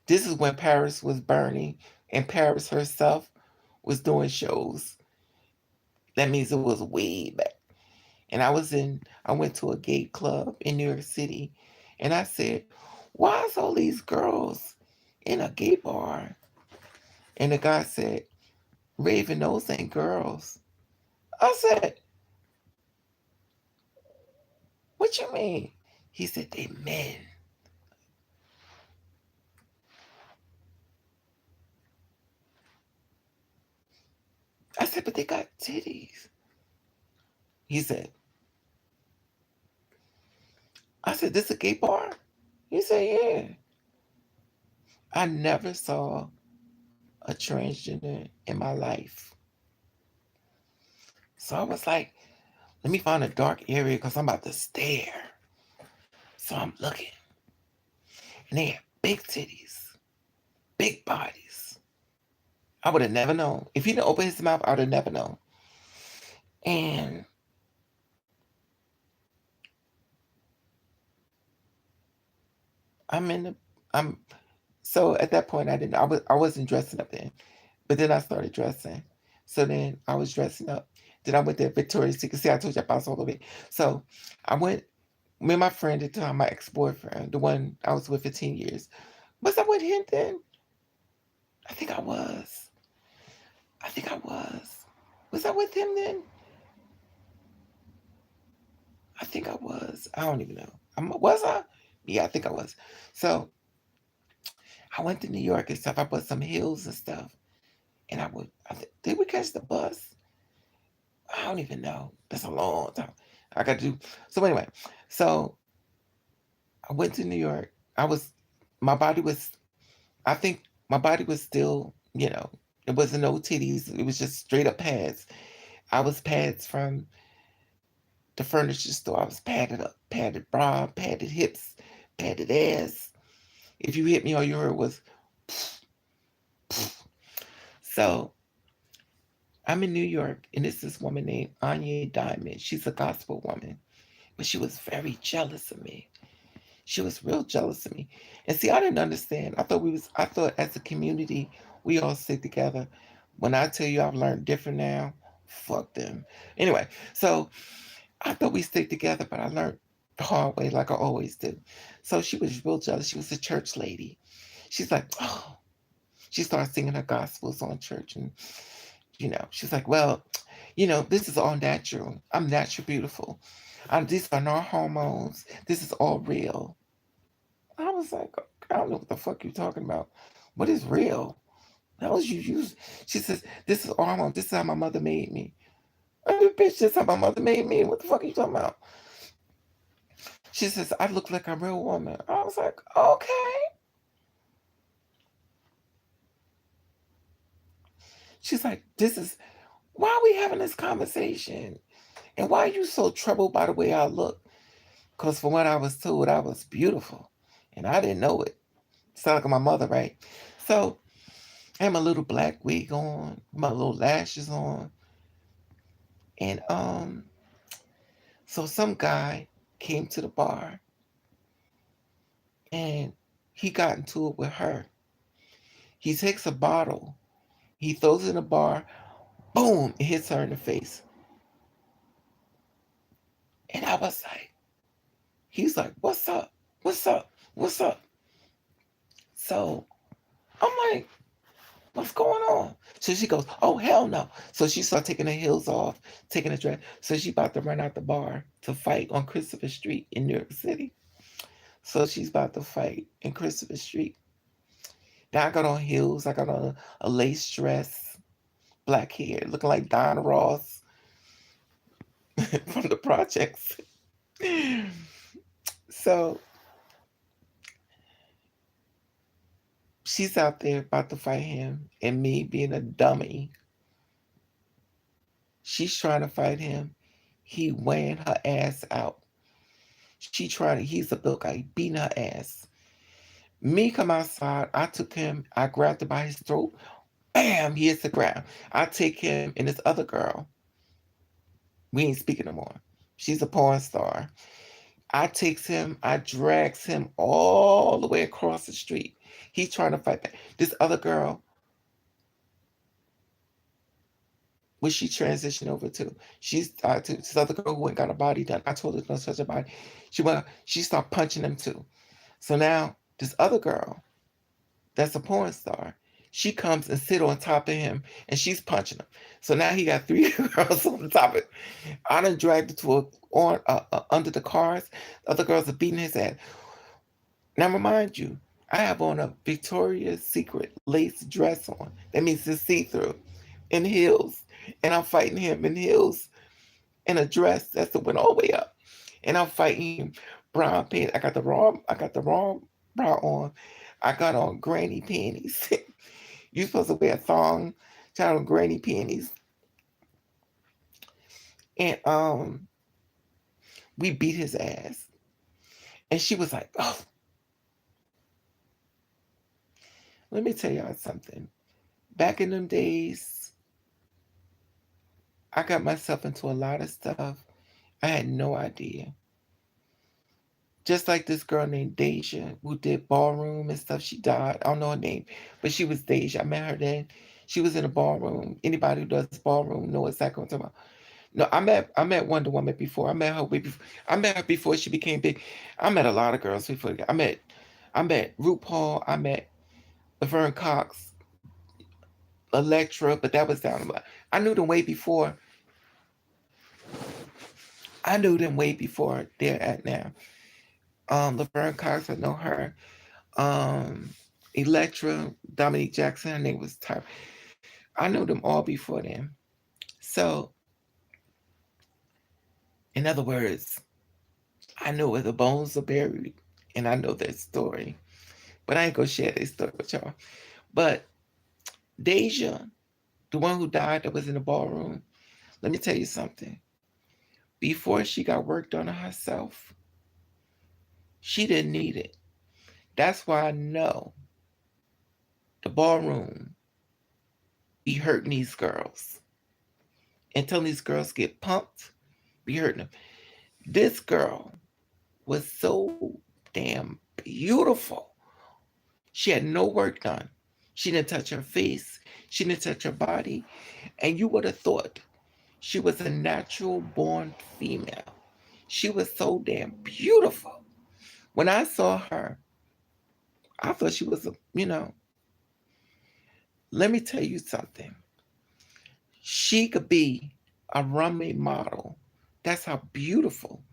This is when Paris was burning and Paris herself was doing shows. That means it was way back. And I went to a gay club in New York City, and I said, "Why is all these girls in a gay bar?" And the guy said, "Raven, those ain't girls." I said, "What you mean?" He said, "They men." I said, "But they got titties." He said, I said, "This a gay bar?" He said, "Yeah." I never saw a transgender in my life. So I was like, let me find a dark area because I'm about to stare. So I'm looking, and they had big titties, big bodies. I would have never known. If he didn't open his mouth, I would have never known. And I'm in the, I'm, so at that point I wasn't dressing up then, but then I started dressing. So then I was dressing up. Then I went to Victoria's Secret. See, I told you I bounced all over it. So I went, me and my friend at the time, my ex-boyfriend, the one I was with for 10 years. Was I with him then? I think I was. I think I was. Was I with him then? I think I was. I don't even know. Was I? Yeah, I think I was. So I went to New York and stuff. I bought some heels and stuff. And did we catch the bus? I don't even know. That's a long time. I got to do. So anyway, so I went to New York. My body was, I think my body was still, it wasn't no titties. It was just straight up pads. I was pads from the furniture store. I was padded up, padded bra, padded hips, padded ass. If you hit me, all you heard was, so I'm in New York, and it's this woman named Anya Diamond. She's a gospel woman, but she was very jealous of me. She was real jealous of me. And see, I didn't understand. I thought as a community, we all sit together. When I tell you I've learned different now, fuck them. Anyway, so I thought we stick together, but I learned the hard way like I always do. So she was real jealous. She was a church lady. She's like, oh, she started singing her gospels on church. And, she's like, well, this is all natural. I'm natural beautiful. These are not hormones. This is all real. I was like, I don't know what the fuck you're talking about. What is real? How was you use? She says, this is hormone. This is how my mother made me. I mean, bitch, this is how my mother made me. What the fuck are you talking about? She says, I look like a real woman. I was like, okay. She's like, why are we having this conversation? And why are you so troubled by the way I look? Because from what I was told, I was beautiful. And I didn't know it. Sound like my mother, right? So I had my little black wig on, my little lashes on. And so some guy came to the bar and he got into it with her. He takes a bottle, he throws it in the bar, boom, it hits her in the face. And I was like, he's like, what's up? What's up? What's up? So I'm like, what's going on? So she goes, oh, hell no. So she started taking her heels off, taking a dress. So she about to run out the bar to fight on Christopher Street in New York City. So she's about to fight in Christopher Street. Now I got on heels. I got on a lace dress, black hair, looking like Donna Ross from the projects. So she's out there about to fight him, and me being a dummy, she's trying to fight him. He weighing her ass out. He's a built guy, beating her ass. Me come outside, I took him, I grabbed him by his throat, bam, he hits the ground. I take him and this other girl, we ain't speaking no more. She's a porn star. I takes him, I drags him all the way across the street. He's trying to fight back. This other girl, what she transitioned over to. She's to this other girl who ain't got a body done. I told her no such a body. She started punching them too. So now this other girl, that's a porn star, she comes and sit on top of him and she's punching him. So now he got three girls on the top of it. I done dragged her to under the cars. The other girls are beating his ass. Now remind you, I have on a Victoria's Secret lace dress on. That means it's see-through, in heels, and I'm fighting him in heels in a dress that's that went all the way up, and I'm fighting him brown pants. I got the wrong bra on. I got on granny panties. You supposed to wear a thong, child on granny panties, and we beat his ass, and she was like, "Oh, let me tell y'all something. Back in them days, I got myself into a lot of stuff. I had no idea. Just like this girl named Deja who did ballroom and stuff. She died. I don't know her name, but she was Deja. I met her then. She was in a ballroom. Anybody who does ballroom know exactly what I'm talking about. No, I met Wonder Woman before. I met her way before. I met her before she became big. I met a lot of girls before. I met RuPaul. I met Laverne Cox, Electra, but that was down the line. I knew them way before. I knew them way before they're at now. Laverne Cox, I know her. Um, Electra, Dominique Jackson, her name was Tyra. I knew them all before them. So, in other words, I know where the bones are buried, and I know their story. But I ain't gonna share their story with y'all. But Deja, the one who died that was in the ballroom, let me tell you something. Before she got worked on herself, she didn't need it. That's why I know the ballroom be hurting these girls. Until these girls get pumped, be hurting them. This girl was so damn beautiful. She had no work done. She didn't touch her face. She didn't touch her body. And you would have thought she was a natural born female. She was so damn beautiful. When I saw her, I thought she was let me tell you something. She could be a runway model. That's how beautiful.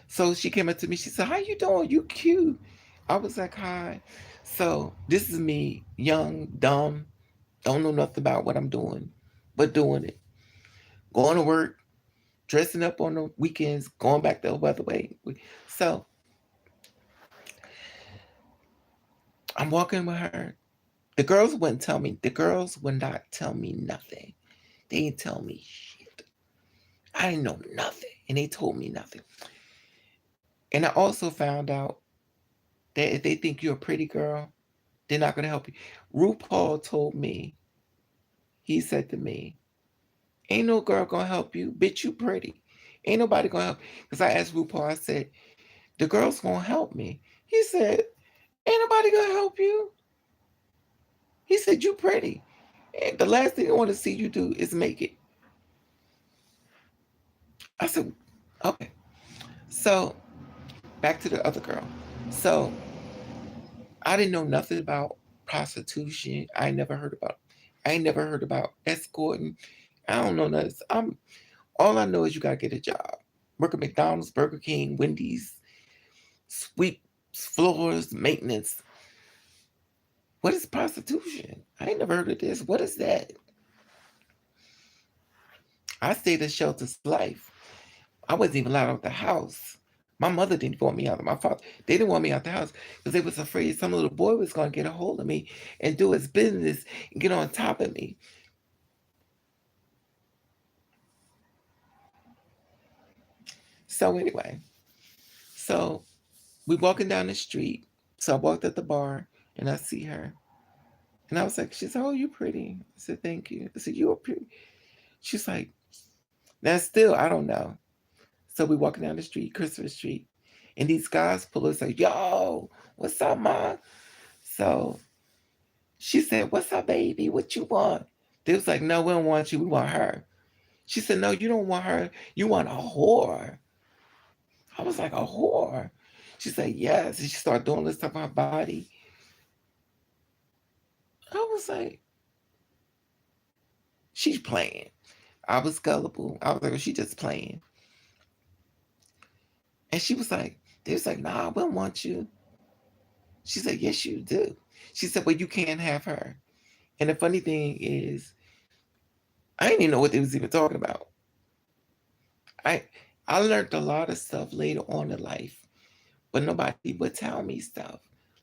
So she came up to me. She said, "How you doing? You cute." I was like, "Hi." So this is me, young, dumb, don't know nothing about what I'm doing, but doing it. Going to work, dressing up on the weekends, going back the other way. So I'm walking with her. The girls wouldn't tell me. The girls would not tell me nothing. They didn't tell me shit. I didn't know nothing, and they told me nothing. And I also found out that if they think you're a pretty girl, they're not going to help you. RuPaul told me, he said to me, "Ain't no girl going to help you. Bitch, you pretty. Ain't nobody going to help." Because I asked RuPaul, I said, "The girl's going to help me." He said, "Ain't nobody going to help you." He said, "You pretty. And the last thing I want to see you do is make it." I said, "Okay." So back to the other girl. So I didn't know nothing about prostitution. I ain't never heard about escorting. I don't know nothing. All I know is you gotta get a job. Work at McDonald's, Burger King, Wendy's, sweep floors, maintenance. What is prostitution? I ain't never heard of this. What is that? I stayed at Shelter's Life. I wasn't even allowed out the house. My mother didn't want me out. My father, they didn't want me out the house because they was afraid some little boy was going to get a hold of me and do his business and get on top of me. So anyway, so we walking down the street. So I walked at the bar and I see her. And I was like, she said, "Oh, you pretty." I said, "Thank you." I said, "You're pretty." She's like, now still, I don't know. So we walking down the street, Christopher Street. And these guys pull us like, "Yo, what's up, ma?" So she said, "What's up, baby? What you want?" They was like, "No, we don't want you. We want her." She said, no, you don't want her. You want a whore. I was like, a whore? She said, yes. And she started doing this stuff on her body. I was like, she's playing. I was gullible. I was like, she just playing. And she was like, they was like, nah, we don't want you. She said, yes, you do. She said, well, you can't have her. And the funny thing is, I didn't even know what they was even talking about. I I learned a lot of stuff later on in life, but nobody would tell me stuff.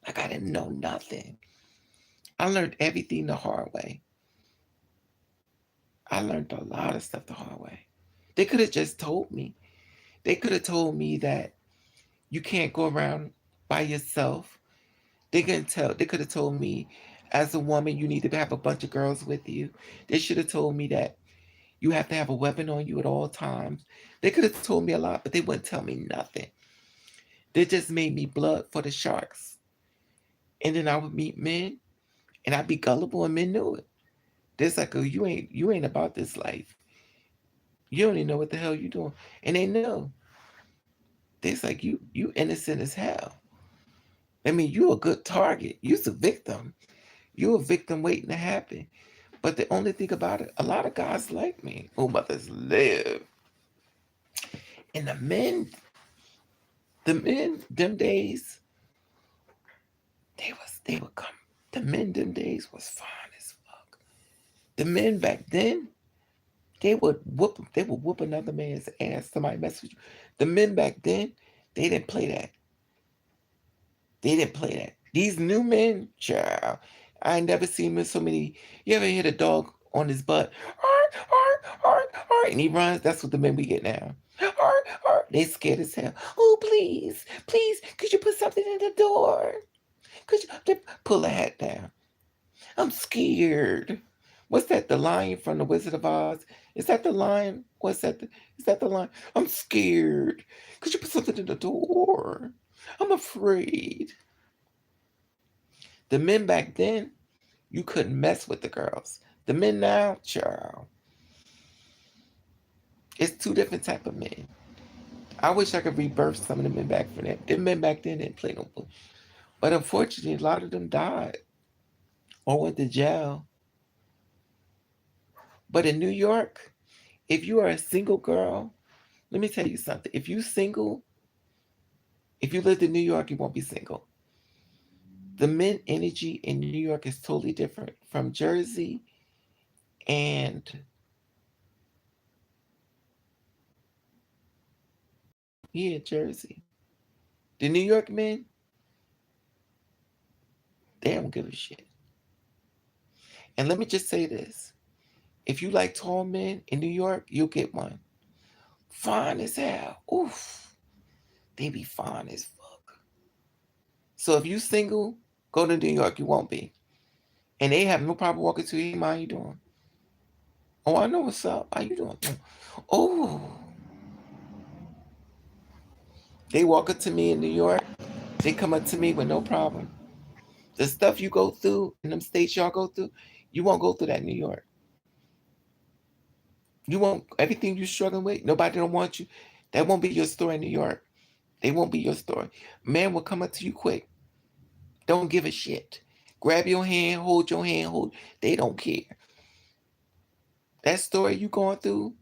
Like I didn't know nothing. I learned everything the hard way. I learned a lot of stuff the hard way. They could have just told me. They could have told me that you can't go around by yourself. They could have told me as a woman you need to have a bunch of girls with you. They should have told me that you have to have a weapon on you at all times. They could have told me a lot, but they wouldn't tell me nothing. They just made me blood for the sharks. And then I would meet men and I'd be gullible and men knew it. They're like, oh, you ain't about this life. You don't even know what the hell you doing. And they know. They're like, you innocent as hell. I mean, you a good target. You's a victim. You a victim waiting to happen. But the only thing about it, a lot of guys like me who mothers live. And them days, they would come. The men them days was fine as fuck. The men back then, they would whoop another man's ass. Somebody mess with you. The men back then, they didn't play that. They didn't play that. These new men, child, I ain't never seen so many. You ever hit a dog on his butt? Arr, arr, arr, arr, and he runs. That's what the men we get now. Arr, arr. They scared as hell. Oh, please, please, could you put something in the door? Could you pull the hat down? I'm scared. What's that? The lion from the Wizard of Oz? Is that the lion? What's that? Is that the lion? I'm scared. Could you put something in the door? I'm afraid. The men back then, you couldn't mess with the girls. The men now, child, it's two different type of men. I wish I could rebirth some of the men back from that. The men back then didn't play no bull. But unfortunately, a lot of them died or went to jail. But in New York, if you are a single girl, let me tell you something. If you single, if you lived in New York, you won't be single. The men energy in New York is totally different from Jersey and yeah, Jersey. The New York men, they don't give a shit. And let me just say this. If you like tall men in New York, you'll get one. Fine as hell. Oof. They be fine as fuck. So if you single, go to New York, you won't be. And they have no problem walking to you. Hey, how you doing? Oh, I know what's up. How you doing? Oh, they walk up to me in New York. They come up to me with no problem. The stuff you go through in them states y'all go through, you won't go through that in New York. You won't, everything you're struggling with, nobody don't want you. That won't be your story in New York. They won't be your story. Man will come up to you quick. Don't give a shit. Grab your hand, hold your hand, hold. They don't care. That story you going through,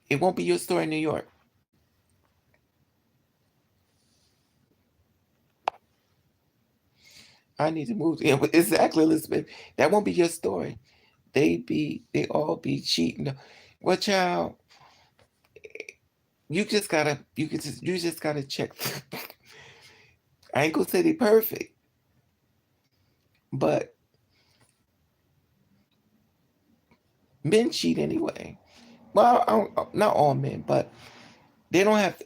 it won't be your story in New York. I need to move. Yeah, exactly, Elizabeth. That won't be your story. They all be cheating. Well, child, you just gotta check. I ain't gonna say they perfect, but men cheat anyway. Well, not all men, but they don't have.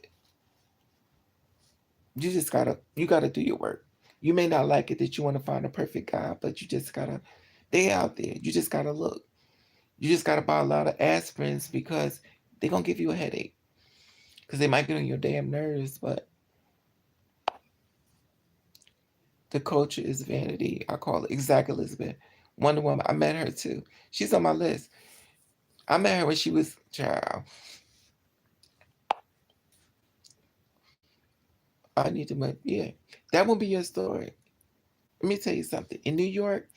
You gotta do your work. You may not like it that you want to find a perfect guy, but you just gotta. They out there. You just gotta look. You just gotta buy a lot of aspirins because they're gonna give you a headache because they might get on your damn nerves, but the culture is vanity. I call it exactly Elizabeth. Wonder Woman. I met her too. She's on my list. I met her when she was Child, I need to yeah. That won't be your story. Let me tell you something. In New York,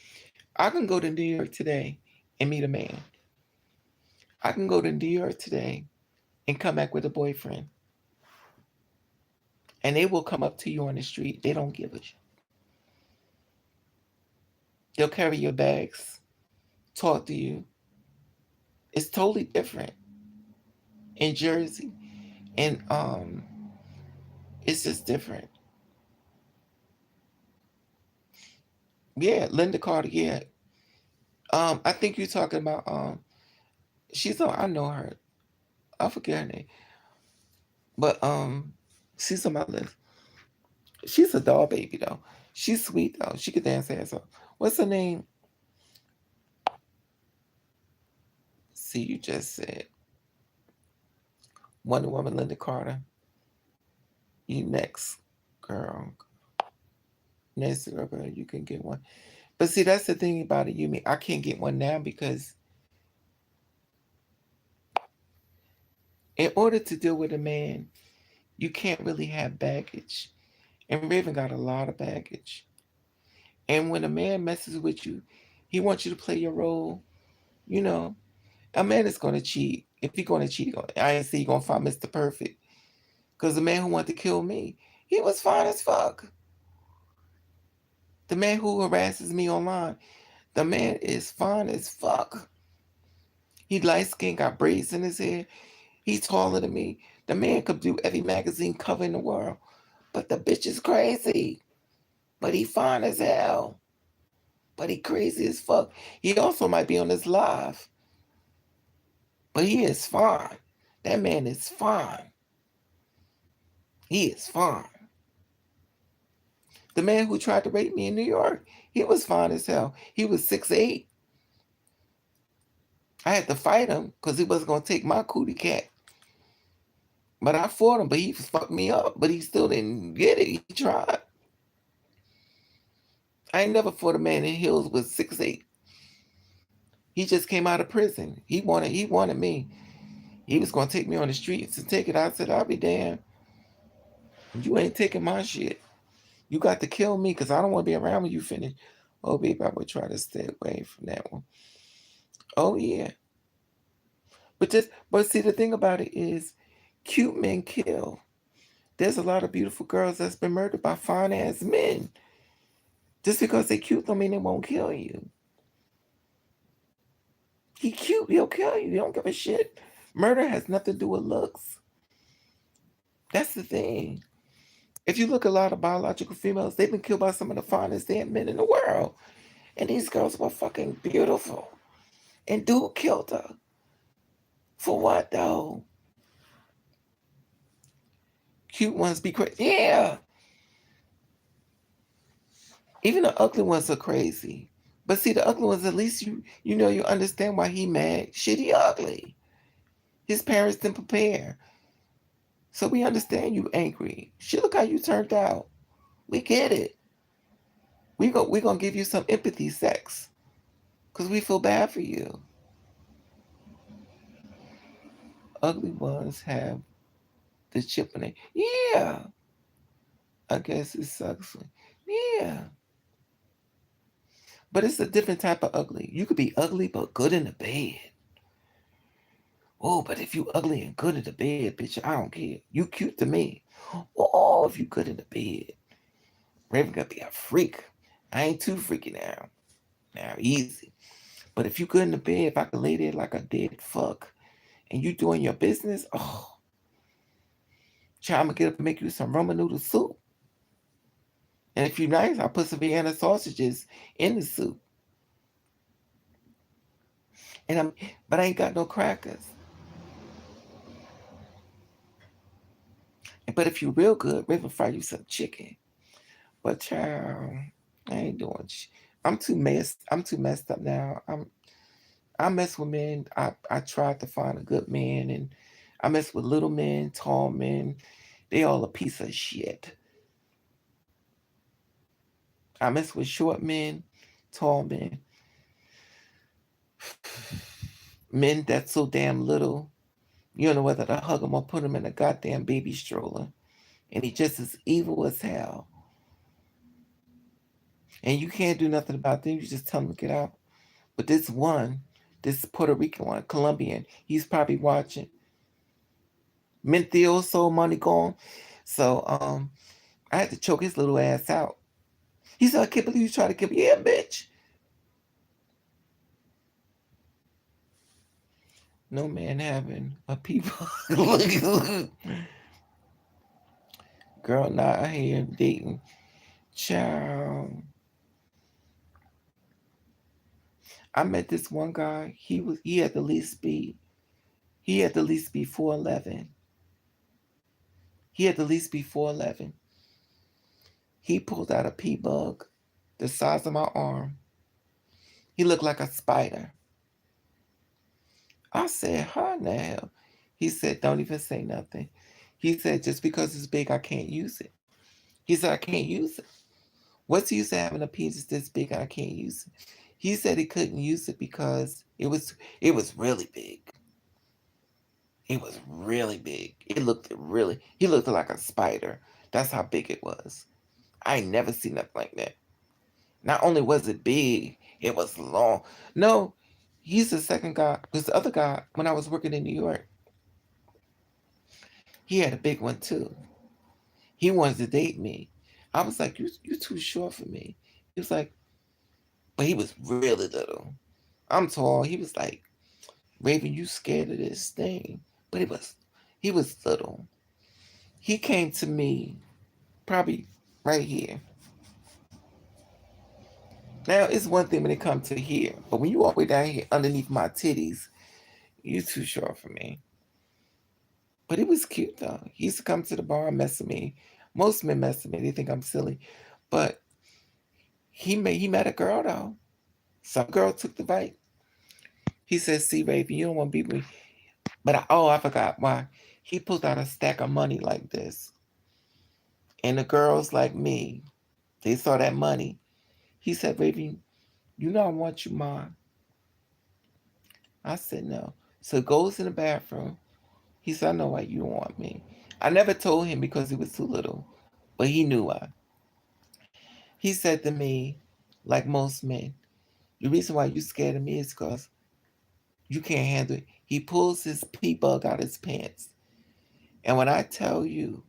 I can go to New York today and meet a man. I can go to New York today and come back with a boyfriend. And they will come up to you on the street. They don't give a shit. They'll carry your bags, talk to you. It's totally different in Jersey. And it's just different. Yeah, Linda Carter, yeah. I think you're talking about she's on I know her. I forget her name. But she's on my list. She's a doll baby though. She's sweet though. She could dance ass off. What's her name? See, you just said Wonder Woman Linda Carter. You next, girl. Next girl, you can get one. But see, that's the thing about it, you mean I can't get one now because in order to deal with a man, you can't really have baggage. And Raven got a lot of baggage. And when a man messes with you, he wants you to play your role. You know, a man is going to cheat. If he's going to cheat, I ain't say he's going to find Mr. Perfect. Because the man who wanted to kill me, he was fine as fuck. The man who harasses me online, the man is fine as fuck. He light skinned, got braids in his hair. He's taller than me. The man could do every magazine cover in the world. But the bitch is crazy. But he fine as hell. But he crazy as fuck. He also might be on this live. But he is fine. That man is fine. He is fine. The man who tried to rape me in New York, he was fine as hell. He was 6'8". I had to fight him because he wasn't going to take my cootie cat. But I fought him, but he fucked me up. But he still didn't get it. He tried. I ain't never fought a man in heels with 6'8". He just came out of prison. He wanted me. He was going to take me on the streets and take it. I said, I'll be damned. You ain't taking my shit. You got to kill me because I don't want to be around when you finish. Oh, baby, I would try to stay away from that one. Oh, yeah. But see, the thing about it is, cute men kill. There's a lot of beautiful girls that's been murdered by fine ass men. Just because they cute don't mean they won't kill you. He cute, he'll kill you. He don't give a shit. Murder has nothing to do with looks. That's the thing. If you look at a lot of biological females, they've been killed by some of the finest damn men in the world. And these girls were fucking beautiful. And dude killed her. For what though? Cute ones be crazy. Yeah. Even the ugly ones are crazy. But see, the ugly ones, at least you understand why he mad. Shit, he ugly. His parents didn't prepare. So we understand you angry. Shit, look how you turned out. We get it. We gonna give you some empathy sex. Because we feel bad for you. Ugly ones have the chip in it. Yeah. I guess it sucks. Yeah. But it's a different type of ugly. You could be ugly but good in the bed. Oh, but if you ugly and good in the bed, bitch, I don't care. You cute to me. Oh, if you good in the bed. Raven gonna be a freak. I ain't too freaky now. Now, easy. But if you good in the bed, if I can lay there like a dead fuck, and you doing your business, oh, child, I'm gonna get up and make you some ramen noodle soup. And if you nice, I'll put some Vienna sausages in the soup. But I ain't got no crackers. But if you real good, Raven fry you some chicken. But child, I ain't doing shit. I'm too messed up now. I mess with men. I tried to find a good man, and I mess with little men, tall men. They all a piece of shit. I mess with short men, tall men, men that's so damn little. You don't know whether to hug him or put him in a goddamn baby stroller. And he just as evil as hell. And you can't do nothing about them. You just tell him to get out. But this Puerto Rican one, Colombian, he's probably watching. Mafioso, money gone. So I had to choke his little ass out. He said, I can't believe you tried to kill me. Yeah, bitch. No man having a people. Girl, not here dating. Child. I met this one guy. He had the least speed. He had the least speed 411. He had the least speed 411. He pulled out a pea bug the size of my arm. He looked like a spider. I said, how in the hell? He said, don't even say nothing. He said, just because it's big, I can't use it. He said, I can't use it. What's the use of having a piece this big and I can't use it? He said he couldn't use it because it was really big. It was really big. He looked like a spider. That's how big it was. I ain't never seen nothing like that. Not only was it big, it was long. No, he's the second guy. Because the other guy, when I was working in New York, he had a big one too. He wanted to date me. I was like, you too short for me. He was like, but he was really little. I'm tall. He was like, Raven, you scared of this thing. But he was little. He came to me probably right here. Now, it's one thing when it comes to here, but when you all the way down here underneath my titties, you too short for me. But it was cute though. He used to come to the bar and mess with me. Most men mess with me. They think I'm silly. But he met a girl though. Some girl took the bite. He said, see, Raven, you don't want to be with me. But I forgot why. He pulled out a stack of money like this. And the girls like me, they saw that money. He said, Raven, you know I want you mine. I said, no. So he goes in the bathroom. He said, I know why you don't want me. I never told him because he was too little, but he knew why. He said to me, like most men, the reason why you scared of me is because you can't handle it. He pulls his pee bug out his pants. And when I tell you,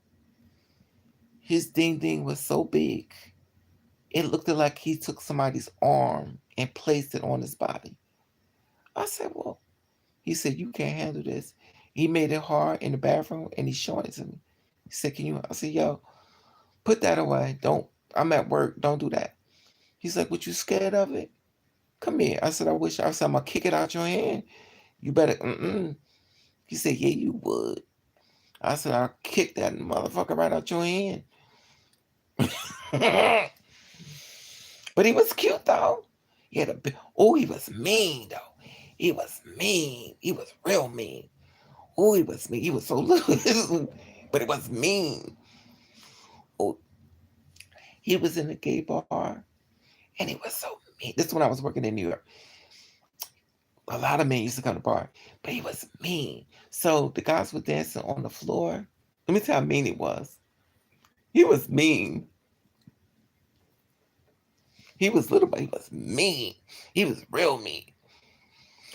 his ding ding was so big, it looked like he took somebody's arm and placed it on his body. I said, well, he said, you can't handle this. He made it hard in the bathroom and he's showing it to me. He said, can you? I said, yo, put that away. Don't, I'm at work. Don't do that. He's like, what, you scared of it? Come here. I said, I said, I'm going to kick it out your hand. You better, He said, yeah, you would. I said, I'll kick that motherfucker right out your hand. But he was cute though. He had he was mean though. He was mean. He was real mean. Oh, he was mean. He was so little, but it was mean. Oh, he was in a gay bar, and he was so mean. This is when I was working in New York. A lot of men used to come to the bar, but he was mean. So the guys were dancing on the floor. Let me tell you how mean he was. He was mean. He was little, but he was mean. He was real mean.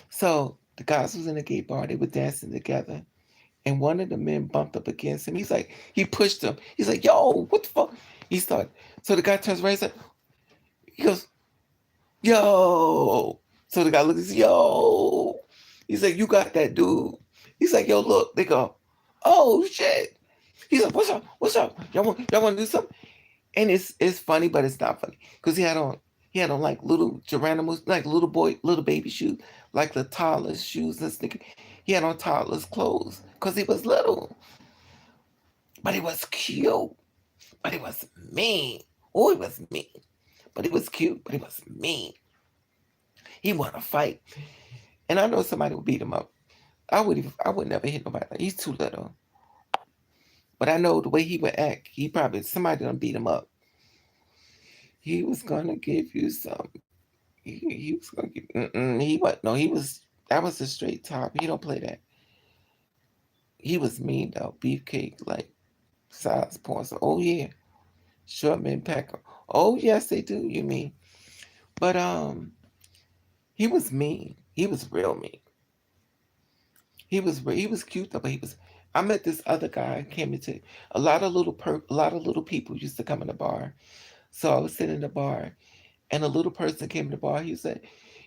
So the guys was in a gay bar. They were dancing together. And one of the men bumped up against him. He's like, he pushed him. He's like, yo, what the fuck? He started. So the guy turns around. He goes, yo. So the guy looks, yo. He's like, you got that dude. He's like, yo, look. They go, oh shit. He's like, what's up? What's up? Y'all want to do something? And it's funny, but it's not funny because he had on like little Geronimo's, like little baby shoes, like the toddler's shoes and sneakers. He had on toddler's clothes because he was little, but he was cute, but he was mean. Oh, he was mean, but he was cute, but he was mean. He wanted to fight, and I know somebody would beat him up. I would never hit nobody. He's too little, but I know the way he would act. He probably somebody done beat him up. He was gonna give you some. He was gonna give. He was no. He was. That was a straight top. He don't play that. He was mean though, beefcake, like size porn. So, oh yeah, short men pack. Oh yes, they do. You mean? But he was mean. He was real mean. He was cute though, but he was. I met this other guy came into a lot of little people used to come in the bar. So I was sitting in the bar, and a little person came in the bar. He said,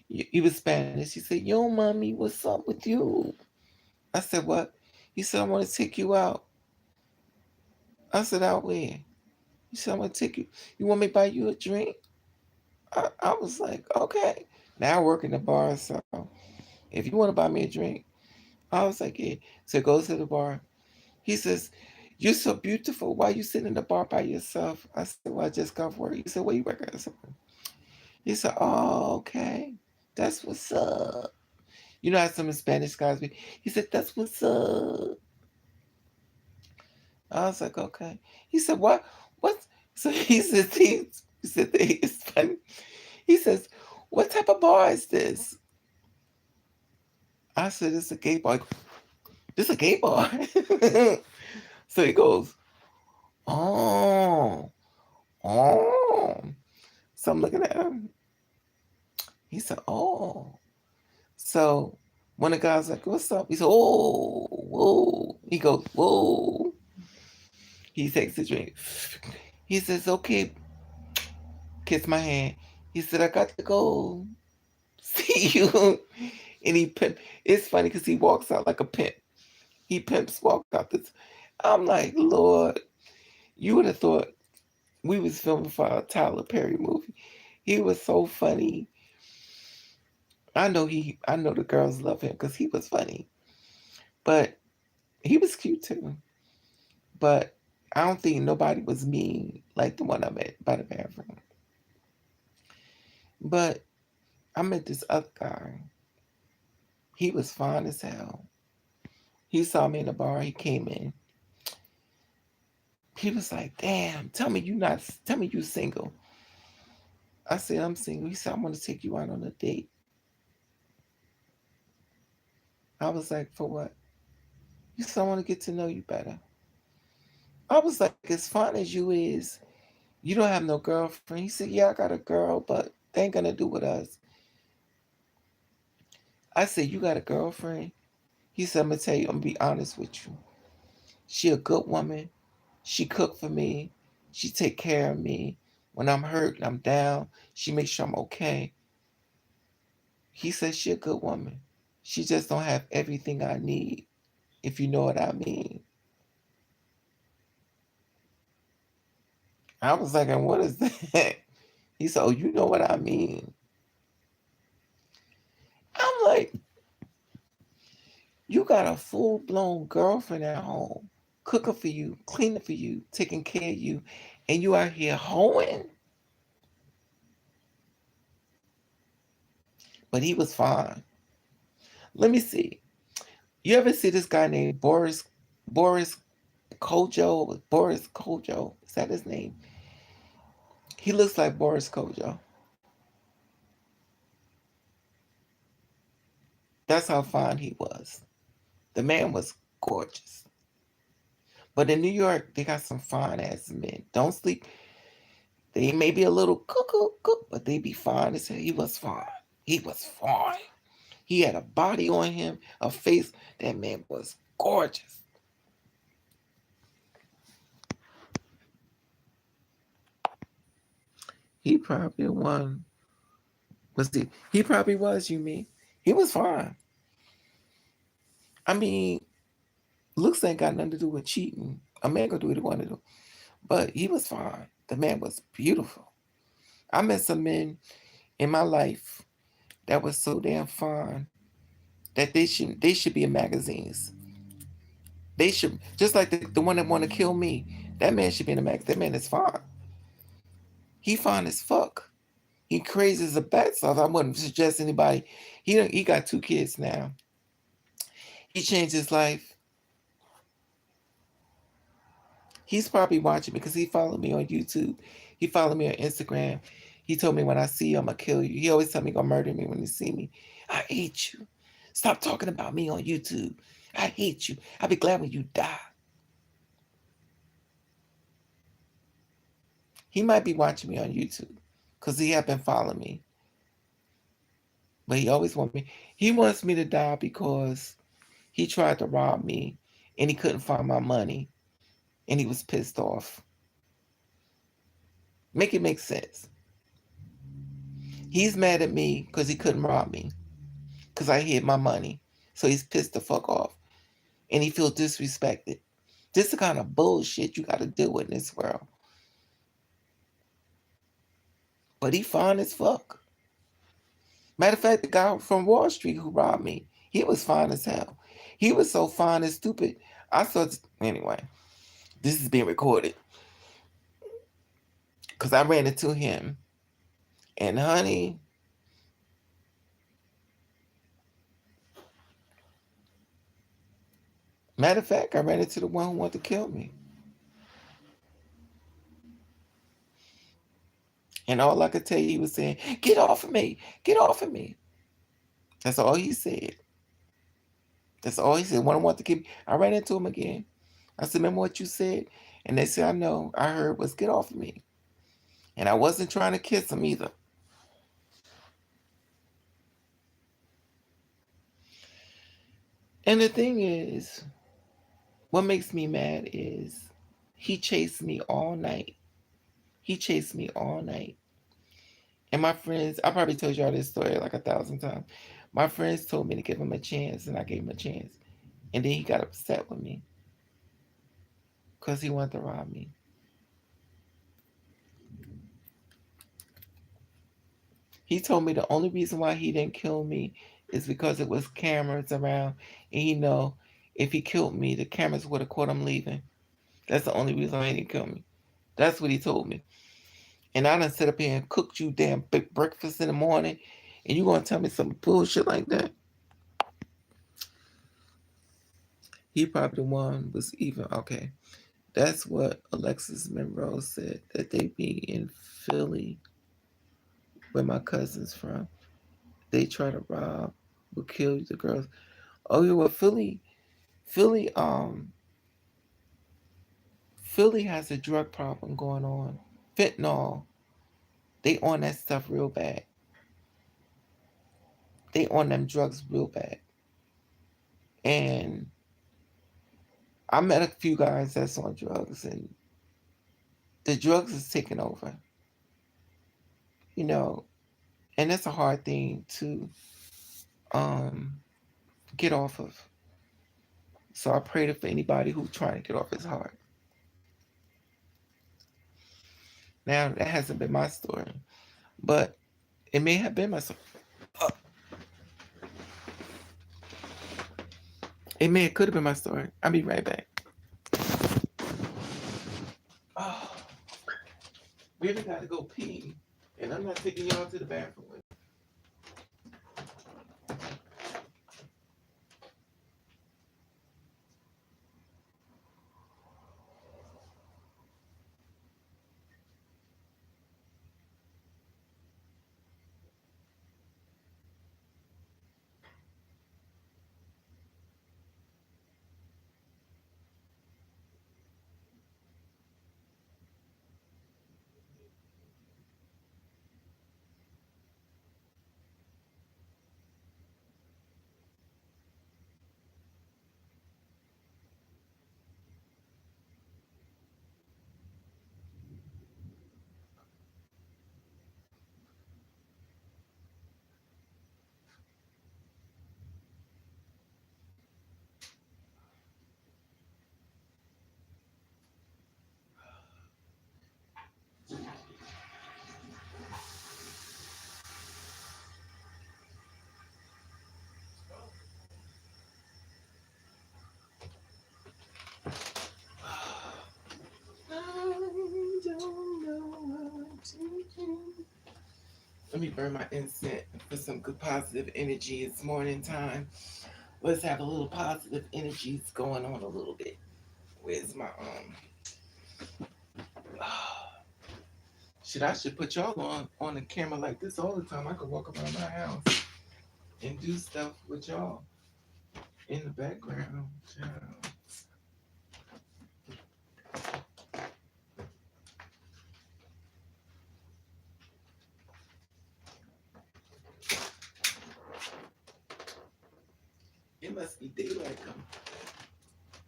he was Spanish. He said, "Yo, mommy, what's up with you?" I said, "What?" He said, "I want to take you out." I said, "Out where?" He said, "I want to take you. You want me to buy you a drink?" I was like, "Okay." Now I work in the bar, so if you want to buy me a drink, I was like, "Yeah." So he goes to the bar. He says, "You're so beautiful. Why you sitting in the bar by yourself?" I said, "Well, I just got off work." He said, "Where you work at?" I said, he said, "Oh, okay. That's what's up." You know how some Spanish guys be? He said, "That's what's up." I was like, "Okay." He said, "What? What?" So he said, it's funny. He says, "What type of bar is this?" I said, "It's a gay bar." This a gay bar. So he goes, "Oh, oh." So I'm looking at him. He said, "Oh." So one of the guys like, "What's up?" He said, "Oh, whoa." He goes, "Whoa." He takes a drink. He says, "Okay," kiss my hand. He said, "I got to go. See you." And he pimp. It's funny because he walks out like a pimp. He pimps walk out this. I'm like, Lord, you would have thought we was filming for a Tyler Perry movie. He was so funny. I know the girls love him because he was funny. But he was cute too. But I don't think nobody was mean like the one I met by the bathroom. But I met this other guy. He was fine as hell. He saw me in the bar. He came in. He was like, "Damn, tell me you single." I said, "I'm single." He said, "I want to take you out on a date." I was like, "For what?" He said, "I want to get to know you better." I was like, "As fine as you is, you don't have no girlfriend." He said, "Yeah, I got a girl, but they ain't gonna do with us." I said, "You got a girlfriend?" He said, "I'm gonna tell you, I'm gonna be honest with you. She a good woman. She cook for me. She take care of me. When I'm hurt and I'm down, she makes sure I'm okay." He said she a good woman. She just don't have everything I need, if you know what I mean. I was like, "And what is that?" He said, "Oh, you know what I mean." I'm like, "You got a full blown girlfriend at home, cooking for you, cleaning for you, taking care of you, and you out here hoeing?" But he was fine. Let me see. You ever see this guy named Boris Kojo? Boris Kojo. Is that his name? He looks like Boris Kojo. That's how fine he was. The man was gorgeous. But in New York, they got some fine ass men. Don't sleep. They may be a little cuckoo, but they be fine as hell. He was fine. He was fine. He had a body on him, a face. That man was gorgeous. He probably won. Was he probably was, you mean? He was fine. I mean, looks ain't got nothing to do with cheating. A man gonna do what he want to do. But he was fine. The man was beautiful. I met some men in my life that was so damn fine that they should be in magazines. They should just like the one that want to kill me. That man should be in a magazine. That man is fine. He fine as fuck. He crazy as a bat. So I wouldn't suggest anybody. He got 2 kids now. He changed his life. He's probably watching because he followed me on YouTube. He followed me on Instagram. He told me when I see you, I'm gonna kill you. He always tell me gonna murder me when he see me. I hate you. Stop talking about me on YouTube. I hate you. I'll be glad when you die. He might be watching me on YouTube because he have been following me. But he always wants me. He wants me to die because he tried to rob me and he couldn't find my money and he was pissed off. Make it make sense. He's mad at me because he couldn't rob me because I hid my money. So he's pissed the fuck off and he feels disrespected. This is the kind of bullshit you got to deal with in this world. But he fine as fuck. Matter of fact, the guy from Wall Street who robbed me, he was fine as hell. He was so fine and stupid. I thought, anyway, this is being recorded. Because I ran into him. And honey, matter of fact, I ran into the one who wanted to kill me. And all I could tell you, he was saying, get off of me. Get off of me. That's all he said. That's all he said. One who wanted to kill me. I ran into him again. I said, remember what you said? And they said, I know. I heard was get off of me. And I wasn't trying to kiss him either. And the thing is, what makes me mad is he chased me all night. He chased me all night. And my friends, I probably told y'all this story like 1,000 times. My friends told me to give him a chance, and I gave him a chance. And then he got upset with me because he wanted to rob me. He told me the only reason why he didn't kill me is because it was cameras around, and he know if he killed me, the cameras would have caught him leaving. That's the only reason why he didn't kill me. That's what he told me. And I done sit up here and cooked you damn big breakfast in the morning, and you gonna tell me some bullshit like that? He probably the one was even okay. That's what Alexis Monroe said, that they be in Philly where my cousin's from. They try to rob, will kill the girls. Oh yeah, well Philly, Philly has a drug problem going on. Fentanyl. They on that stuff real bad. They on them drugs real bad. And I met a few guys that's on drugs, and the drugs is taking over. You know, and that's a hard thing to um, get off of. So I pray for anybody who's trying to get off his heart. Now that hasn't been my story, but it may have been my story. It could have been my story. I'll be right back. Oh, really gotta go pee, and I'm not taking y'all to the bathroom. Let me burn my incense for some good positive energy. It's morning time. Let's have a little positive energies going on a little bit. Where's my Shit, I should put y'all on the camera like this all the time. I could walk around my house. and do stuff with y'all in the background. Child. It must be daylight coming.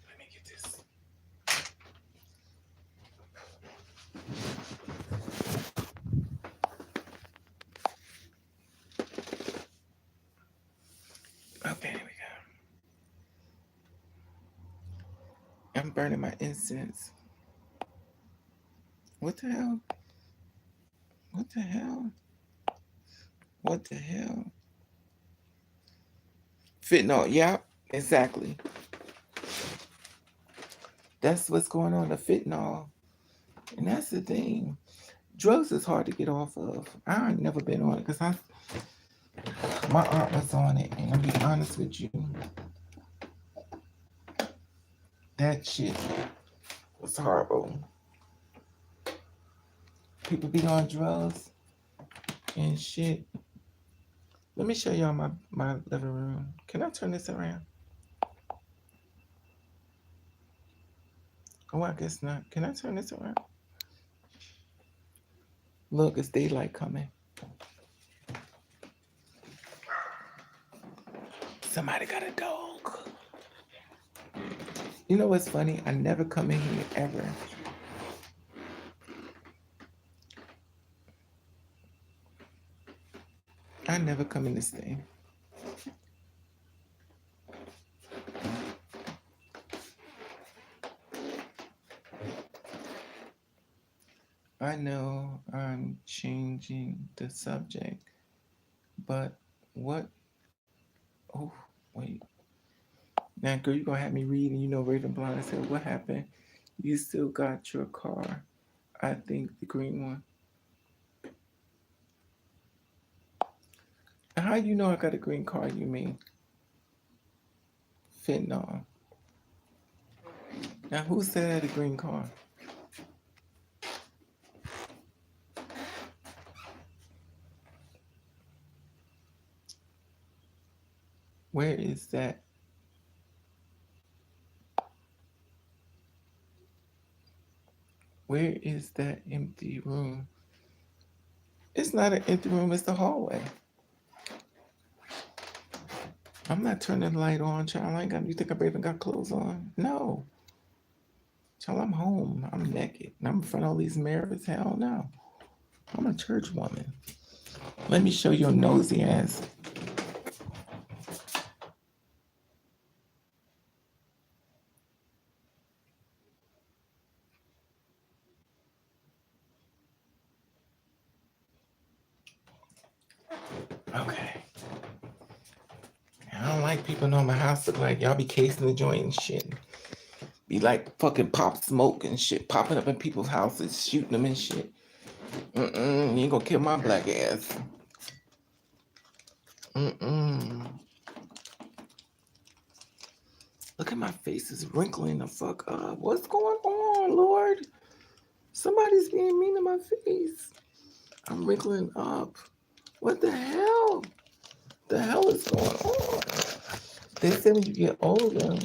Let me get this. Okay, there we go. I'm burning my incense. What the hell? What the hell? What the hell? Fentanyl, yeah, exactly. That's what's going on, the fentanyl. And that's the thing. Drugs is hard to get off of. I ain't never been on it because my aunt was on it, and I'll be honest with you, that shit was horrible. People be on drugs and shit. Let me show y'all my living room. Can I turn this around? Oh, I guess not. Can I turn this around? Look, it's daylight coming. Somebody got a dog. You know what's funny? I never come in here ever. I never come in this thing. I know I'm changing the subject, but what? Oh, wait. Now, girl, you gonna have me read, and you know Raven Blind said, "What happened? You still got your car? I think the green one." How you know I got a green car? You mean fentanyl? Now, who said I had a green car? Where is that? Where is that empty room? It's not an empty room. It's the hallway. I'm not turning the light on, child. I ain't got. You think I even got clothes on? No, child. I'm home. I'm naked, and I'm in front of all these mirrors. Hell no. I'm a church woman. Let me show your nosy ass. Okay. I don't like people knowing my house look like y'all be casing the joint and shit. Be like fucking pop smoke and shit popping up in people's houses, shooting them and shit. You ain't gonna kill my black ass. Mm-mm. Look at my face is wrinkling the fuck up. What's going on, Lord? Somebody's being mean to my face. I'm wrinkling up. What the hell? The hell is going on? They say when you get older,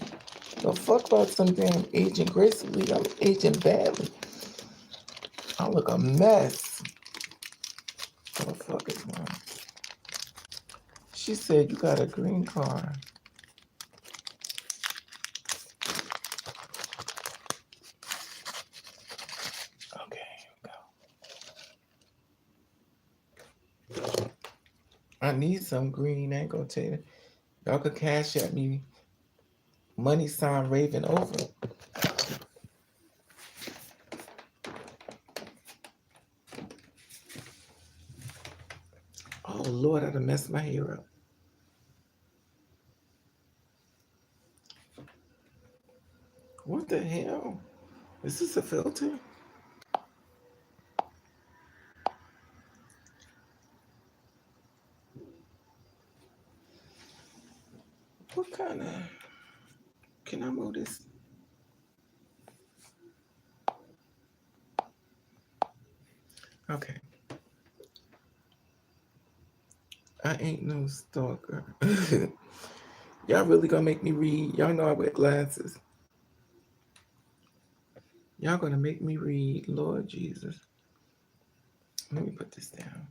the fuck about some damn aging gracefully. I'm aging badly. I look a mess. What the fuck is wrong? She said you got a green card. Okay, here we go. I need some green. I ain't gonna tell you. Y'all could cash at me. Money sign Raven over. Oh Lord, I done messed my hair up. What the hell? Is this a filter? What kind of... Can I move this? Okay. I ain't no stalker. Y'all really gonna make me read. Y'all know I wear glasses. Y'all gonna make me read. Lord Jesus. Let me put this down.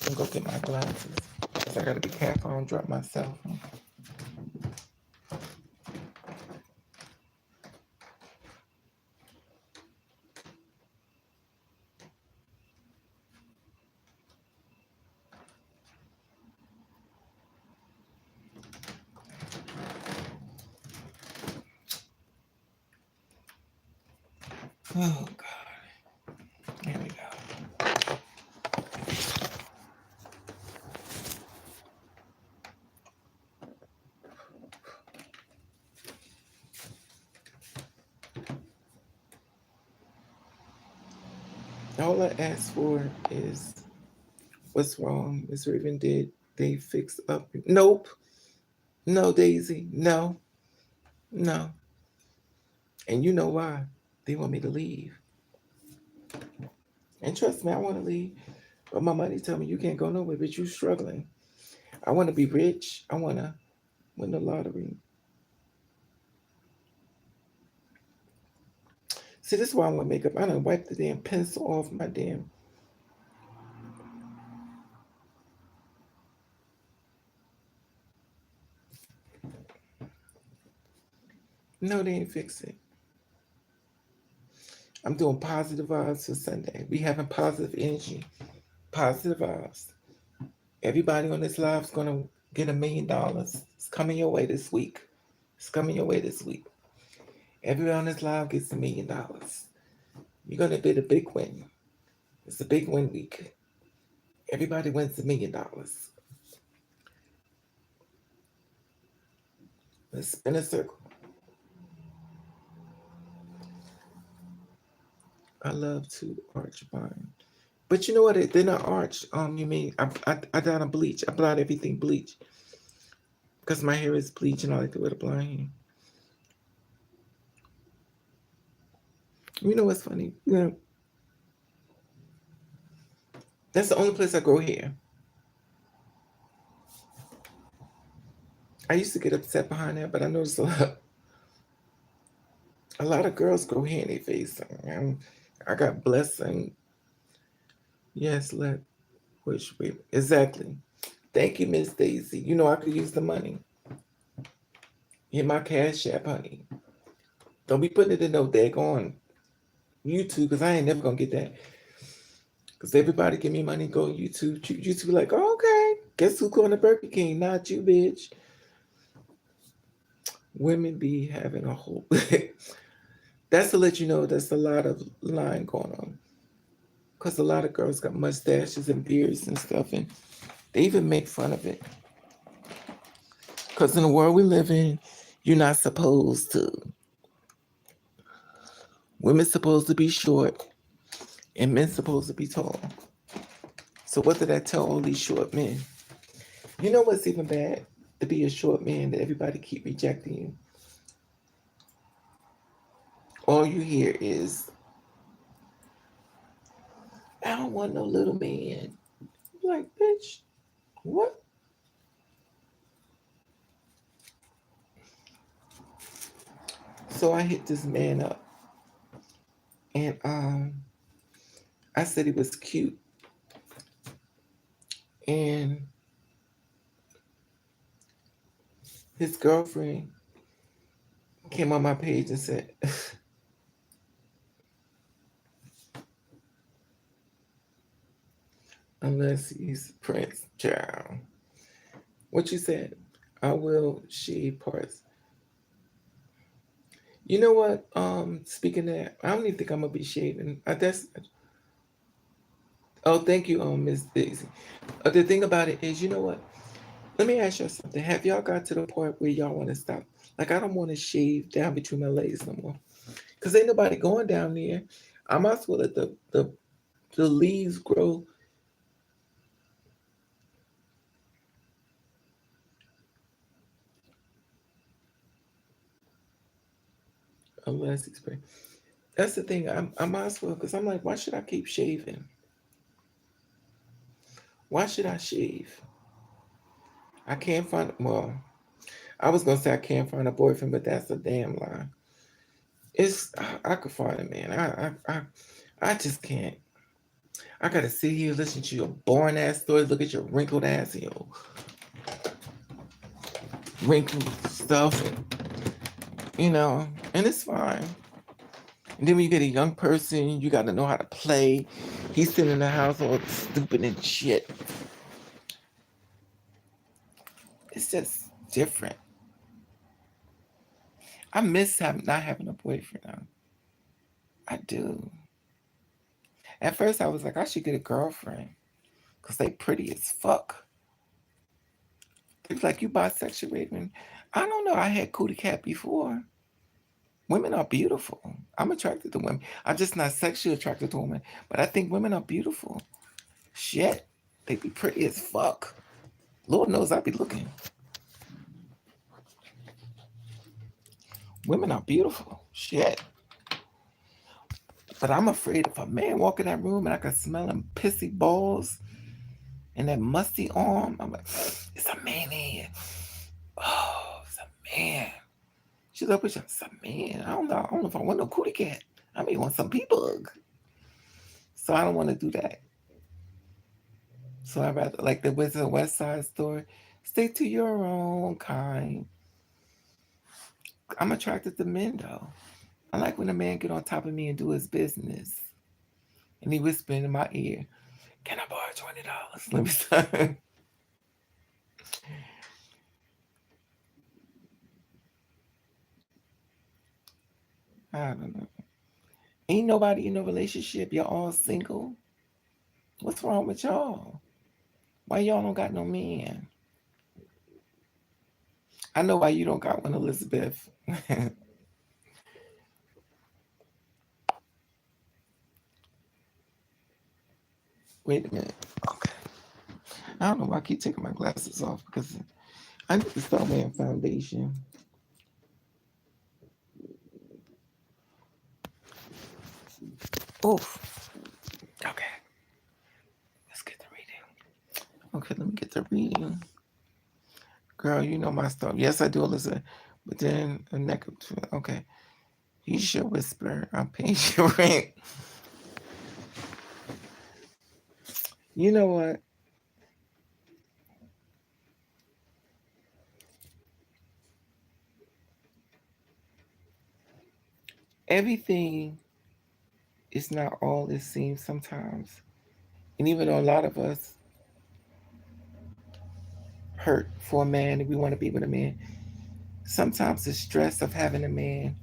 I'm gonna go get my glasses. So I gotta be careful I don't drop my cell phone. Oh God. Here we go. All I ask for is what's wrong. Miss Raven did they fix up? Nope. No, Daisy. No. No. And you know why? They want me to leave. And trust me, I want to leave. But my money tell me you can't go nowhere, but you struggling. I want to be rich. I want to win the lottery. See, this is why I want makeup. I done wipe the damn pencil off my damn. No, they ain't fix it. I'm doing positive vibes for Sunday. We having positive energy, positive vibes. Everybody on this live is gonna get $1 million. It's coming your way this week. It's coming your way this week. Everyone on this live gets $1 million. You're gonna be the big win. It's a big win week. Everybody wins $1 million. Let's spin a circle. I love to arch mine. But you know what? They're not arch. You mean I done a bleach. I blot everything bleach. Because my hair is bleach and I like to wear the blonde hair. You know what's funny? You know, that's the only place I grow hair. I used to get upset behind that, but I noticed a lot of girls grow hair in their face. I got blessed and yes, which way exactly. Thank you, Miss Daisy. You know I could use the money. Hit my cash app, honey. Don't be putting it in no daggone YouTube because I ain't never gonna get that. Because everybody give me money, go YouTube. YouTube like, oh, okay. Guess who's going to Burger King? Not you, bitch. Women be having a whole. That's to let you know there's a lot of lying going on. Because a lot of girls got mustaches and beards and stuff, and they even make fun of it. Because in the world we live in, you're not supposed to. Women's supposed to be short, and men's supposed to be tall. So what did I tell all these short men? You know what's even bad? To be a short man that everybody keep rejecting you. All you hear is, I don't want no little man. I'm like, bitch, what? So I hit this man up, and I said he was cute, and his girlfriend came on my page and said, unless he's Prince, child. What you said? I will shave parts. You know what? Speaking of that, I don't even think I'm gonna be shaving. That's oh, thank you, Miss Daisy. The thing about it is, you know what? Let me ask you something. Have y'all got to the point where y'all want to stop? Like, I don't want to shave down between my legs no more, cause ain't nobody going down there. I might as well let the leaves grow. unless he's paying. That's the thing. I might as well, because I'm like, why should I keep shaving? Why should I shave? I can't find, well, I was gonna say I can't find a boyfriend, but that's a damn lie. I could find a man. I just can't. I gotta sit here, listen to your boring ass stories, look at your wrinkled ass and your wrinkled stuff, and it's fine. And then when you get a young person, you gotta know how to play. He's sitting in the house all stupid and shit. It's just different. I miss not having a boyfriend now. I do. At first, I was like, I should get a girlfriend because they pretty as fuck. They was like, you bisexual, Raven? I don't know. I had cootie cat before. Women are beautiful. I'm attracted to women. I'm just not sexually attracted to women, but I think women are beautiful. Shit, they be pretty as fuck. Lord knows I be looking. Women are beautiful. Shit. But I'm afraid if a man walk in that room and I can smell him pissy balls and that musty arm, I'm like, it's a man here. Oh, it's a man. She's like, it's a man. I don't know if I want no cootie cat. I may want some pee bug. So I don't want to do that. So I rather, like the Wizard of West Side Story, stay to your own kind. I'm attracted to men though. I like when a man get on top of me and do his business. And he whispering in my ear, can I borrow $20? Let me start. I don't know. Ain't nobody in a relationship. Y'all all single. What's wrong with y'all? Why y'all don't got no man? I know why you don't got one, Elizabeth. Wait a minute. Okay. I don't know why I keep taking my glasses off because I need to start wearing foundation. Oof. Okay. Let's get the reading. Okay, let me get the reading. Girl, you know my stuff. Yes, I do, Elizabeth. But then a neck of two. Okay. You should whisper. I'll pay your rent. You know what? Everything is not all it seems sometimes. And even though a lot of us hurt for a man and we want to be with a man, sometimes the stress of having a man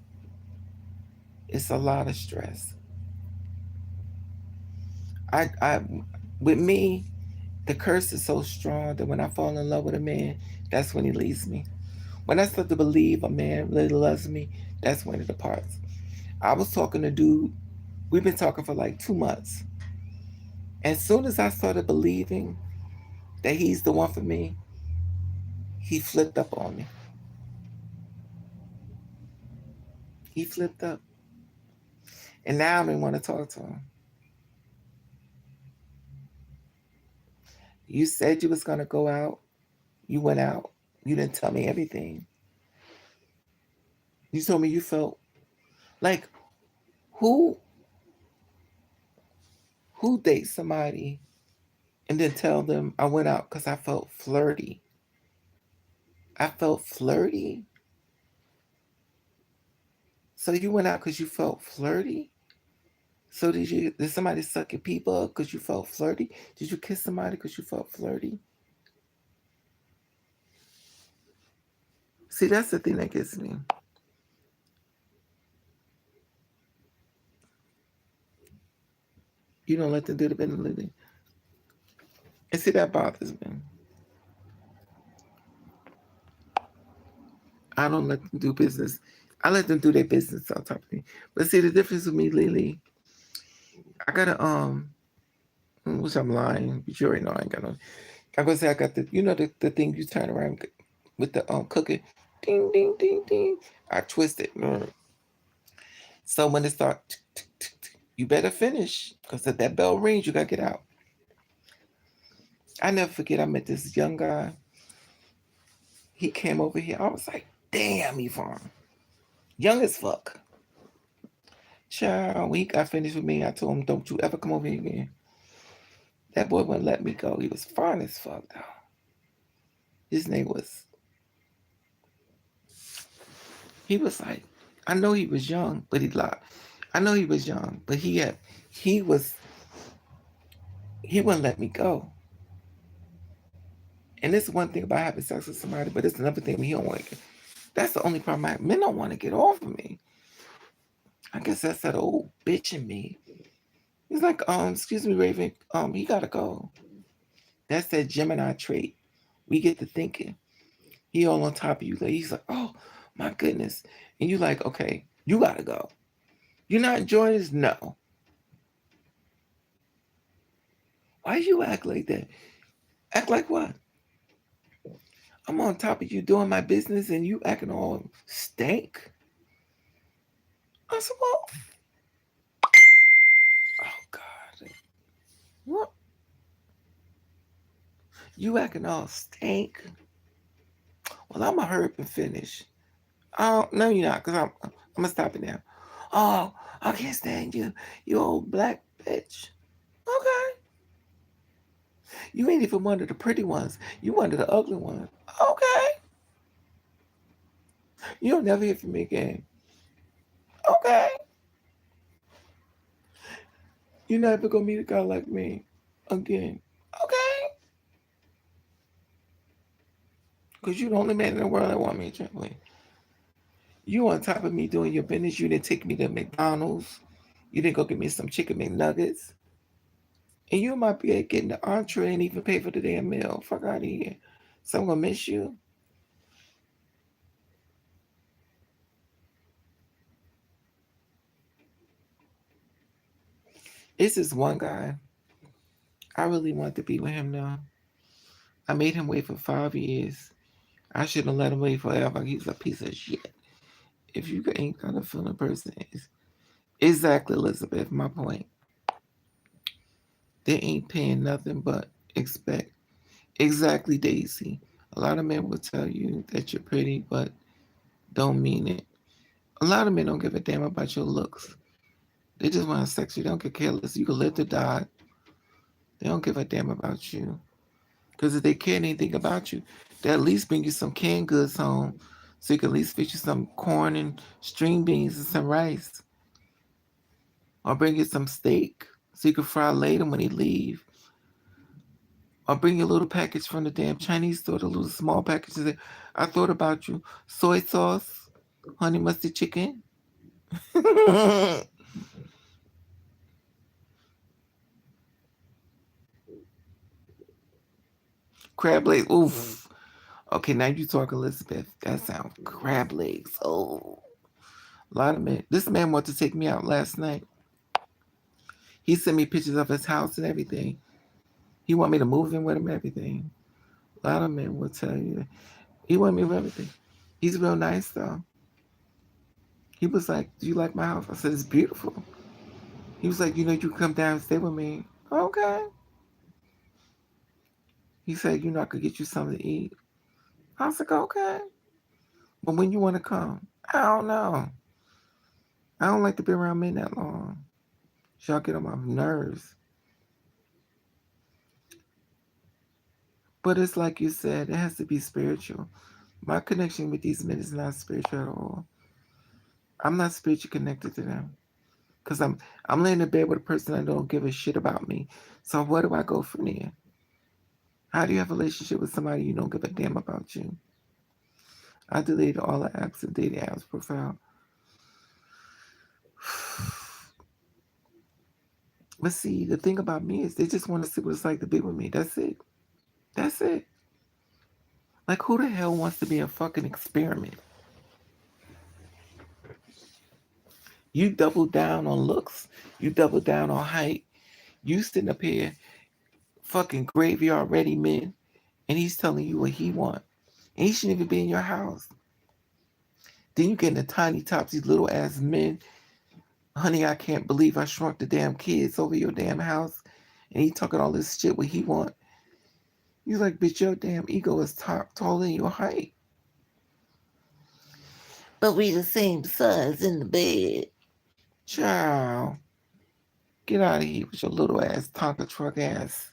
is a lot of stress. I with me, the curse is so strong that when I fall in love with a man, that's when he leaves me. When I start to believe a man really loves me, that's when it departs. I was talking to dude, we've been talking for like 2 months. As soon as I started believing that he's the one for me, he flipped up on me. He flipped up. And now I don't want to talk to him. You said you was gonna go out. You went out. You didn't tell me everything. You told me you felt like who who dates somebody and then tell them I went out because I felt flirty. I felt flirty. So you went out because you felt flirty? So did somebody suck your pee bug because you felt flirty? Did you kiss somebody because you felt flirty? See, that's the thing that gets me. You don't let them do the benefit. And see, that bothers me. I don't let them do business. I let them do their business on top of me. But see, the difference with me, Lily, I gotta which I'm lying, but you already know I ain't got no. I'm gonna say I got the thing you turn around with the cookie, ding ding ding ding. I twist it. So when it start, you better finish, because if that bell rings, you gotta get out. I never forget, I met this young guy. He came over here. I was like, damn, Yvonne. Young as fuck. Child, when he got finished with me, I told him, don't you ever come over here again. That boy wouldn't let me go. He was fine as fuck, though. His name was, he was like, I know he was young, but he lied. I know he was young, but he was, he wouldn't let me go. And this is one thing about having sex with somebody, but it's another thing when he don't want to. That's the only problem. Men don't want to get off of me. I guess that's that old bitch in me. He's like, excuse me, Raven, he gotta go. That's that Gemini trait. We get to thinking. He all on top of you. Like, he's like, oh my goodness. And you like, okay, you gotta go. You're not enjoying this? No. Why you act like that? Act like what? I'm on top of you doing my business and you acting all stank. I said, well, oh God. What? You acting all stank? Well, I'm going to hurry up and finish. Oh, no, you're not, because I'm going to stop it now. Oh, I can't stand you, you old black bitch. Okay. You ain't even one of the pretty ones. You one of the ugly ones. Okay. You'll never hear from me again. Okay. You're never going to meet a guy like me again. Okay. Because you're the only man in the world that want me to with. You on top of me doing your business. You didn't take me to McDonald's. You didn't go get me some chicken McNuggets. And you might be getting the entree and even pay for the damn meal. Fuck out of here. So I'm going to miss you. This is one guy. I really want to be with him now. I made him wait for 5 years. I shouldn't have let him wait forever. He's a piece of shit. If you ain't got a feeling person is. Exactly, Elizabeth, my point. They ain't paying nothing but expect. Exactly, Daisy. A lot of men will tell you that you're pretty, but don't mean it. A lot of men don't give a damn about your looks. They just want to sex you. They don't get careless. You can live to die. They don't give a damn about you. Because if they care anything about you, they at least bring you some canned goods home so you can at least fix you some corn and string beans and some rice. Or bring you some steak so you can fry later when they leave. Or bring you a little package from the damn Chinese store, the little small packages. I thought about you. Soy sauce, honey mustard chicken. Crab legs. Oof. Okay, now you talk, Elizabeth. That sounds crab legs. Oh. A lot of men. This man wanted to take me out last night. He sent me pictures of his house and everything. He want me to move in with him and everything. A lot of men will tell you. He want me with everything. He's real nice, though. He was like, do you like my house? I said, it's beautiful. He was like, you know, you come down and stay with me. Okay. He said, you know, I could get you something to eat. I was like, okay. But when you want to come? I don't know. I don't like to be around men that long. Y'all get on my nerves. But it's like you said, it has to be spiritual. My connection with these men is not spiritual at all. I'm not spiritually connected to them. Because I'm laying in bed with a person that don't give a shit about me. So where do I go from there? How do you have a relationship with somebody you don't give a damn about you? I deleted all the apps and dating apps profile. But see, the thing about me is they just want to see what it's like to be with me. That's it. That's it. Like, who the hell wants to be a fucking experiment? You double down on looks. You double down on height. You sitting up here fucking graveyard ready men, and he's telling you what he want. And he shouldn't even be in your house. Then you get in the tiny tops, these little ass men. Honey, I can't believe I shrunk the damn kids over your damn house. And he talking all this shit what he want. You like, bitch, your damn ego is taller than your height. But we the same size in the bed. Child, get out of here with your little ass Tonka truck ass.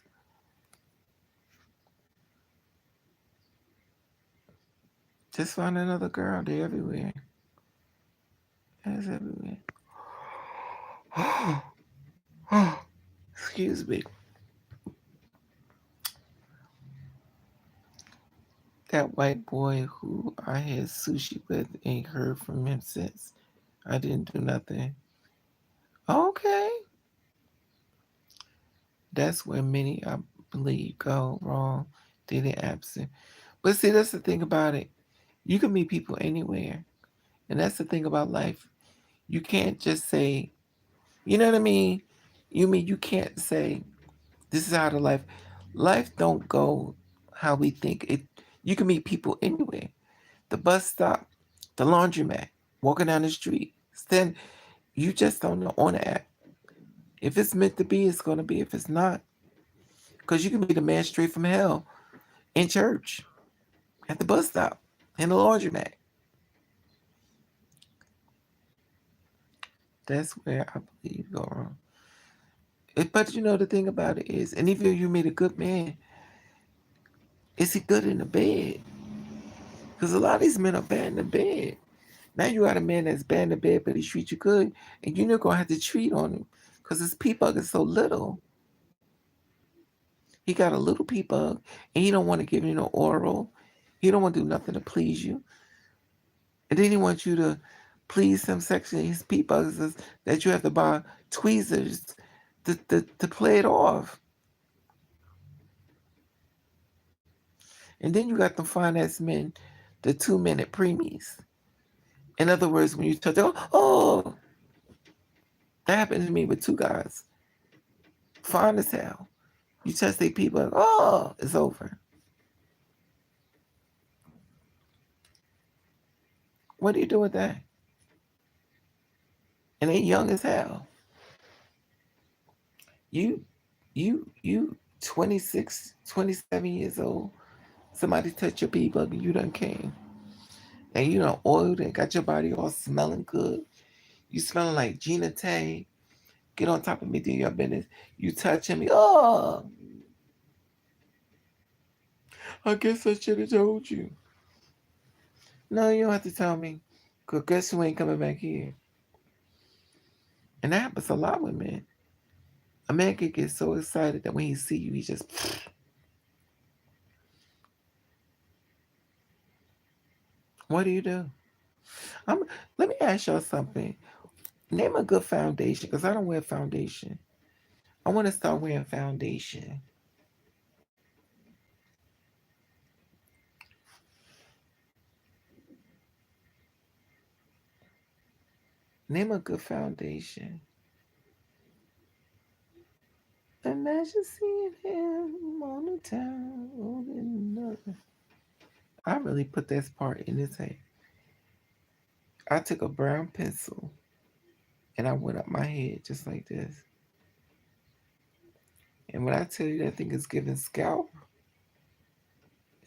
Just find another girl. They're everywhere. That's everywhere. Excuse me. That white boy who I had sushi with ain't heard from him since. I didn't do nothing. Okay. That's where many, I believe, go wrong. They're absent. But see, that's the thing about it. You can meet people anywhere. And that's the thing about life. You can't just say, you know what I mean? You can't say, this is how the life don't go how we think. You can meet people anywhere. The bus stop, the laundromat, walking down the street. Stand, you just don't know on the app. If it's meant to be, it's gonna be. If it's not, because you can meet a man straight from hell in church, at the bus stop, in the laundromat. That's where I believe you go wrong. But you know the thing about it is, and even if you meet a good man, is he good in the bed? Because a lot of these men are bad in the bed. Now you got a man that's bad in the bed, but he treats you good, and you're not gonna have to treat on him because his pee bug is so little. He got a little pee bug, and he don't want to give you no oral. He don't want to do nothing to please you, and then he wants you to please him sexually. His pee bugs is that you have to buy tweezers to play it off. And then you got the fine ass men, the 2-minute preemies. In other words, when you touch, oh, that happened to me with 2 guys. Fine as hell. You touch their people, oh, it's over. What do you do with that? And they young as hell. You 26, 27 years old. Somebody touch your people and you done came. And you done oiled and got your body all smelling good. You smelling like Gina Tay. Get on top of me, do your business. You touching me, oh, I guess I should have told you. No, you don't have to tell me. Because guess who ain't coming back here? And that happens a lot with men. A man can get so excited that when he see you, he just... What do you do? Let me ask y'all something. Name a good foundation, because I don't wear foundation. I want to start wearing foundation. Name a good foundation. Imagine seeing him on the town. I really put this part in his head. I took a brown pencil and I went up my head just like this. And when I tell you that thing is giving scalp,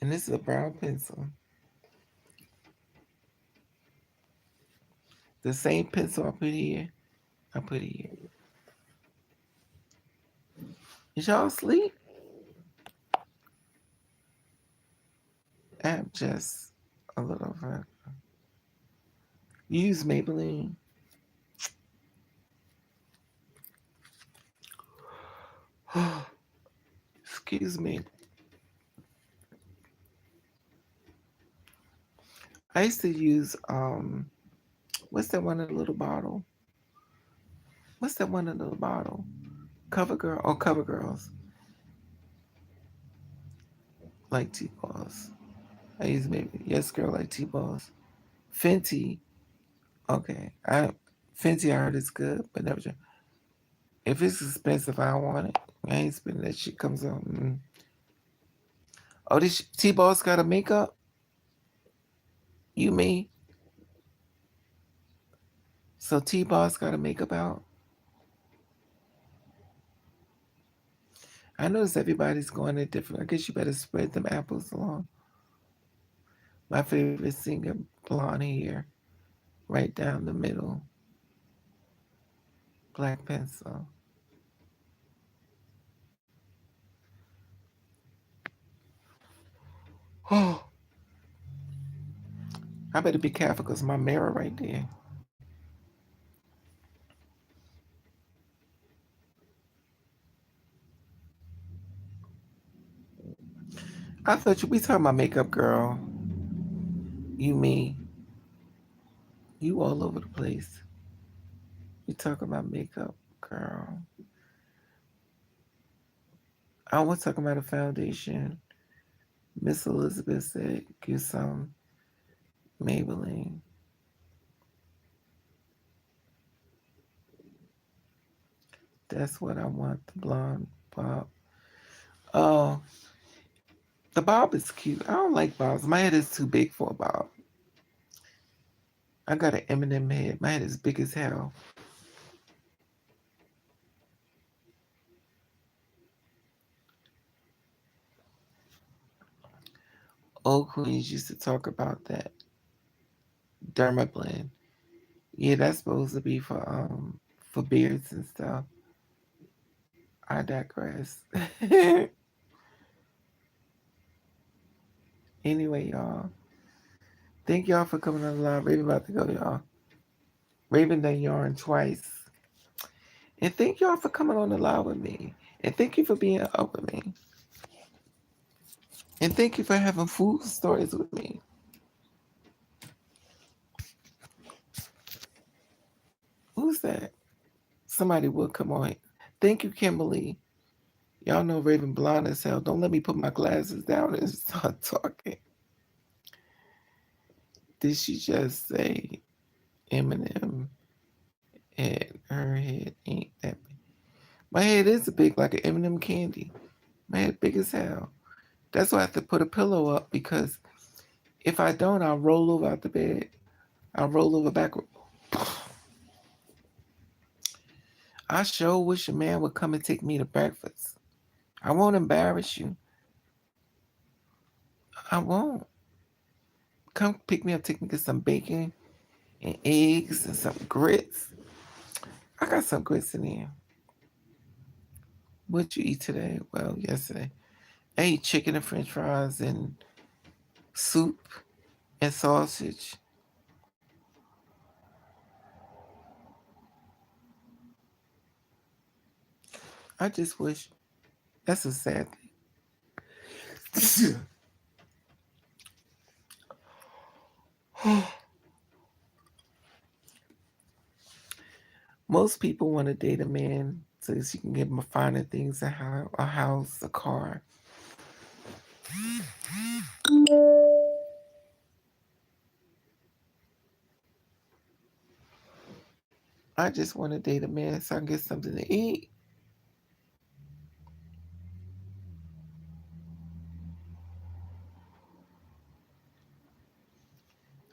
and this is a brown pencil, the same pencil I put here, I put here. Is y'all asleep? I'm just a little fun. Use Maybelline. Excuse me. I used to use what's that one in the little bottle? What's that one in the little bottle? CoverGirl or CoverGirls. Like T-balls. I use maybe yes girl like T-balls. Fenty. Okay. Fenty I heard is good, but never tried. If it's expensive, I don't want it. I ain't spending that shit comes out. Oh, this T-balls got a makeup? You me? So T-Boss got a makeup out. I notice everybody's going at different. I guess you better spread them apples along. My favorite singer, blonde hair, right down the middle, black pencil. Oh, I better be careful because my mirror right there. I thought you be talking about makeup, girl. You me. You all over the place. You talking about makeup, girl. I was talking about a foundation. Miss Elizabeth said, get some Maybelline. That's what I want, the blonde bob. Oh, the bob is cute. I don't like bobs. My head is too big for a bob. I got an Eminem head. My head is big as hell. Old queens used to talk about that Dermablend. Yeah, that's supposed to be for beards and stuff. I digress. Anyway, y'all. Thank y'all for coming on the live. Raven about to go, y'all. Raven done yarn twice. And thank y'all for coming on the live with me. And thank you for being up with me. And thank you for having food stories with me. Who's that? Somebody will come on. Thank you, Kimberly. Y'all know Raven blind as hell. Don't let me put my glasses down and start talking. Did she just say Eminem and her head ain't that big? My head is big like an Eminem candy. My head big as hell. That's why I have to put a pillow up because if I don't, I'll roll over out the bed. I'll roll over backward. I sure wish a man would come and take me to breakfast. I won't embarrass you. I won't. Come pick me up, take me to some bacon and eggs and some grits. I got some grits in there. What'd you eat today? Well, yesterday. I ate chicken and french fries and soup and sausage. I just wish that's a sad thing. Most people want to date a man so that you can give them finer things, a house, a car. I just want to date a man so I can get something to eat.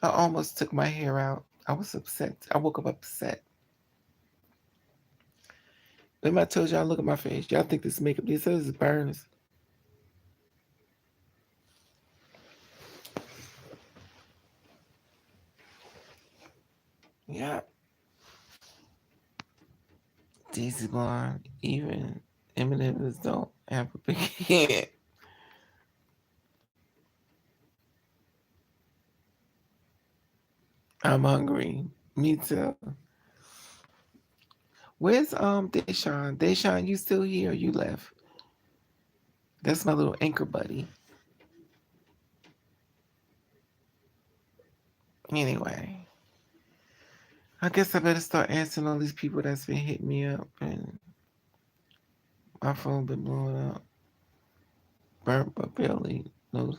I almost took my hair out. I was upset. I woke up upset. Remember I told y'all, look at my face. Y'all think this makeup, this is burns. Yeah. Daisy Blonde, even Eminem's don't have a big head. I'm hungry. Me too. Where's Deshaun? Deshaun, you still here or you left? That's my little anchor buddy. Anyway, I guess I better start answering all these people that's been hitting me up and my phone been blowing up. Burnt but barely knows.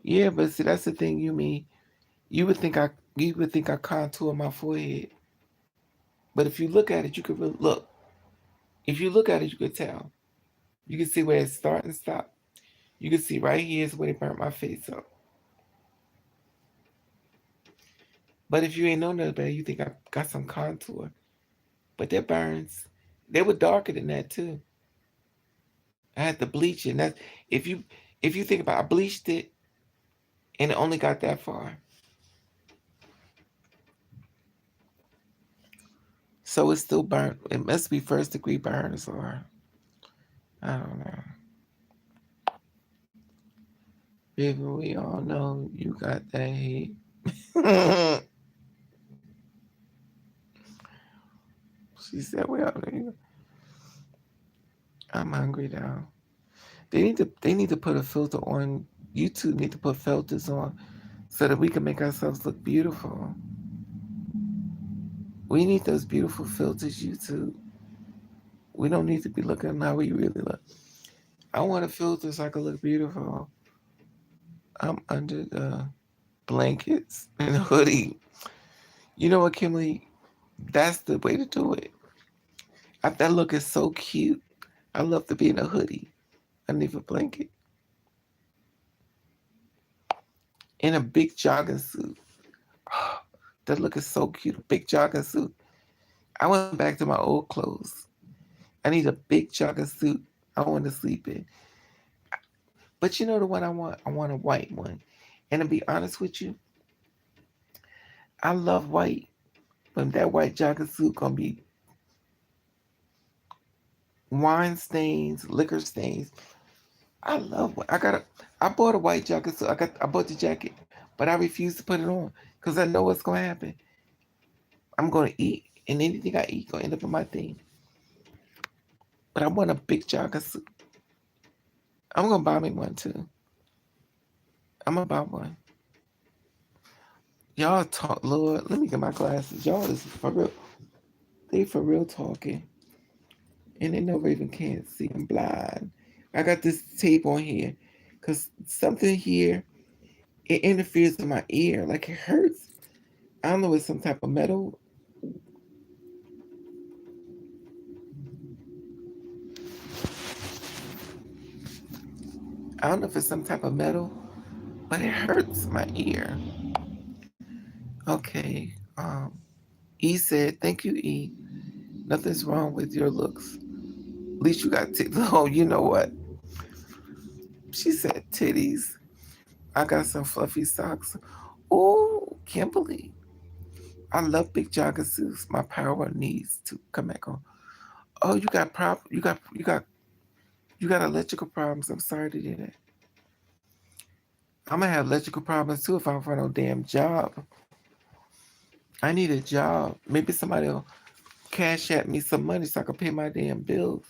Yeah, but see that's the thing you mean. You would think I contour my forehead. But if you look at it, you could really look. If you look at it, you could tell. You can see where it start and stop. You can see right here is where they burnt my face up. But if you ain't know nothing better, you think I got some contour. But their burns, they were darker than that too. I had to bleach it. And that's if you think about it, I bleached it and it only got that far. So it's still burnt. It must be first degree burns or I don't know. Baby, we all know you got that heat. She said we all know. I'm hungry now. They need to put a filter on. YouTube need to put filters on so that we can make ourselves look beautiful. We need those beautiful filters, YouTube. We don't need to be looking how we really look. I want a filter so I can look beautiful. I'm under the blankets and a hoodie. You know what, Kimberly? That's the way to do it. That look is so cute. I love to be in a hoodie underneath a blanket in a big jogging suit. That look is so cute. A big jogging suit. I went back to my old clothes. I need a big jogging suit. I want to sleep in. But you know the one I want? I want a white one. And to be honest with you, I love white. But that white jogging suit gonna be wine stains, liquor stains. I love what I got. I bought a white jacket, so I bought the jacket, but I refuse to put it on because I know what's gonna happen. I'm gonna eat, and anything I eat gonna end up in my thing. But I want a big jacket suit. I'm gonna buy me one too. I'm gonna buy one. Y'all talk, Lord. Let me get my glasses. Y'all is for real. They for real talking, and they know Raven can't see. I'm blind. I got this tape on here, cause something here it interferes with my ear, like it hurts. I don't know, it's some type of metal. I don't know if it's some type of metal, but it hurts my ear. Okay. E said, "Thank you, E. Nothing's wrong with your looks. At least you got titties." Oh, you know what? She said titties. I got some fluffy socks. Oh, Kimberly. I love big jogger suits. My power needs to come back on. Oh, you got you got electrical problems. I'm sorry to hear that. I'm gonna have electrical problems too if I don't find no damn job. I need a job. Maybe somebody will cash at me some money so I can pay my damn bills.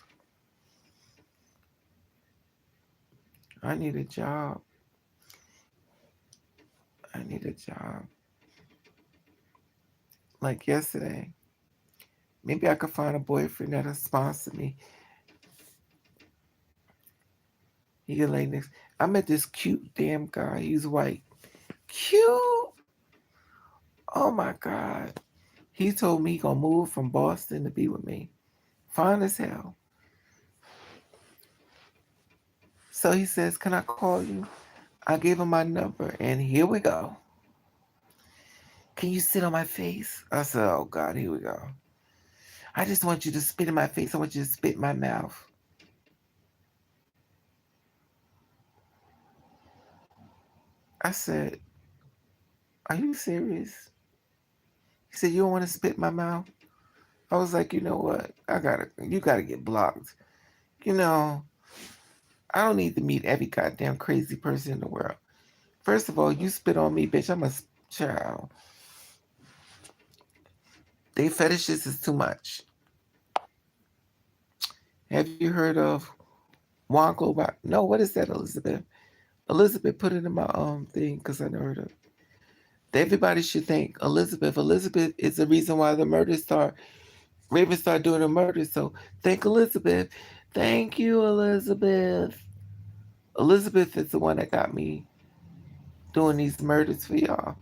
I need a job. I need a job. Like yesterday. Maybe I could find a boyfriend that'll sponsor me. He can lay next. I met this cute damn guy. He's white. Cute. Oh my God. He told me he gonna move from Boston to be with me. Fine as hell. So he says, "Can I call you?" I gave him my number, and here we go. "Can you sit on my face?" I said, "Oh God, here we go. I just want you to spit in my face. I want you to spit in my mouth." I said, "Are you serious?" He said, "You don't want to spit in my mouth?" I was like, "You know what? You gotta get blocked. You know, I don't need to meet every goddamn crazy person in the world. First of all, you spit on me, bitch. I'm a child. They fetishes is too much. Have you heard of Wonko? No, what is that, Elizabeth? Elizabeth, put it in my thing because I never heard of. Everybody should thank Elizabeth. Elizabeth is the reason why the murders start. Raven started doing the murders. So thank Elizabeth. Thank you, Elizabeth. Elizabeth is the one that got me doing these murders for y'all.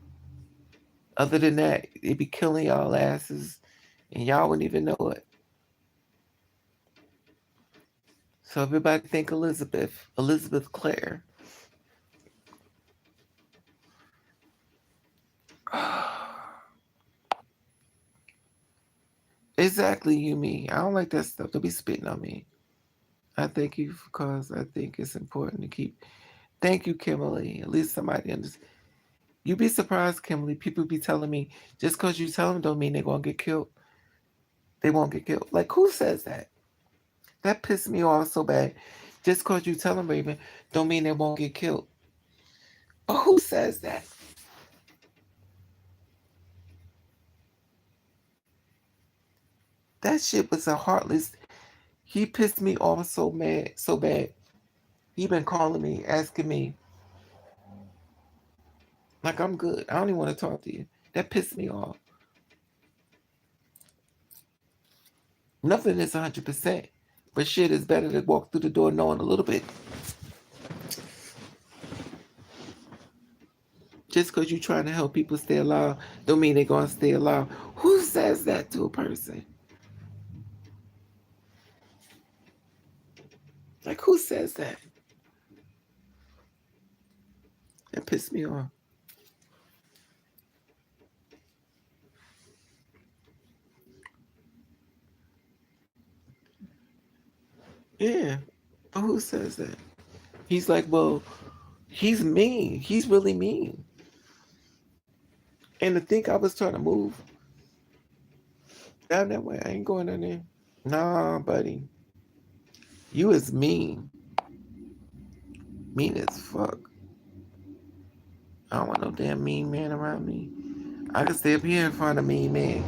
Other than that, they be killing y'all asses, and y'all wouldn't even know it. So everybody thank Elizabeth. Elizabeth Clare. Exactly, you mean. I don't like that stuff. Don't be spitting on me. I thank you because I think it's important to keep. Thank you, Kimberly. At least somebody understands. You be surprised, Kimberly. People be telling me just because you tell them don't mean they're gonna get killed. They won't get killed. Like who says that? That pissed me off so bad. Just because you tell them, Raven, don't mean they won't get killed. But who says that? That shit was a heartless. He pissed me off so mad, so bad. He been calling me, asking me, like I'm good. I don't even want to talk to you. That pissed me off. Nothing is 100%, but shit is better to walk through the door knowing a little bit. Just because you're trying to help people stay alive, don't mean they're gonna stay alive. Who says that to a person? Like who says that? That pissed me off. Yeah, but who says that? He's like, well, he's mean. He's really mean. And to think I was trying to move down that way, I ain't going down there. Nah, buddy. You is mean. Mean as fuck. I don't want no damn mean man around me. I can stay up here in front of mean man.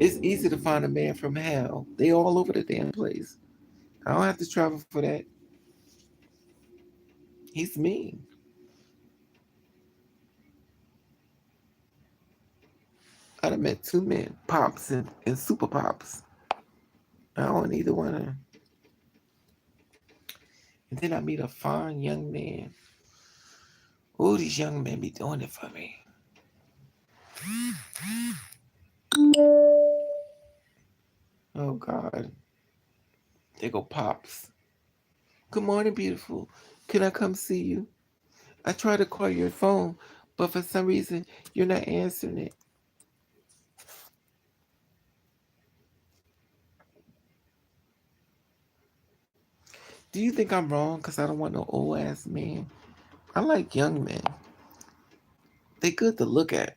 It's easy to find a man from hell. They all over the damn place. I don't have to travel for that. He's mean. I done met two men, Pops and Super Pops. I don't want either one of them. And then I meet a fine young man. Oh, these young men be doing it for me. Oh, God. They go Pops. Good morning, beautiful. Can I come see you? I tried to call your phone, but for some reason, you're not answering it. Do you think I'm wrong because I don't want no old ass man? I like young men. They good to look at.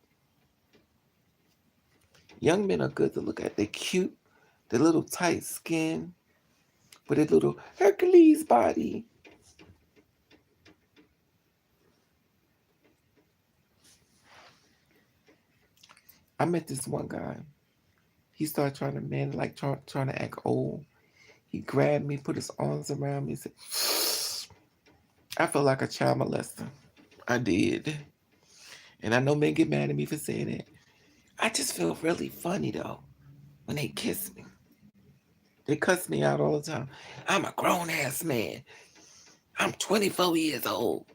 Young men are good to look at. They cute. Their little tight skin with a little Hercules body. I met this one guy. He started trying to man like trying to act old. He grabbed me, put his arms around me, and said, I felt like a child molester. I did. And I know men get mad at me for saying it. I just feel really funny though when they kiss me. They cuss me out all the time. I'm a grown ass man. I'm 24 years old.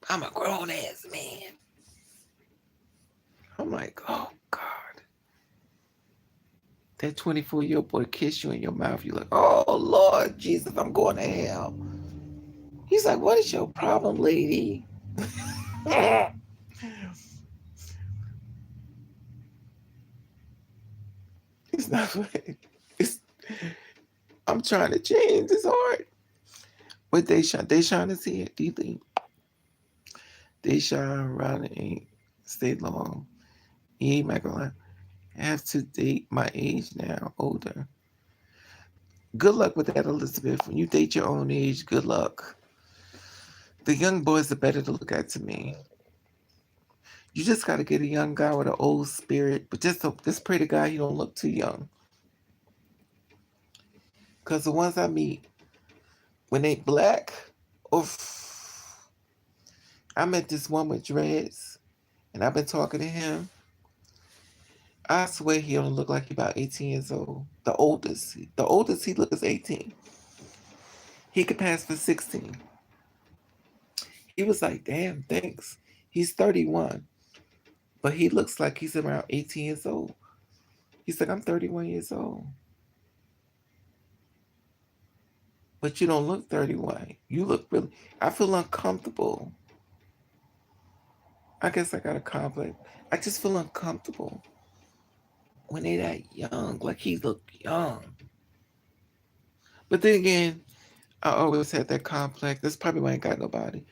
I'm a grown ass man. I'm like, oh God. That 24-year-old boy kiss you in your mouth. You're like, oh Lord Jesus, I'm going to hell. He's like, what is your problem, lady? It's not funny. It's, I'm trying to change. It's hard. But Deshaun is here. Do you think Deshaun Ronnie ain't stay long? He ain't not gonna have to date my age now, older. Good luck with that, Elizabeth. When you date your own age, good luck. The young boys are better to look at to me. You just gotta get a young guy with an old spirit, but just pray to God he don't look too young. Cause the ones I meet, when they black, oof. I met this one with dreads, and I've been talking to him. I swear he don't look like he about 18 years old. The oldest he look is 18. He could pass for 16. He was like, damn, thanks. He's 31, but he looks like he's around 18 years old. He's like, I'm 31 years old. But you don't look 31. You look really, I feel uncomfortable. I guess I got a complex. I just feel uncomfortable when they that young. Like he look young. But then again, I always had that complex. That's probably why I ain't got nobody.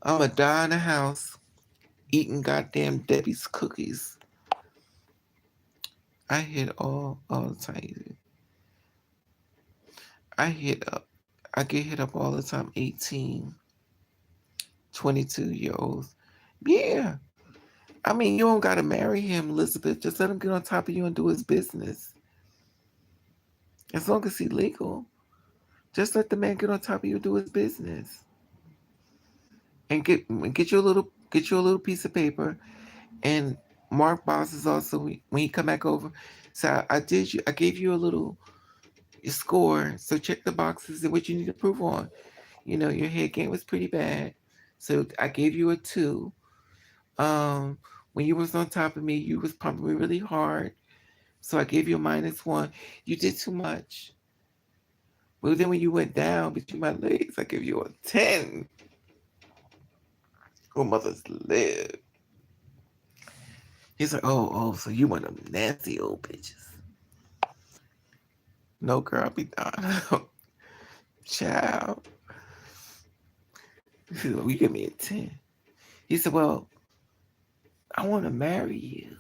I'm a die in the house eating goddamn Debbie's cookies. I hit all the time. I hit up. I get hit up all the time. 18, 22 year olds. Yeah. I mean, you don't got to marry him, Elizabeth. Just let him get on top of you and do his business. As long as he's legal. Just let the man get on top of you and do his business. And get you a little piece of paper. And Mark Boss is also when he come back over. So I gave you a little score. So check the boxes and what you need to improve on. You know, your head game was pretty bad. So I gave you a 2. Um, when you was on top of me, you was pumping me really hard. So I gave you a -1. You did too much. But then when you went down between my legs, I gave you a 10. Oh, mothers live. He's like, oh, so you one of them nasty old bitches. No, girl, I'll be done. Child. He said, well, you give me a 10. He said, well, I want to marry you.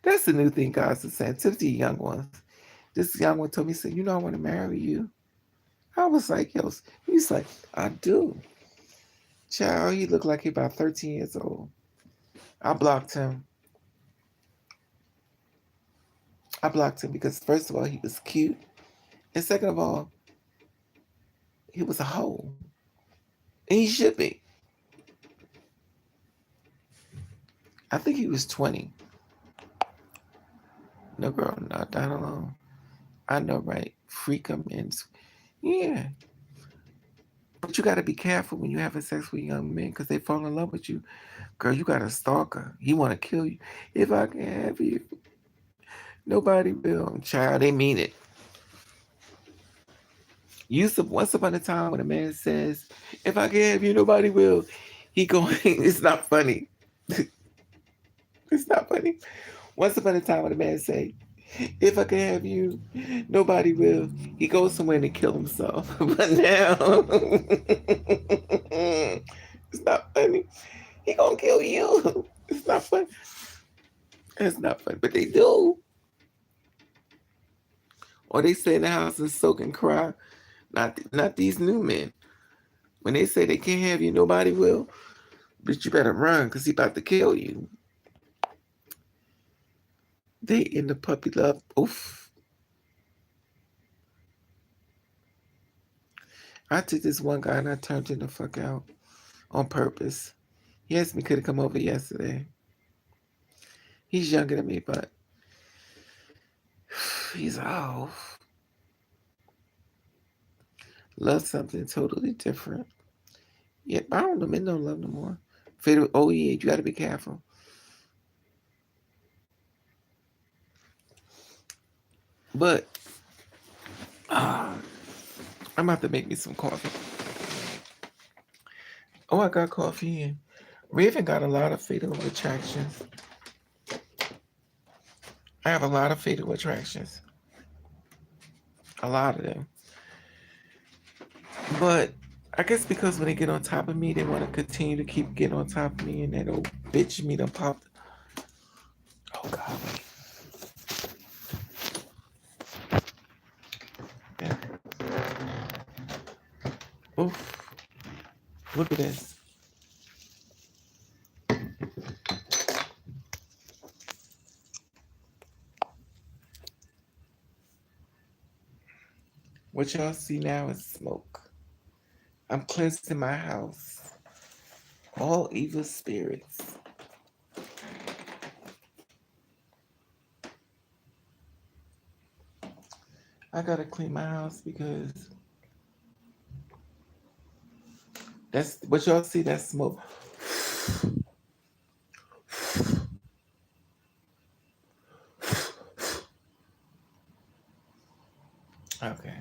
That's the new thing God's saying to the young ones. This young one told me, said, you know, I want to marry you. I was like, yo, he's like, I do. Child, he looked like he about 13 years old. I blocked him. I blocked him because first of all, he was cute. And second of all, he was a hoe. And he should be. I think he was 20. No, girl, not that alone. I know, right? Freak him and yeah. But you got to be careful when you're having sex with young men because they fall in love with you. Girl, you got a stalker. He want to kill you. If I can have you, nobody will. Child, they mean it. Once upon a time when a man says, if I can have you, nobody will. He going, it's not funny. It's not funny. Once upon a time when a man say, if I can have you, nobody will. He goes somewhere and kill himself. But now, it's not funny. He gonna kill you. It's not funny. It's not funny. But they do. Or they stay in the house and soak and cry. Not these new men. When they say they can't have you, nobody will. But you better run because he about to kill you. They in the puppy love. Oof. I took this one guy and I turned him the fuck out on purpose. He asked me could have come over yesterday. He's younger than me, but he's off. Love something totally different. Yeah, I don't know. Men don't love no more. Oh yeah, you gotta be careful. But I'm about to make me some coffee. Oh, I got coffee in. Raven got a lot of fatal attractions. I have a lot of fatal attractions. A lot of them. But I guess because when they get on top of me, they want to continue to keep getting on top of me, and that old bitch me done popped. Oh God, wait. Yeah. Oof. Look at this. What y'all see now is smoke. I'm cleansing my house. All evil spirits. I gotta clean my house because that's what y'all see. That smoke. Okay.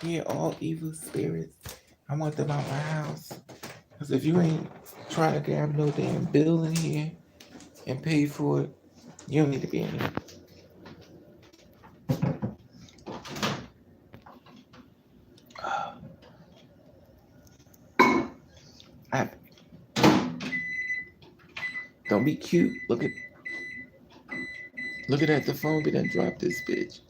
Yeah, all evil spirits. I want them out my house. Because if you ain't trying to grab no damn bill in here and pay for it, you don't need to be in here. I, don't be cute. Look at the phone. We done dropped this bitch.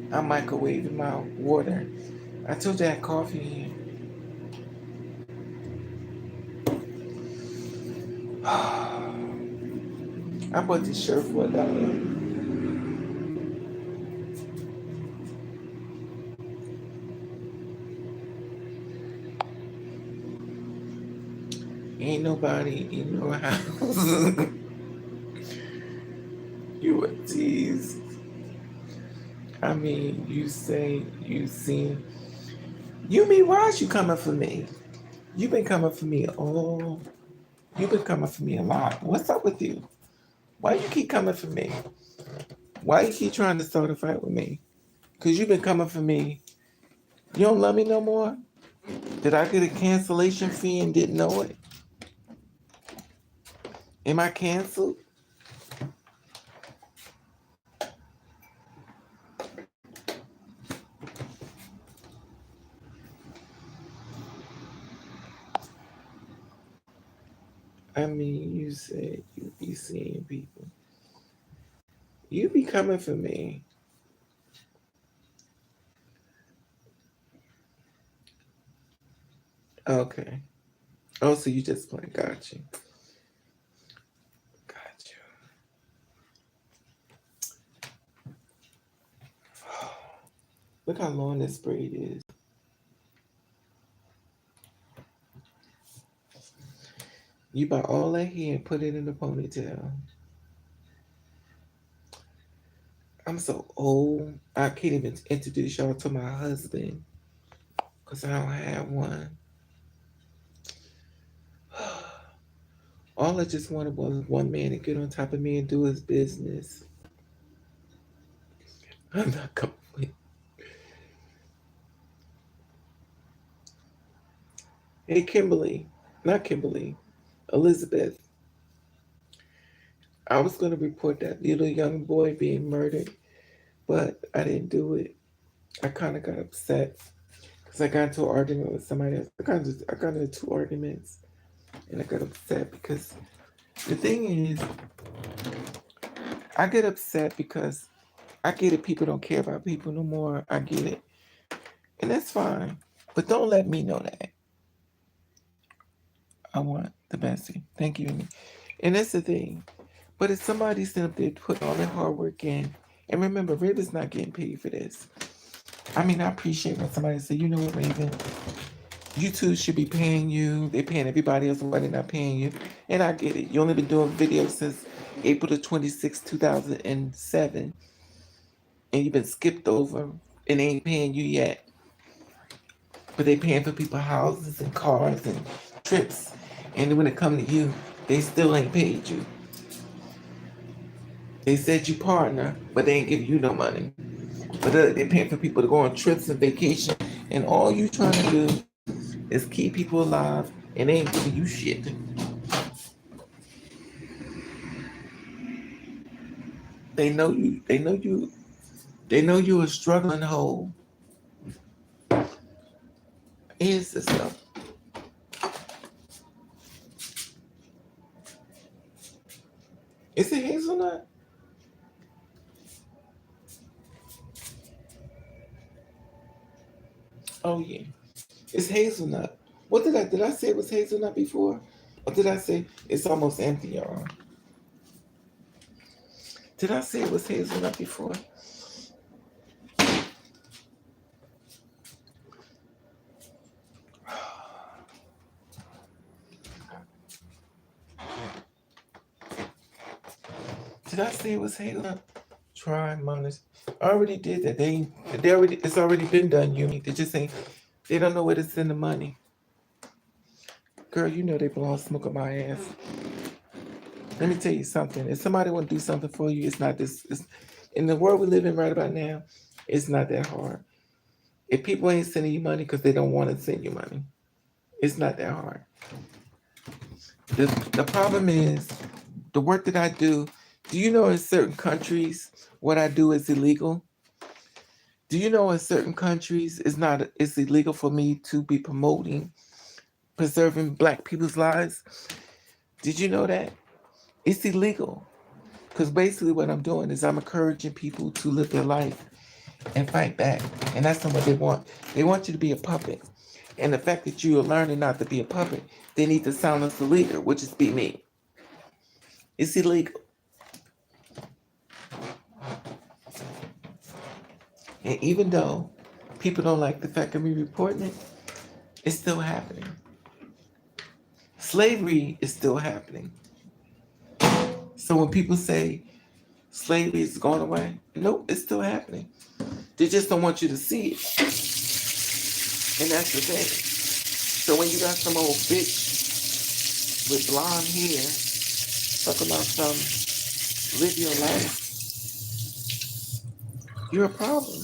I'm microwaving my water. I told you I had coffee in here. I bought this shirt for $1. Ain't nobody in your house. You a tease. I mean, you say you seen. You mean why is you coming for me? You've been coming for me all. You've been coming for me a lot. What's up with you? Why you keep coming for me? Why you keep trying to start a fight with me? Cause you've been coming for me. You don't love me no more? Did I get a cancellation fee and didn't know it? Am I canceled? I mean, you said you be seeing people. You be coming for me. Okay. Oh, so you just playing. Got you. Got you. Look how long this braid is. You buy all that hair and put it in a ponytail. I'm so old. I can't even introduce y'all to my husband because I don't have one. All I just wanted was one man to get on top of me and do his business. I'm not coming with. Hey, Kimberly. Not Kimberly. Elizabeth. I was going to report that little young boy being murdered, but I didn't do it. I kind of got upset because I got into an argument with somebody else. I got into two arguments and I got upset because the thing is, I get upset because I get it. People don't care about people no more. I get it. And that's fine. But don't let me know that. I want the best thing. Thank you. And that's the thing. But if somebody's up there putting all their hard work in, and remember, Raven's not getting paid for this. I mean, I appreciate when somebody say, you know what, Raven, YouTube should be paying you. They're paying everybody else, why they're not paying you. And I get it. You only been doing videos since April the 26th, 2007. And you've been skipped over and they ain't paying you yet. But they paying for people houses and cars and trips. And when it come to you, they still ain't paid you. They said you partner, but they ain't give you no money. But they're paying for people to go on trips and vacation. And all you trying to do is keep people alive and they ain't giving you shit. They know you. They know you. They know you a struggling hoe. Here's the stuff. Is it hazelnut? Oh yeah, it's hazelnut. What did I say it was hazelnut before? Or did I say it's almost empty, y'all? Did I say it was hazelnut before? Did I say it was hazelnut? Try monitor. I already did that. They already it's already been done, Yumi. They just ain't they don't know where to send the money. Girl, you know they blowing smoke up my ass. Let me tell you something. If somebody want to do something for you, it's not this. It's, in the world we live in right about now, it's not that hard. If people ain't sending you money because they don't want to send you money, it's not that hard. The problem is the work that I do. Do you know in certain countries what I do is illegal? Do you know in certain countries it's illegal for me to be promoting preserving black people's lives? Did you know that? It's illegal. Because basically what I'm doing is I'm encouraging people to live their life and fight back. And that's not what they want. They want you to be a puppet. And the fact that you are learning not to be a puppet, they need to silence the leader, which is be me. It's illegal. And even though people don't like the fact of me reporting it, it's still happening. Slavery is still happening. So when people say slavery is going away, nope, it's still happening. They just don't want you to see it. And that's the thing. So when you got some old bitch with blonde hair talking about some live your life, you're a problem.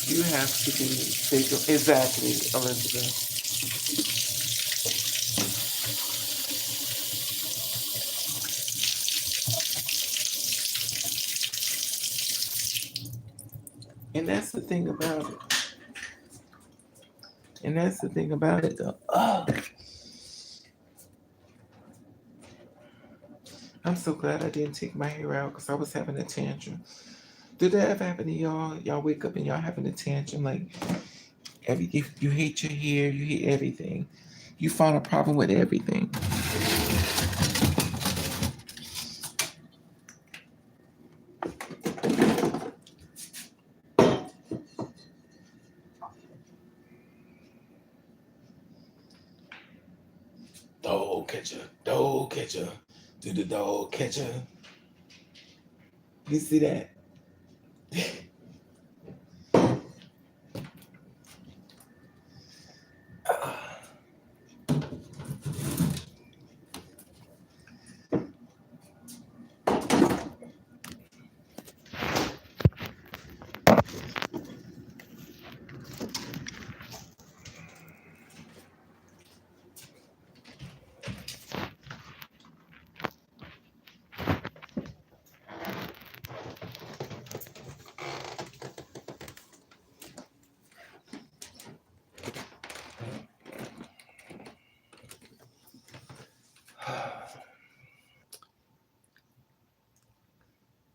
You have to be bigger. Exactly, Elizabeth. And that's the thing about it. And that's the thing about it though. Oh, I'm so glad I didn't take my hair out because I was having a tantrum. Did that ever happen to y'all? Y'all wake up and y'all having a tantrum like you hate your hair, you hate everything. You find a problem with everything. Dog catcher, dog catcher, do the dog catcher. You see that?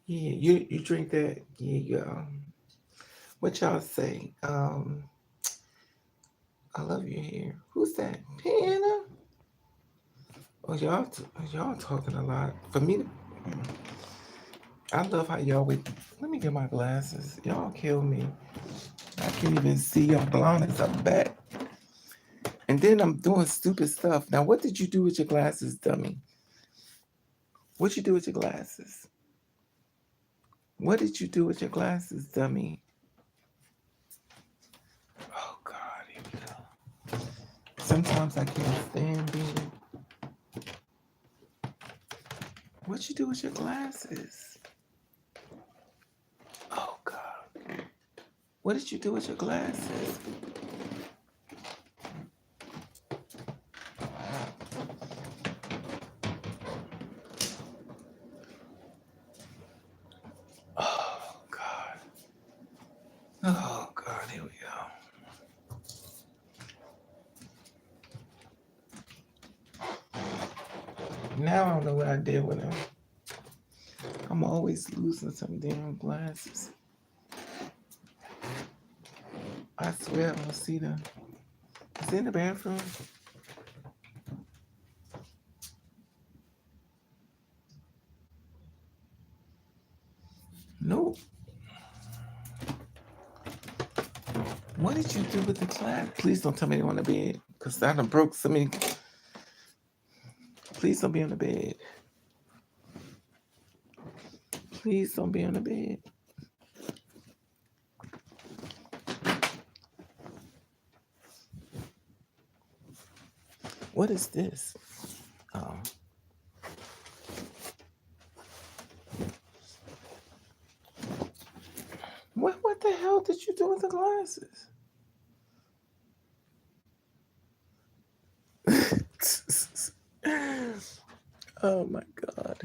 Yeah, you drink that. Yeah, what y'all say? I love your hair. Who's that? Piano? Oh, y'all talking a lot. For me, I love how y'all with. Let me get my glasses. Y'all kill me. I can't even see your blonde up back. And then I'm doing stupid stuff. Now, what did you do with your glasses, dummy? What you do with your glasses? What did you do with your glasses, dummy? Oh God, here we go. Sometimes I can't stand being. What you do with your glasses? Oh God. What did you do with your glasses? Oh God. Oh God, here we go. Now I don't know what I did with them. I'm always losing some damn glasses. I swear I don't see them. Is it in the bathroom? Nope. What did you do with the class? Please don't tell me they on the bed. Because I done broke so many. Please don't be on the bed. Please don't be on the bed. What is this? Oh. What the hell did you do with the glasses? Oh my God.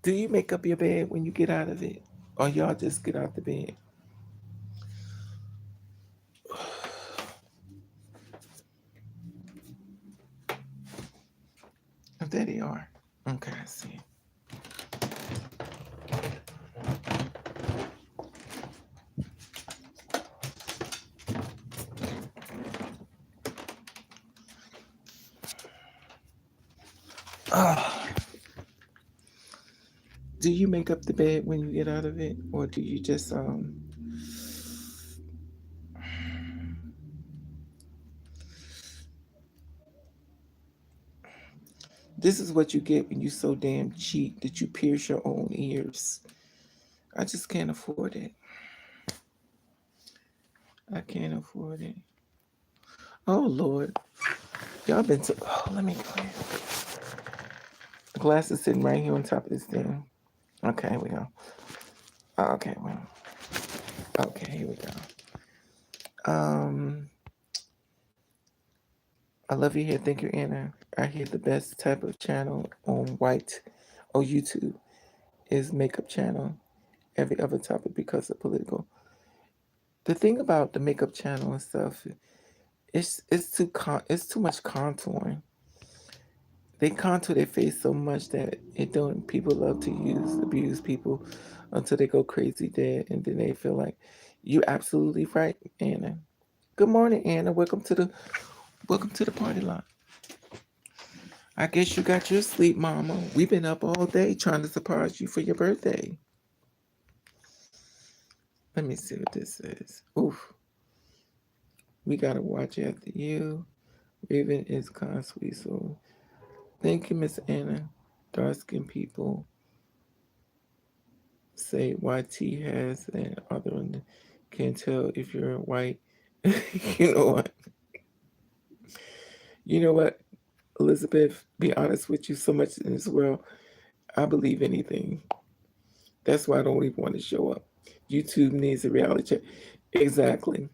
Do you make up your bed when you get out of it? Or y'all just get out the bed? Oh, there they are. Okay, I see. Oh. Do you make up the bed when you get out of it? Or do you just this is what you get when you so damn cheap that you pierce your own ears. I just can't afford it. I can't afford it. Oh Lord. Y'all been so let me go here. The glass is sitting right here on top of this thing. Okay, here we go. Okay, well. Okay, here we go. I love you here. Thank you, Anna. I hear the best type of channel on white or YouTube is makeup channel. Every other topic because of political. The thing about the makeup channel and stuff, it's too much contouring. They contour their face so much that it don't. People love to abuse people until they go crazy dead, and then they feel like you're absolutely right, Anna. Good morning, Anna. Welcome to the party line. I guess you got your sleep, Mama. We've been up all day trying to surprise you for your birthday. Let me see what this is. Oof. We gotta watch after you. Raven is kind of sweet, so thank you, Miss Anna. Dark skinned people say YT has and other one can't tell if you're white. You know what? You know what, Elizabeth? Be honest with you, so much in this world, I believe anything. That's why I don't even want to show up. YouTube needs a reality check. Exactly.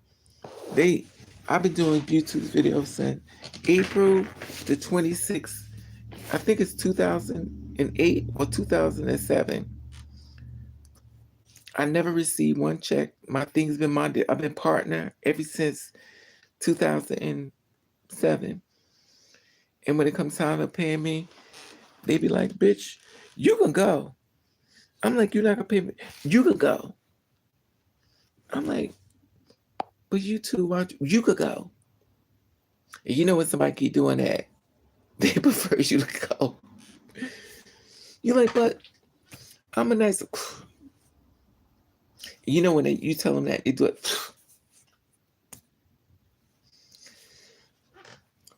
They I've been doing YouTube videos since April the 26th. I think it's 2008 or 2007. I never received one check. My thing's been minded. I've been partner ever since 2007. And when it comes time to paying me, they be like, bitch, you can go. I'm like, you're not gonna pay me. You could go. I'm like, but you too, you could go. And you know when somebody keep doing that, they prefer you to go. You're like, but I'm a nice. You know when you tell them that, they do it.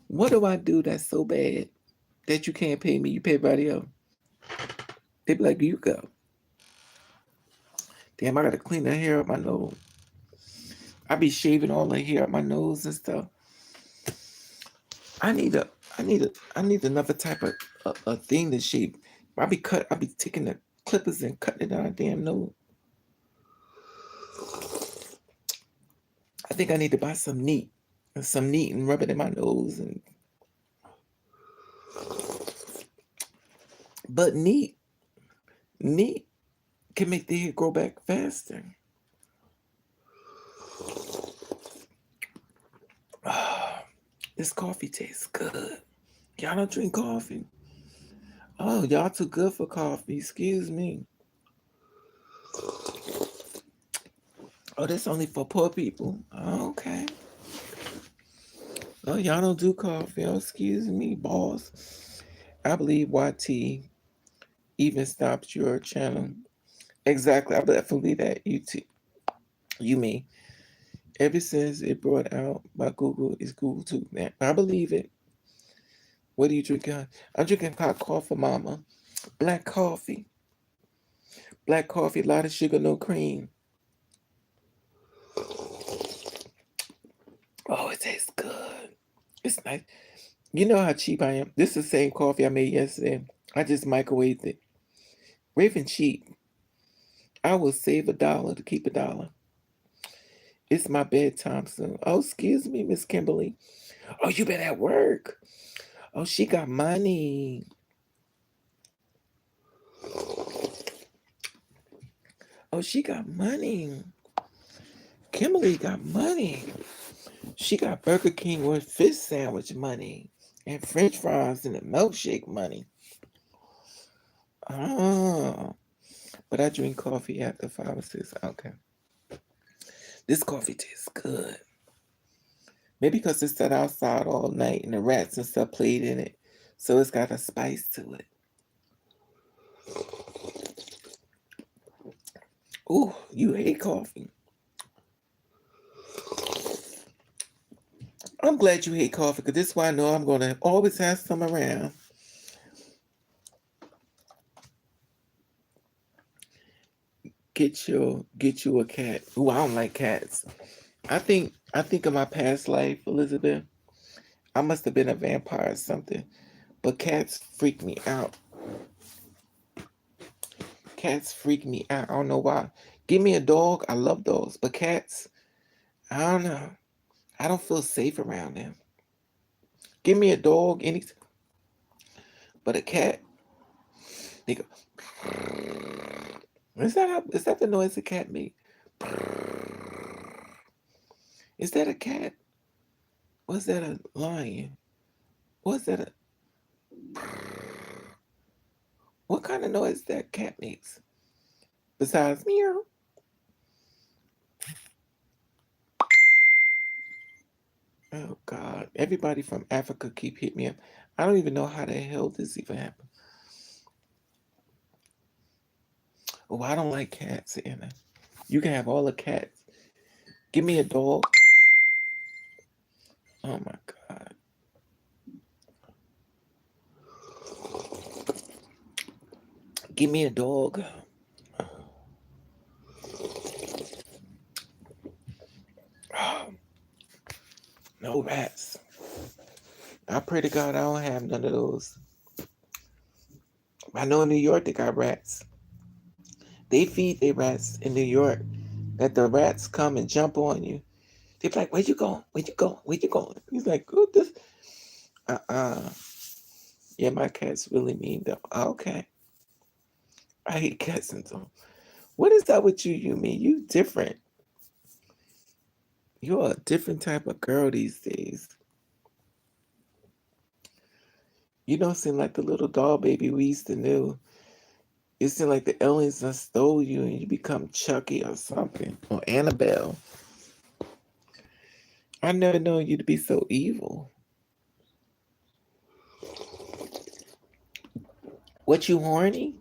What do I do that's so bad that you can't pay me? You pay everybody else. They be like, you go. Damn, I gotta clean the hair up my nose. I be shaving all the hair up my nose and stuff. I need another type of a thing to shave. I be taking the clippers and cutting it down a damn nose. I think I need to buy some neat and rub it in my nose but neat can make the hair grow back faster. This coffee tastes good. Y'all don't drink coffee. Oh, y'all too good for coffee. Excuse me. Oh, that's only for poor people. Oh, okay. Oh, y'all don't do coffee. Oh, excuse me, boss. I believe YT even stopped your channel. Exactly. I definitely believe that. You mean. Ever since it brought out by Google, it's Google too. Man, I believe it. What are you drinking? I'm drinking hot coffee, mama. Black coffee. Black coffee, a lot of sugar, no cream. Oh, it tastes good. It's nice. You know how cheap I am. This is the same coffee I made yesterday. I just microwaved it. Raven cheap. I will save $1 to keep $1. It's my bedtime soon. Oh, excuse me, Miss Kimberly. Oh, you been at work. Oh, she got money. Oh, she got money. Kimberly got money. She got Burger King with fish sandwich money and French fries and a milkshake money. Oh, but I drink coffee after 5 or 6. Okay, this coffee tastes good. Maybe because it sat outside all night and the rats and stuff played in it, so it's got a spice to it. Ooh, you hate coffee. I'm glad you hate coffee because this is why I know I'm gonna always have some around. Get you a cat. Ooh, I don't like cats. I think of my past life, Elizabeth. I must have been a vampire or something. But cats freak me out. Cats freak me out. I don't know why. Give me a dog. I love dogs. But cats, I don't know. I don't feel safe around them. Give me a dog, but a cat, they go. Is that the noise a cat make? Is that a cat? Was that a lion? Was that a what kind of noise that cat makes? Besides meow. Oh God. Everybody from Africa keep hitting me up. I don't even know how the hell this even happened. Oh, I don't like cats, Anna. You can have all the cats. Give me a dog. Oh my God. Give me a dog. No rats. I pray to God I don't have none of those. I know in New York they got rats. They feed their rats in New York. That the rats come and jump on you. They be like, "Where you going? Where you going? Where you going?" He's like, "Good this." Yeah, my cat's really mean though. Okay. I hate cats and so. What is that with you, Yumi? You different. You're a different type of girl these days. You don't seem like the little doll baby we used to know. It seems like the aliens done stole you and you become Chucky or something. Or Annabelle. I never known you to be so evil. What, you horny?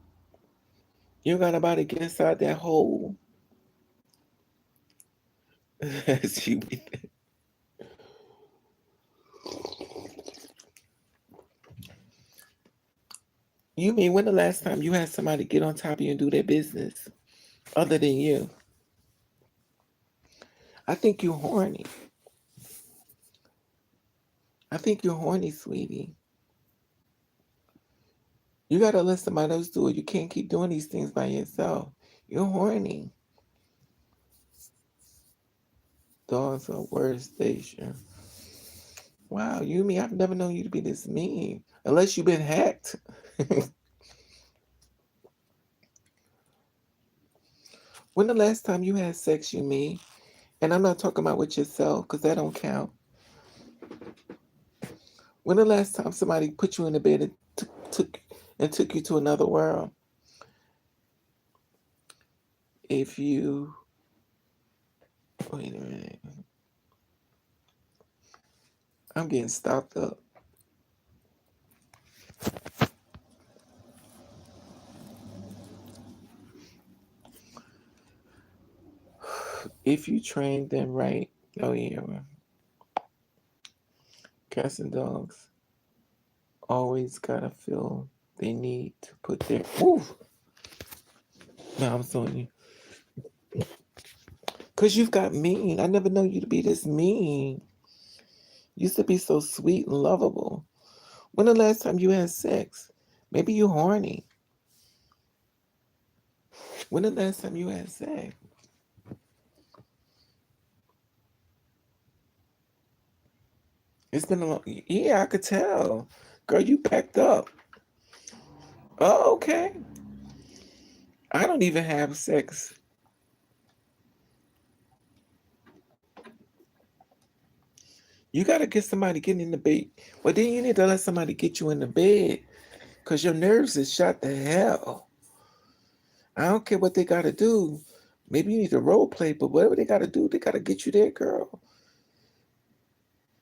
You got about to get inside that hole. She You mean when the last time you had somebody get on top of you and do their business? Other than you. I think you're horny. I think you're horny, sweetie. You gotta let somebody else do it. You can't keep doing these things by yourself. You're horny. Dogs are worst station. Wow, you mean I've never known you to be this mean. Unless you've been hacked. When the last time you had sex, you mean? And I'm not talking about with yourself, because that don't count. When the last time somebody put you in the bed and took you to another world? If you wait a minute. I'm getting stopped up. If you train them right, oh yeah, well, cats and dogs always gotta feel they need to put their. Woo! No, I'm telling you. Cause you've got mean. I never know you to be this mean. You used to be so sweet and lovable. When the last time you had sex? Maybe you horny. When the last time you had sex? It's been a long. Yeah, I could tell. Girl, you packed up. Oh, okay. I don't even have sex. You gotta get somebody getting in the bed. Well, then you need to let somebody get you in the bed, cause your nerves is shot to hell. I don't care what they gotta do. Maybe you need to role play, but whatever they gotta do, they gotta get you there, girl.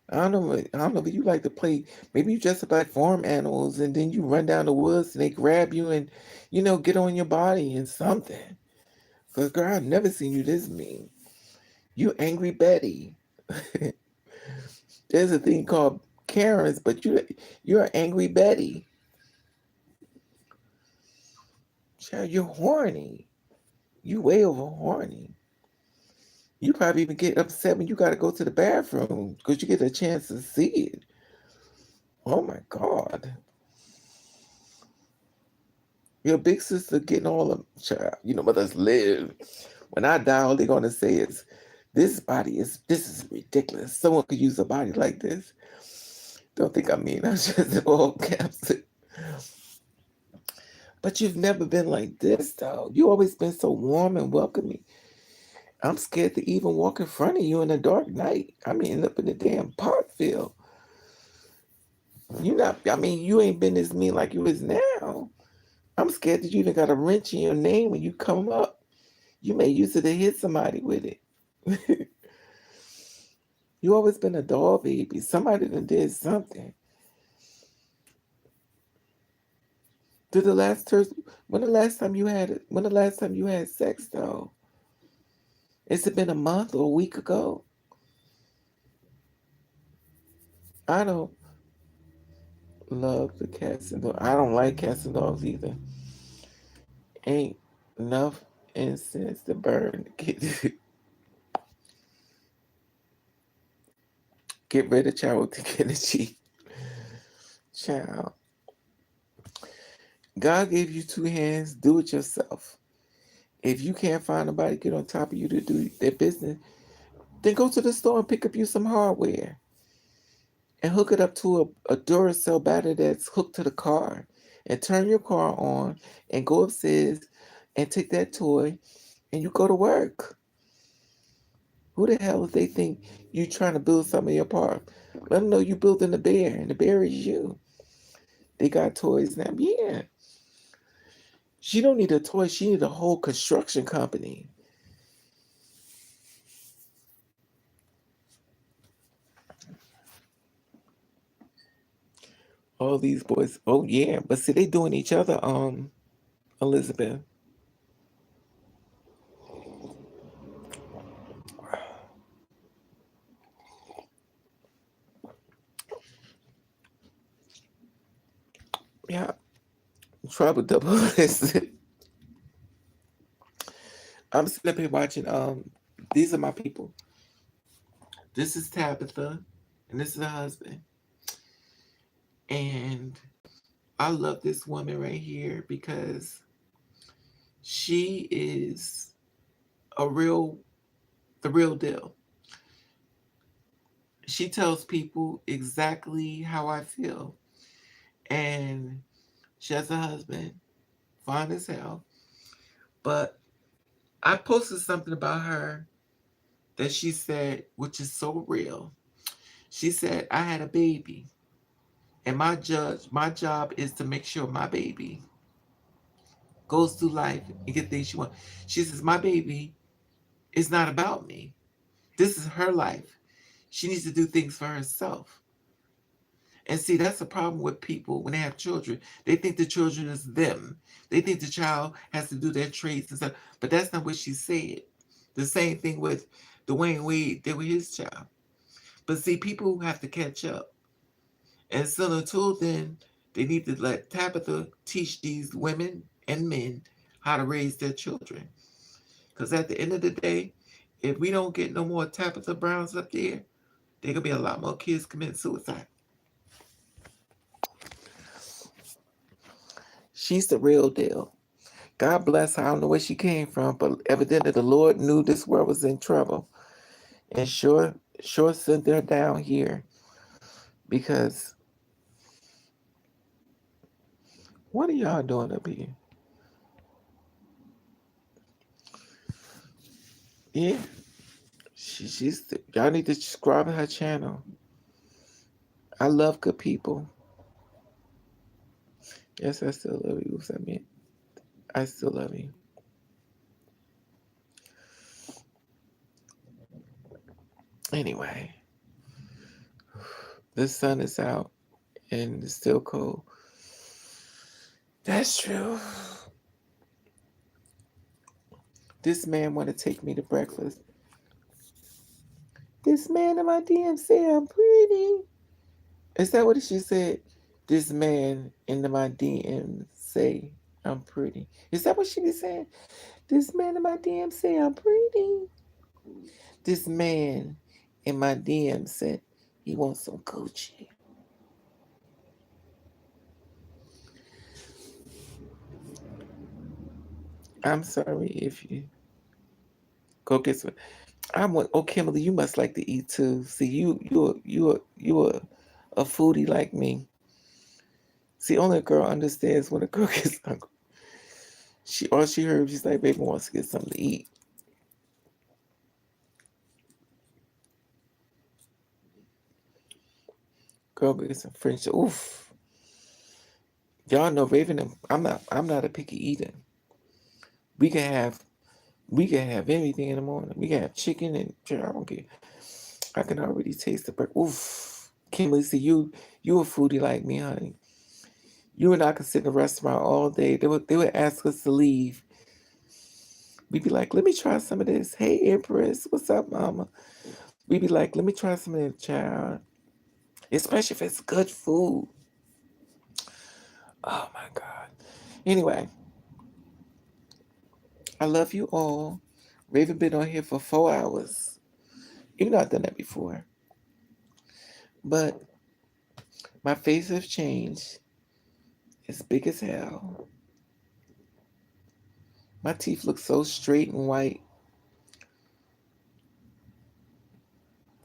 I don't know. I don't know, but you like to play. Maybe you dress up like farm animals, and then you run down the woods, and they grab you, and get on your body and something. Cause girl, I've never seen you this mean. You angry Betty. There's a thing called Karens, but you're angry Betty. Child, you're horny. You way over horny. You probably even get upset when you got to go to the bathroom because you get a chance to see it. Oh my God. Your big sister getting all the child. Mothers live. When I die, all they're gonna say is, this is ridiculous. Someone could use a body like this. Don't think I mean I just all caps. But you've never been like this though. You always been so warm and welcoming. I'm scared to even walk in front of you in the dark night. I mean, up in the damn Parkville. You ain't been this mean like you is now. I'm scared that you even got a wrench in your name when you come up. You may use it to hit somebody with it. You always been a doll baby. Somebody done did something. Did the last person when the last time you had sex though? Has it been a month or a week ago? I don't love the cats and dogs. I don't like cats and dogs either. Ain't enough incense to burn. Get rid of childhood energy. Child. God gave you two hands, do it yourself. If you can't find nobody to get on top of you to do their business, then go to the store and pick up you some hardware and hook it up to a Duracell battery that's hooked to the car and turn your car on and go upstairs and take that toy and you go to work. Who the hell if they think you trying to build something in your park? Let them know you building a bear and the bear is you. They got toys now. Yeah. She don't need a toy. She need a whole construction company. All these boys. Oh yeah. But see they doing each other, Elizabeth. Yeah. Trouble double. I'm sitting up here watching these are my people. This is Tabitha and this is her husband. And I love this woman right here because she is a real the real deal. She tells people exactly how I feel. And she has a husband, fine as hell. But I posted something about her that she said, which is so real. She said, I had a baby. And my job is to make sure my baby goes through life and get things she wants. She says, my baby is not about me. This is her life. She needs to do things for herself. And see, that's the problem with people when they have children. They think the children is them. They think the child has to do their traits and stuff. But that's not what she said. The same thing with Dwayne Wade did with his child. But see, people have to catch up. And so until then, they need to let Tabitha teach these women and men how to raise their children. Because at the end of the day, if we don't get no more Tabitha Browns up there, there gonna be a lot more kids commit suicide. She's the real deal. God bless her. I don't know where she came from, but evidently the Lord knew this world was in trouble, and sure sent her down here because what are y'all doing up here? Yeah, y'all need to subscribe to her channel. I love good people. Yes, I still love you. What's that mean? I still love you. Anyway, the sun is out and it's still cold. That's true. This man want to take me to breakfast. This man in my DM say I'm pretty. Is that what she said? This man in my DM say I'm pretty. Is that what she be saying? This man in my DM say I'm pretty. This man in my DM said he wants some Gucci. I'm sorry if you go get some. Oh, Kimberly, you must like to eat too. See, you a foodie like me. See, only a girl understands when a girl gets hungry. All she heard, she's like, baby wants to get something to eat. Girl, get some French. Oof. Y'all know Raven. I'm not a picky eater. We can have we can have anything in the morning. We can have chicken and I don't care. I can already taste the bread. Oof. Kimberly, see you a foodie like me, honey. You and I could sit in a restaurant all day. They would ask us to leave. We'd be like, let me try some of this. Hey, Empress, what's up, mama? We'd be like, let me try some of that, child. Especially if it's good food. Oh my God. Anyway, I love you all. Raven been on here for 4 hours. Even though I've done that before. But my face has changed. It's big as hell. My teeth look so straight and white.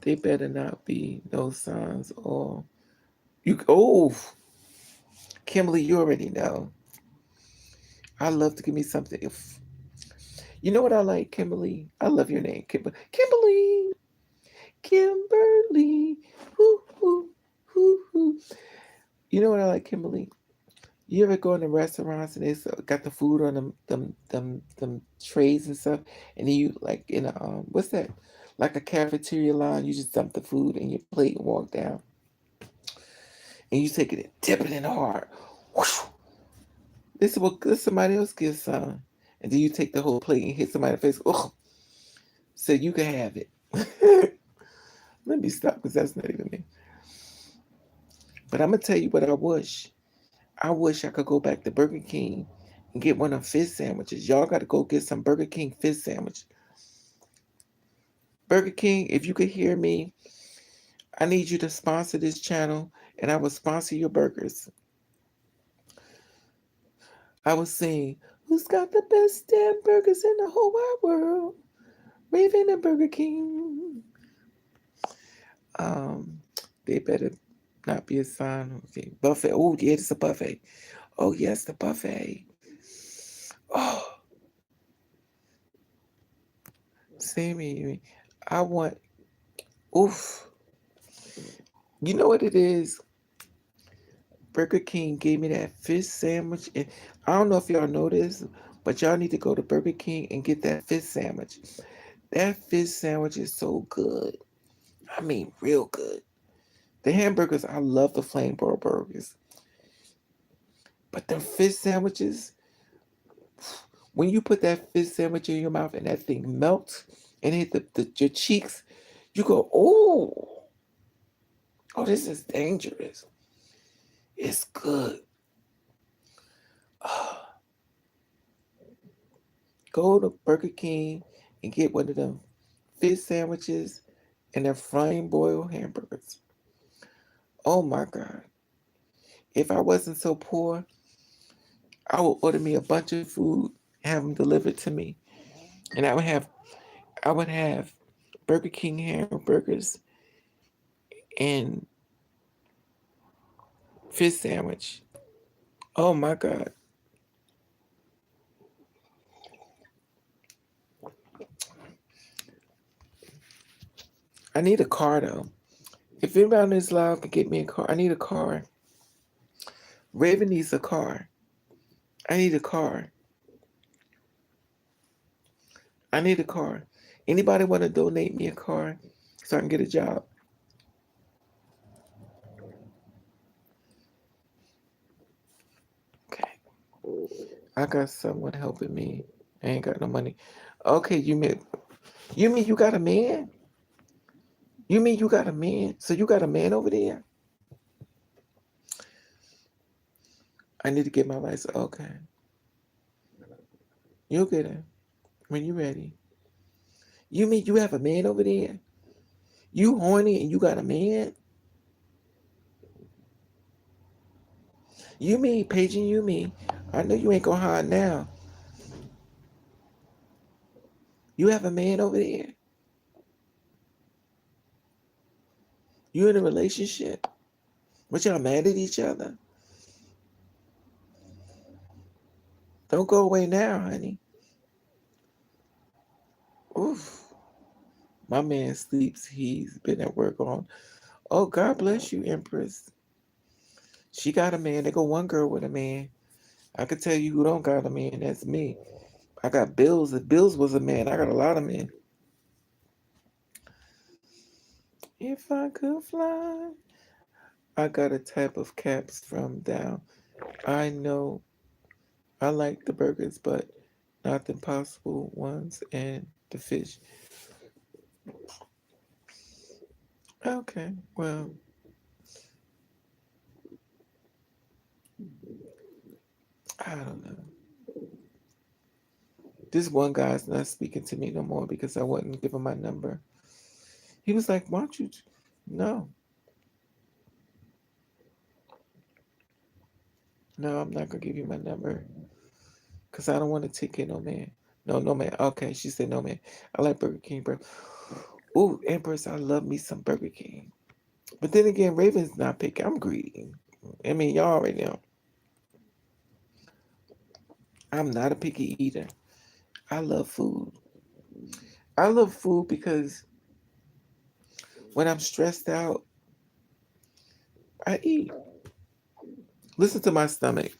They better not be no signs or Kimberly, you already know. I love to give me something. If you know what I like, Kimberly. I love your name, Kimberly. Kimberly. Hoo, hoo, hoo, hoo. You know what I like, Kimberly? You ever go into restaurants and they got the food on them trays and stuff, and then you like in a what's that? Like a cafeteria line, you just dump the food in your plate and walk down, and you take it and dip it in hard. Whoosh. This is what somebody else gives some, and then you take the whole plate and hit somebody in the face. Ugh. So you can have it. Let me stop because that's not even me. But I'm gonna tell you what I wish. I wish I could go back to Burger King and get one of them fish sandwiches. Y'all got to go get some Burger King fish sandwich. Burger King, if you could hear me, I need you to sponsor this channel and I will sponsor your burgers. I was saying, who's got the best damn burgers in the whole wide world? Raven and Burger King. Um, they better not be a sign. Okay. Buffet. Oh, yeah, it's a buffet. Oh, yes, the buffet. Oh, Sammy, I want, oof. You know what it is? Burger King gave me that fish sandwich. And I don't know if y'all know this, but y'all need to go to Burger King and get that fish sandwich. That fish sandwich is so good. I mean, real good. The hamburgers, I love the flame broil burgers. But the fish sandwiches, When you put that fish sandwich in your mouth and that thing melts and hit your cheeks, you go, oh, this is dangerous. It's good. Go to Burger King and get one of them fish sandwiches and their frying boiled hamburgers. Oh my God. If I wasn't so poor, I would order me a bunch of food, have them delivered to me. And I would have Burger King hamburgers and fish sandwich. Oh my God. I need a car though. If anybody on this live can get me a car, I need a car. Raven needs a car. I need a car. I need a car. Anybody want to donate me a car so I can get a job? Okay. I got someone helping me. I ain't got no money. Okay, you mean you got a man? You mean you got a man? So you got a man over there? I need to get my license. Okay. You'll get it when you're ready. You mean you have a man over there? You horny and you got a man? You mean paging you mean? I know you ain't gonna hide now. You have a man over there? You in a relationship? But y'all mad at each other? Don't go away now, honey. Oof. My man sleeps. He's been at work on. Oh, God bless you, Empress. She got a man. They go one girl with a man. I could tell you who don't got a man. That's me. I got Bills. If Bills was a man, I got a lot of men. If I could fly. I got a type of caps from down. I know I like the burgers, but not the impossible ones and the fish. Okay, well, I don't know. This one guy's not speaking to me no more because I wouldn't give him my number. He was like, "Why don't you?" No, no, I'm not gonna give you my number because I don't want to take in no man. No, no man. Okay, she said no man. I like Burger King, bro. Ooh, Empress, I love me some Burger King. But then again, Raven's not picky. I'm greedy. I mean, y'all already know. I'm not a picky eater. I love food. I love food because when I'm stressed out, I eat. Listen to my stomach.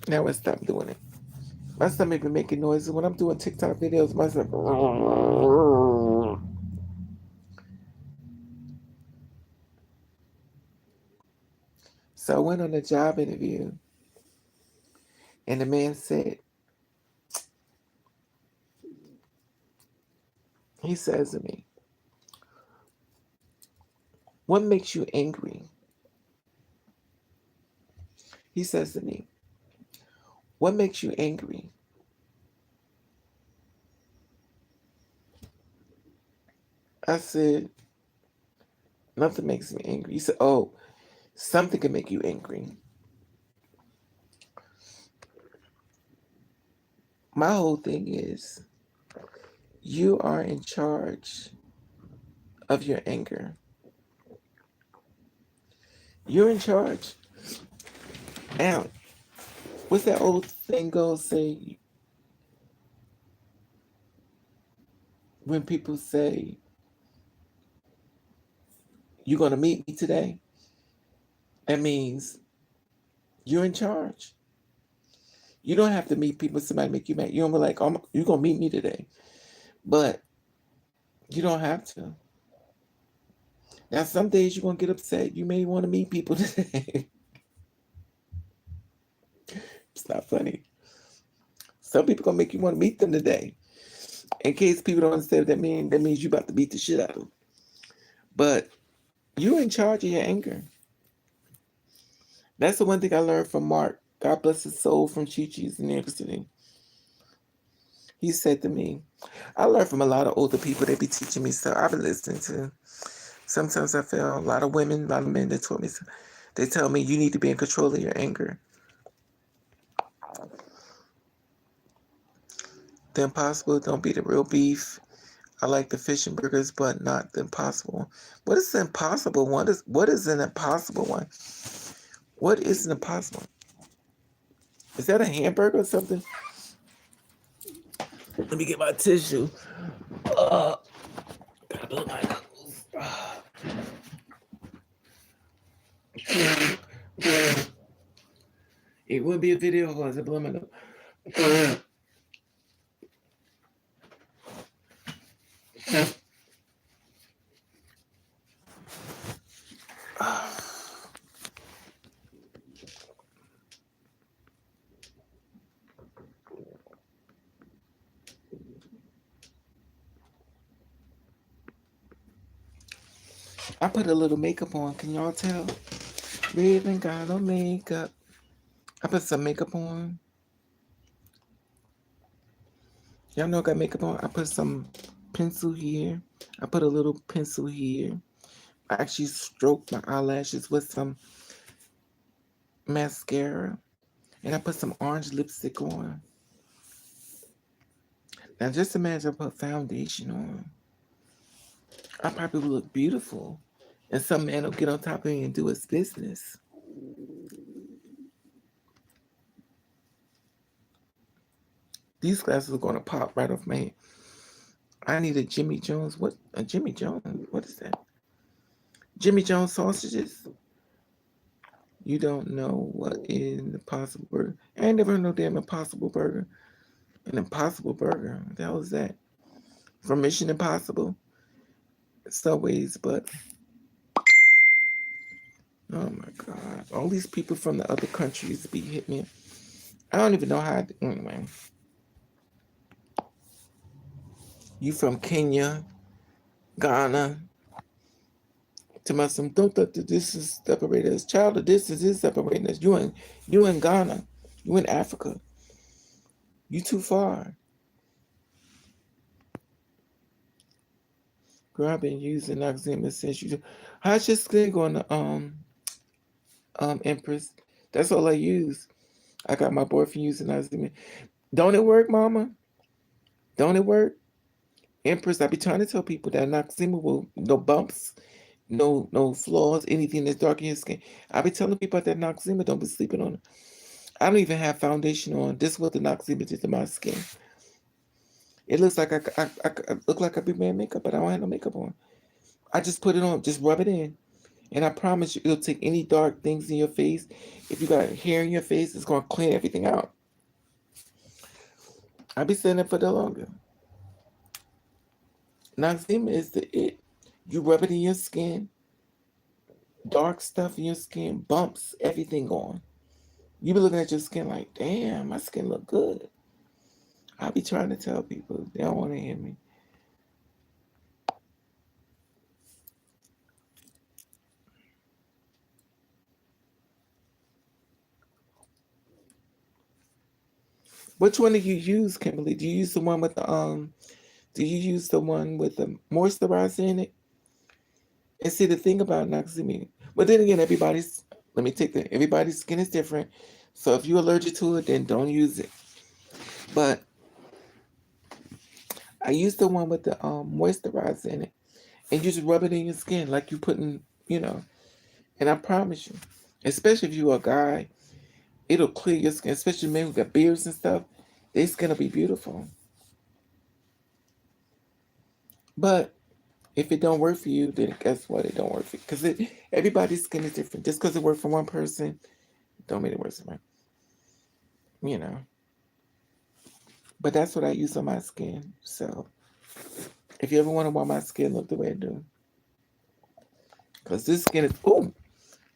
Now I stop doing it. My stomach been making noises when I'm doing TikTok videos. My stomach. So I went on a job interview, and the man said, he says to me, "What makes you angry?" He says to me, "What makes you angry?" I said, "Nothing makes me angry." He said, "Oh, something can make you angry." My whole thing is, you are in charge of your anger. You're in charge. Now, what's that old thing go say when people say, "You're going to meet me today"? That means you're in charge. You don't have to meet people, somebody make you mad. You don't be like, "Oh, you're going to meet me today." But you don't have to. Now, some days you're going to get upset. You may want to meet people today. It's not funny. Some people going to make you want to meet them today. In case people don't understand what that means you about to beat the shit out of them. But you're in charge of your anger. That's the one thing I learned from Mark. God bless his soul, from Chi-Chi's in University. He said to me, I learned from a lot of older people. They be teaching me stuff I've been listening to. Sometimes I feel a lot of women, a lot of men that taught me. They tell me you need to be in control of your anger. The Impossible don't be the real beef. I like the fish and burgers, but not the Impossible. What is the Impossible one? What is an Impossible one? What is an Impossible? Is that a hamburger or something? Let me get my tissue. Gotta blow my nose. It would be a video of us. Blow my nose. I put a little makeup on. Can y'all tell? Raven got no makeup. I put some makeup on. Y'all know I got makeup on. I put some pencil here. I put a little pencil here. I actually stroked my eyelashes with some mascara. And I put some orange lipstick on. Now just imagine I put foundation on. I probably would look beautiful. And some man will get on top of me and do his business. These glasses are going to pop right off my head. I need a Jimmy Jones. What? A Jimmy Jones? What is that? Jimmy Jones sausages? You don't know what is an Impossible Burger. I ain't never heard no damn Impossible Burger. An Impossible Burger. What the hell is that? From Mission Impossible? Subways, but... Oh my God. All these people from the other countries be hitting me. I don't even know how to... Anyway. You from Kenya, Ghana. To my son, don't think that this is separated us. Child, this is separating us. You in Ghana. You in Africa. You too far. Girl, I've been using Noxzema since you. How's your skin going to Empress? That's all I use. I got my boyfriend using Noxzema. Don't it work, Mama? Don't it work? Empress, I be trying to tell people that Noxzema will no bumps, no flaws, anything that's dark in your skin. I be telling people that Noxzema, don't be sleeping on it. I don't even have foundation on. This is what the Noxzema did to my skin. It looks like I look like I be wearing makeup, but I don't have no makeup on. I just put it on, just rub it in. And I promise you, it'll take any dark things in your face. If you got hair in your face, it's going to clean everything out. I'll be saying that for the longer. Noxzema is the it. You rub it in your skin, dark stuff in your skin, bumps, everything gone. You be looking at your skin like, damn, my skin look good. I be trying to tell people. They don't want to hear me. Which one do you use, Kimberly? Do you use the one with the do you use the one with the moisturizer in it? And see, the thing about Noxzema, but then again, everybody's skin is different. So if you're allergic to it, then don't use it. But I use the one with the moisturizer in it. And you just rub it in your skin like you putting, and I promise you, especially if you're a guy, it'll clear your skin, especially men who got beards and stuff, their skin will be beautiful. But if it don't work for you, then guess what? It don't work for you. Because everybody's skin is different. Just because it worked for one person, don't mean it works for me. But that's what I use on my skin. So If you ever wonder why my skin look the way it do, because this skin is, oh,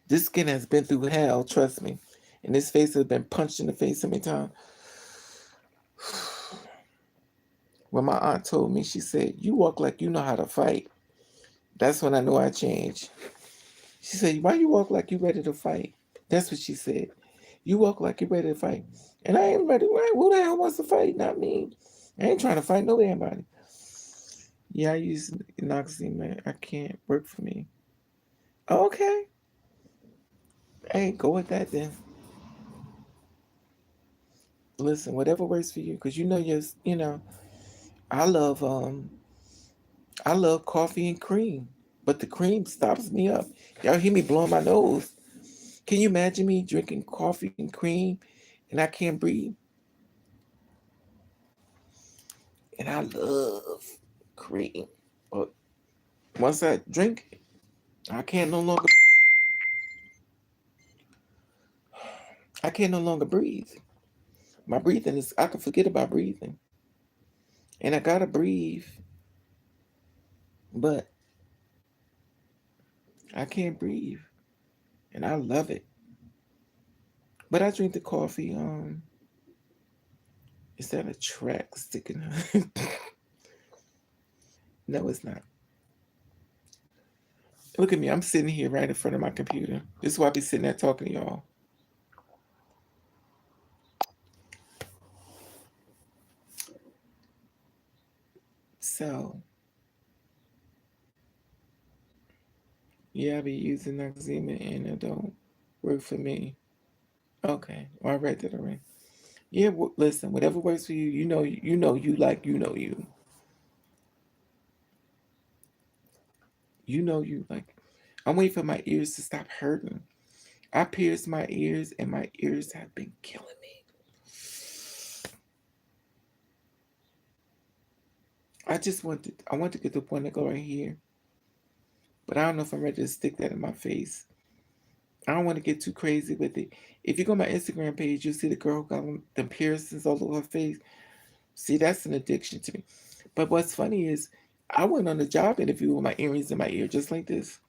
this skin has been through hell, trust me. And this face has been punched in the face so many times. When my aunt told me, she said, "You walk like you know how to fight." That's when I knew I changed. She said, "Why you walk like you ready to fight?" That's what she said. "You walk like you ready to fight." And I ain't ready. Right? Who the hell wants to fight? Not me. I ain't trying to fight no damn body. Yeah, I use Noxzema. I can't work for me. Okay. Hey, go with that then. Listen, whatever works for you, because I love I love coffee and cream, but the cream stops me up. Y'all hear me blowing my nose. Can you imagine me drinking coffee and cream and I can't breathe? And I love cream. But once I drink it, I can no longer breathe. My breathing is I can forget about breathing. And I gotta breathe, but I can't breathe. And I love it. But I drink the coffee, is that a track sticking out? No, it's not. Look at me. I'm sitting here right in front of my computer. This is why I be sitting there talking to y'all. So, yeah, I be using Noxzema and it don't work for me. Okay. Well, I read that already. Yeah, listen, whatever works for you, you like, you. You know you like. I'm waiting for my ears to stop hurting. I pierced my ears and my ears have been killing me. I want to get to the point to go right here, but I don't know if I'm ready to stick that in my face. I don't want to get too crazy with it. If you go on my Instagram page, you'll see the girl who got them piercings all over her face. See, that's an addiction to me. But what's funny is I went on a job interview with my earrings in my ear just like this.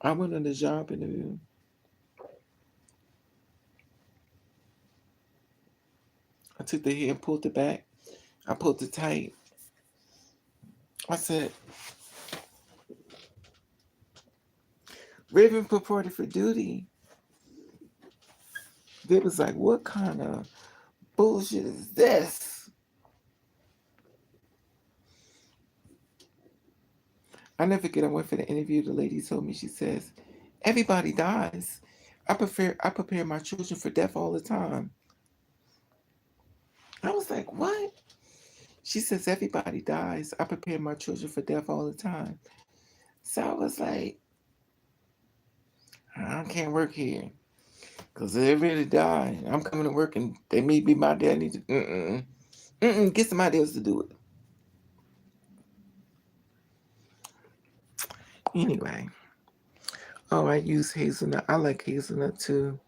I went on a job interview. I took the hair and pulled it back. I pulled it tight. I said, Raven purported for duty. They was like, what kind of bullshit is this? I never forget I went for the interview. The lady told me, she says, everybody dies. I prepare my children for death all the time. I was like, what? She says, everybody dies. I prepare my children for death all the time. So I was like, I can't work here. Because if they really die, I'm coming to work and they may be my dad. Need to, get somebody else to do it. Anyway, oh, I use hazelnut. I like hazelnut too.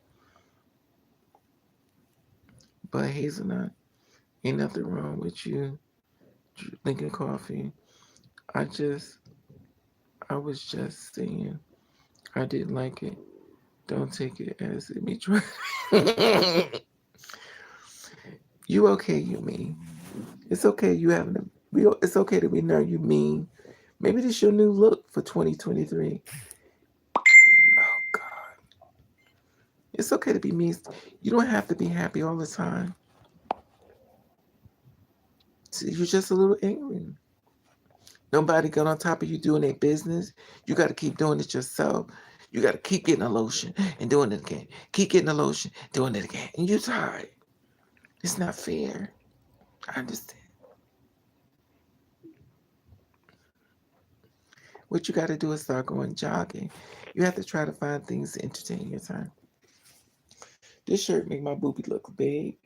But hazelnut, ain't nothing wrong with you drinking coffee. I just, I was just saying, I didn't like it. Don't take it as it me try. You okay, you mean. It's okay you having a real, it's okay to be know you mean. Maybe this your new look for 2023. Oh God. It's okay to be mean. You don't have to be happy all the time. See, you're just a little angry. Nobody got on top of you doing their business. You got to keep doing it yourself. You got to keep getting a lotion and doing it again. Keep getting a lotion, doing it again. And you're tired. It's not fair. I understand. What you got to do is start going jogging. You have to try to find things to entertain your time. This shirt make my boobie look big.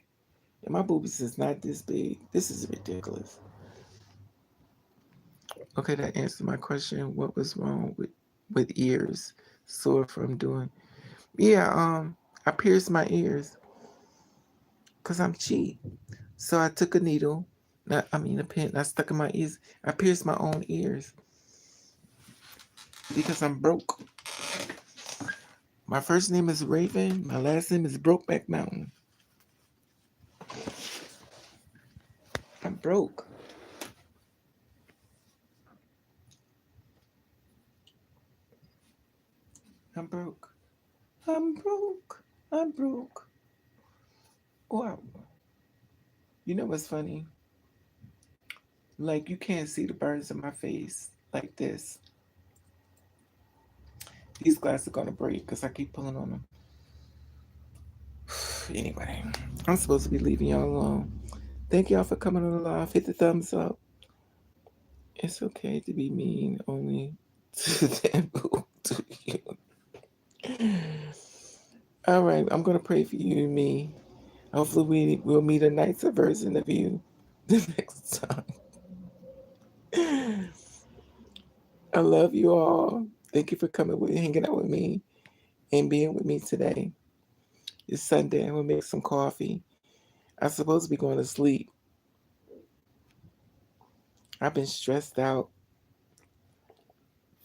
And my boobies is not this big. This is ridiculous. Okay, that answered my question. What was wrong with ears? sore from doing. Yeah, I pierced my ears because I'm cheap. So I took a needle, a pin, I stuck in my ears. I pierced my own ears because I'm broke. My first name is Raven. My last name is Brokeback Mountain. I'm broke. I'm broke. I'm broke. I'm broke. Wow. You know what's funny? Like, you can't see the burns in my face like this. These glasses are gonna break because I keep pulling on them. Anyway, I'm supposed to be leaving y'all alone. Thank y'all for coming on the live. Hit the thumbs up. It's okay to be mean only to them who to you. All right, I'm gonna pray for you and me. Hopefully we'll meet a nicer version of you the next time. I love you all. Thank you for coming with hanging out with me and being with me today. It's Sunday and we'll make some coffee. I'm supposed to be going to sleep. I've been stressed out.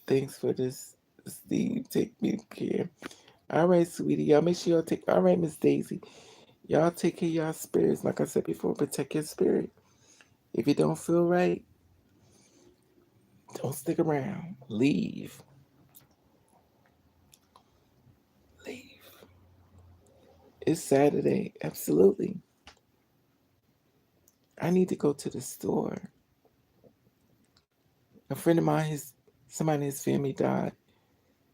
Thanks for this, Steve. Take me care. All right, sweetie. Y'all make sure y'all take. All right, Miss Daisy. Y'all take care of y'all spirits. Like I said before, protect your spirit. If you don't feel right, don't stick around. Leave. Leave. It's Saturday. Absolutely. I need to go to the store. A friend of mine, somebody in his family died.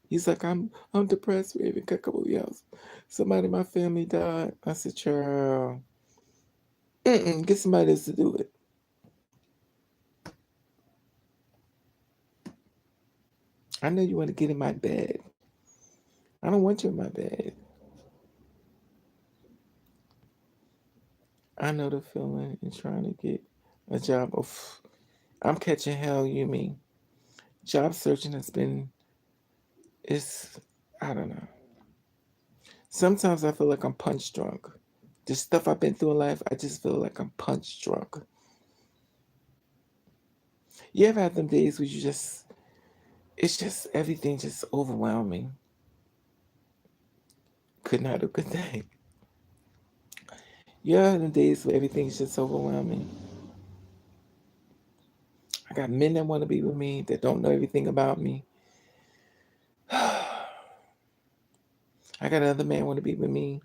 He's like, I'm depressed. We haven't got a couple of years. Somebody in my family died. I said, child, get somebody else to do it. I know you want to get in my bed. I don't want you in my bed. I know the feeling and trying to get a job. I'm catching hell, you mean. Job searching it's, I don't know. Sometimes I feel like I'm punch drunk. The stuff I've been through in life, I just feel like I'm punch drunk. You ever had them days where it's just everything just overwhelming. Couldn't have a good day. You ever had them days where everything's just overwhelming. I got men that want to be with me that don't know everything about me. I got another man want to be with me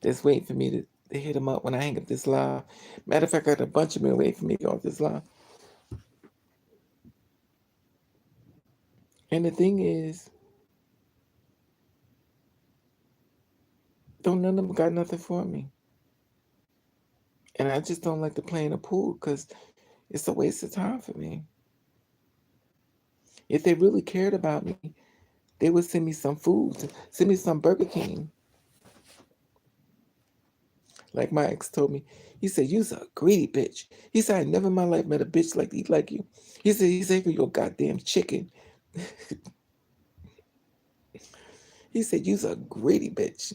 that's waiting for me to hit him up when I hang up this live. Matter of fact, I got a bunch of men waiting for me to go off this live. And the thing is, don't none of them got nothing for me. And I just don't like to play in the pool because it's a waste of time for me. If they really cared about me, they would send me some food, send me some Burger King. Like my ex told me, he said, "You's a greedy bitch." He said, "I never in my life met a bitch like eat like you." He said, "You're a goddamn chicken." He said, "You's a greedy bitch."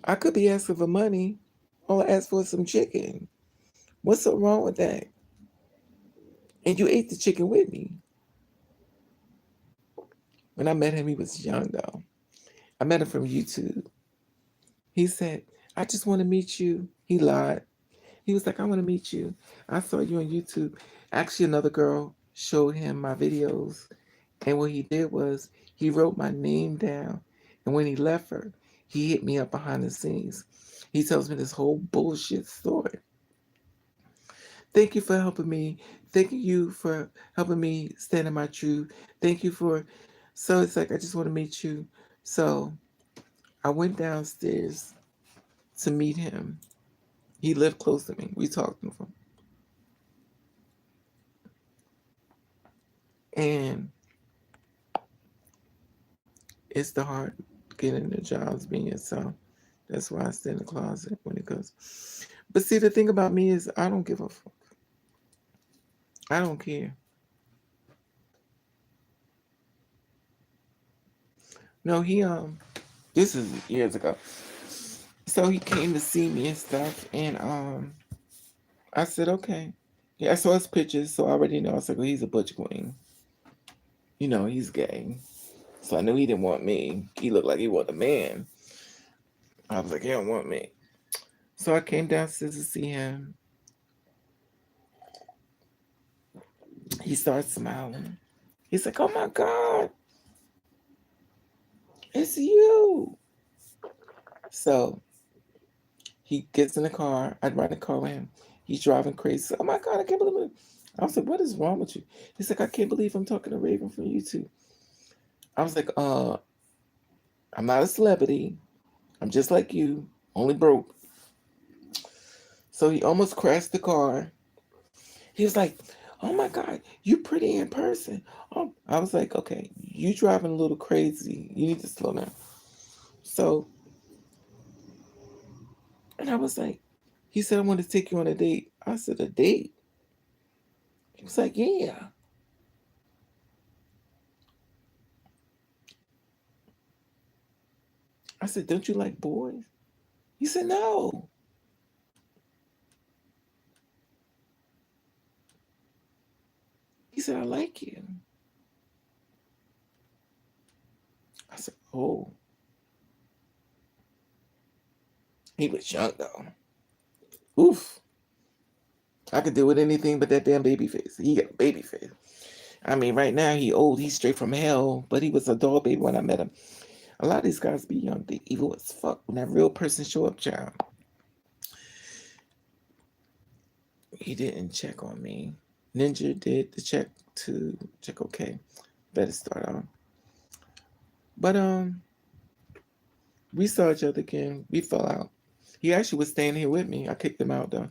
I could be asking for money. All I asked for is some chicken. What's so wrong with that? And you ate the chicken with me. When I met him, he was young though. I met him from YouTube. He said, "I just want to meet you." He lied. He was like, "I want to meet you. I saw you on YouTube." Actually, another girl showed him my videos. And what he did was he wrote my name down. And when he left her, he hit me up behind the scenes. He tells me this whole bullshit story. Thank you for helping me. Thank you for helping me stand in my truth. Thank you for. So it's like, I just want to meet you. So I went downstairs to meet him. He lived close to me. We talked to him. And it's the hard getting the jobs being yourself. That's why I stay in the closet when it goes. But see, the thing about me is I don't give a fuck. I don't care. No, this is years ago. So he came to see me and stuff, and I said okay. Yeah, I saw his pictures, so I already know. I was like, well, he's a butch queen. You know, he's gay. So I knew he didn't want me. He looked like he wanted a man. I was like, he don't want me. So I came downstairs to see him. He started smiling. He's like, oh my God, it's you. So he gets in the car. I'd ride the car with him. He's driving crazy. Oh my God, I can't believe it. I was like, what is wrong with you? He's like, I can't believe I'm talking to Raven from YouTube. I was like, I'm not a celebrity. I'm just like you, only broke. So he almost crashed the car. He was like, oh my God, you pretty in person. Oh, I was like, okay, you driving a little crazy. You need to slow down. So, and I was like, he said, I want to take you on a date. I said, a date? He was like, yeah. I said, don't you like boys? He said, no. He said, I like you. I said, oh. He was young though. Oof. I could deal with anything but that damn baby face. He got a baby face. I mean, right now he old. He's straight from hell, but he was a doll baby when I met him. A lot of these guys be young. They evil as fuck. When that real person show up, child, he didn't check on me. Ninja did the check to check. Okay, better start on. But we saw each other again. We fell out. He actually was staying here with me. I kicked him out though.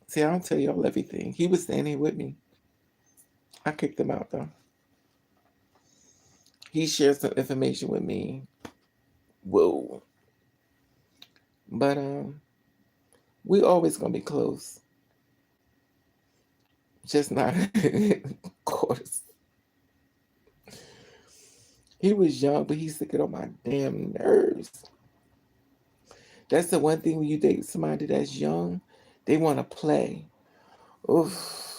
See, I don't tell y'all everything. He was staying here with me. I kicked him out though. He shared some information with me. Whoa. But we always gonna be close. Just not of course. He was young, but he used to get on my damn nerves. That's the one thing when you date somebody that's young, they want to play. Oof,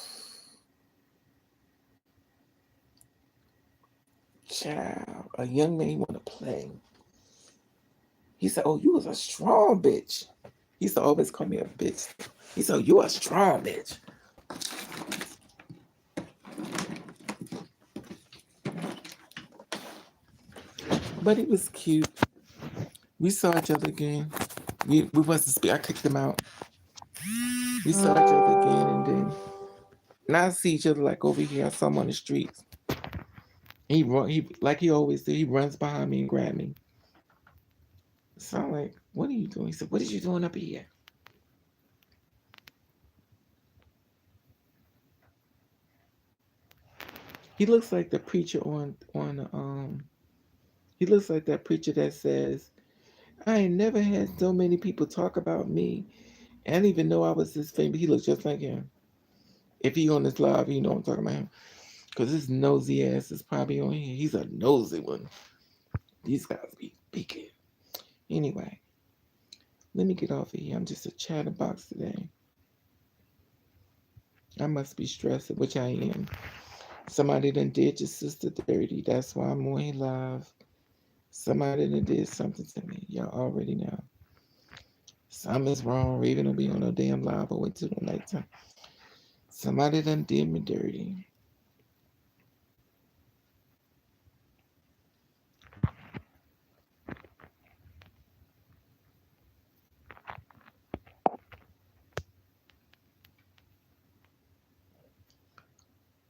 child. A young man want to play. He said, "Oh, you was a strong bitch." He used to always call me a bitch. He said, "Oh, you a strong bitch." But he was cute. We saw each other again. We wasn't speak. I kicked him out. We saw each other again, and then now I see each other like over here. I saw him on the streets. He run. He like he always do. He runs behind me and grab me. So I'm like, "What are you doing?" He said, "What are you doing up here?" He looks like the preacher on. He looks like that preacher that says, "I ain't never had so many people talk about me. I didn't even know I was this famous." He looks just like him. If he on this live, you know I'm talking about him. Because his nosy ass is probably on here. He's a nosy one. These guys be peeking. Anyway, let me get off of here. I'm just a chatterbox today. I must be stressed, which I am. Somebody done did your sister dirty. That's why I'm on here live. Somebody done did something to me. Y'all already know. Something's wrong. Raven will be on no damn live. I'll wait till the nighttime. Somebody done did me dirty.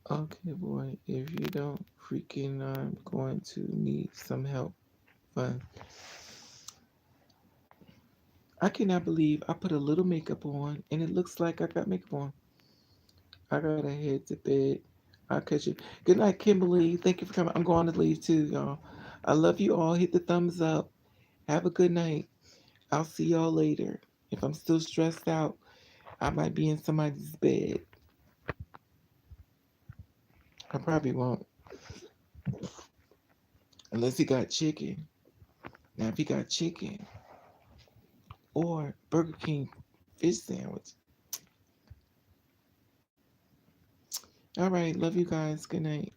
Okay, boy. If you don't freaking, I'm going to need some help. But I cannot believe I put a little makeup on and it looks like I got makeup on. I gotta head to bed. I'll catch you. Good night, Kimberly. Thank you for coming. I'm going to leave too, y'all. I love you all. Hit the thumbs up. Have a good night. I'll see y'all later. If I'm still stressed out, I might be in somebody's bed. I probably won't. Unless he got chicken. Now, if he got chicken or Burger King fish sandwich. All right. Love you guys. Good night.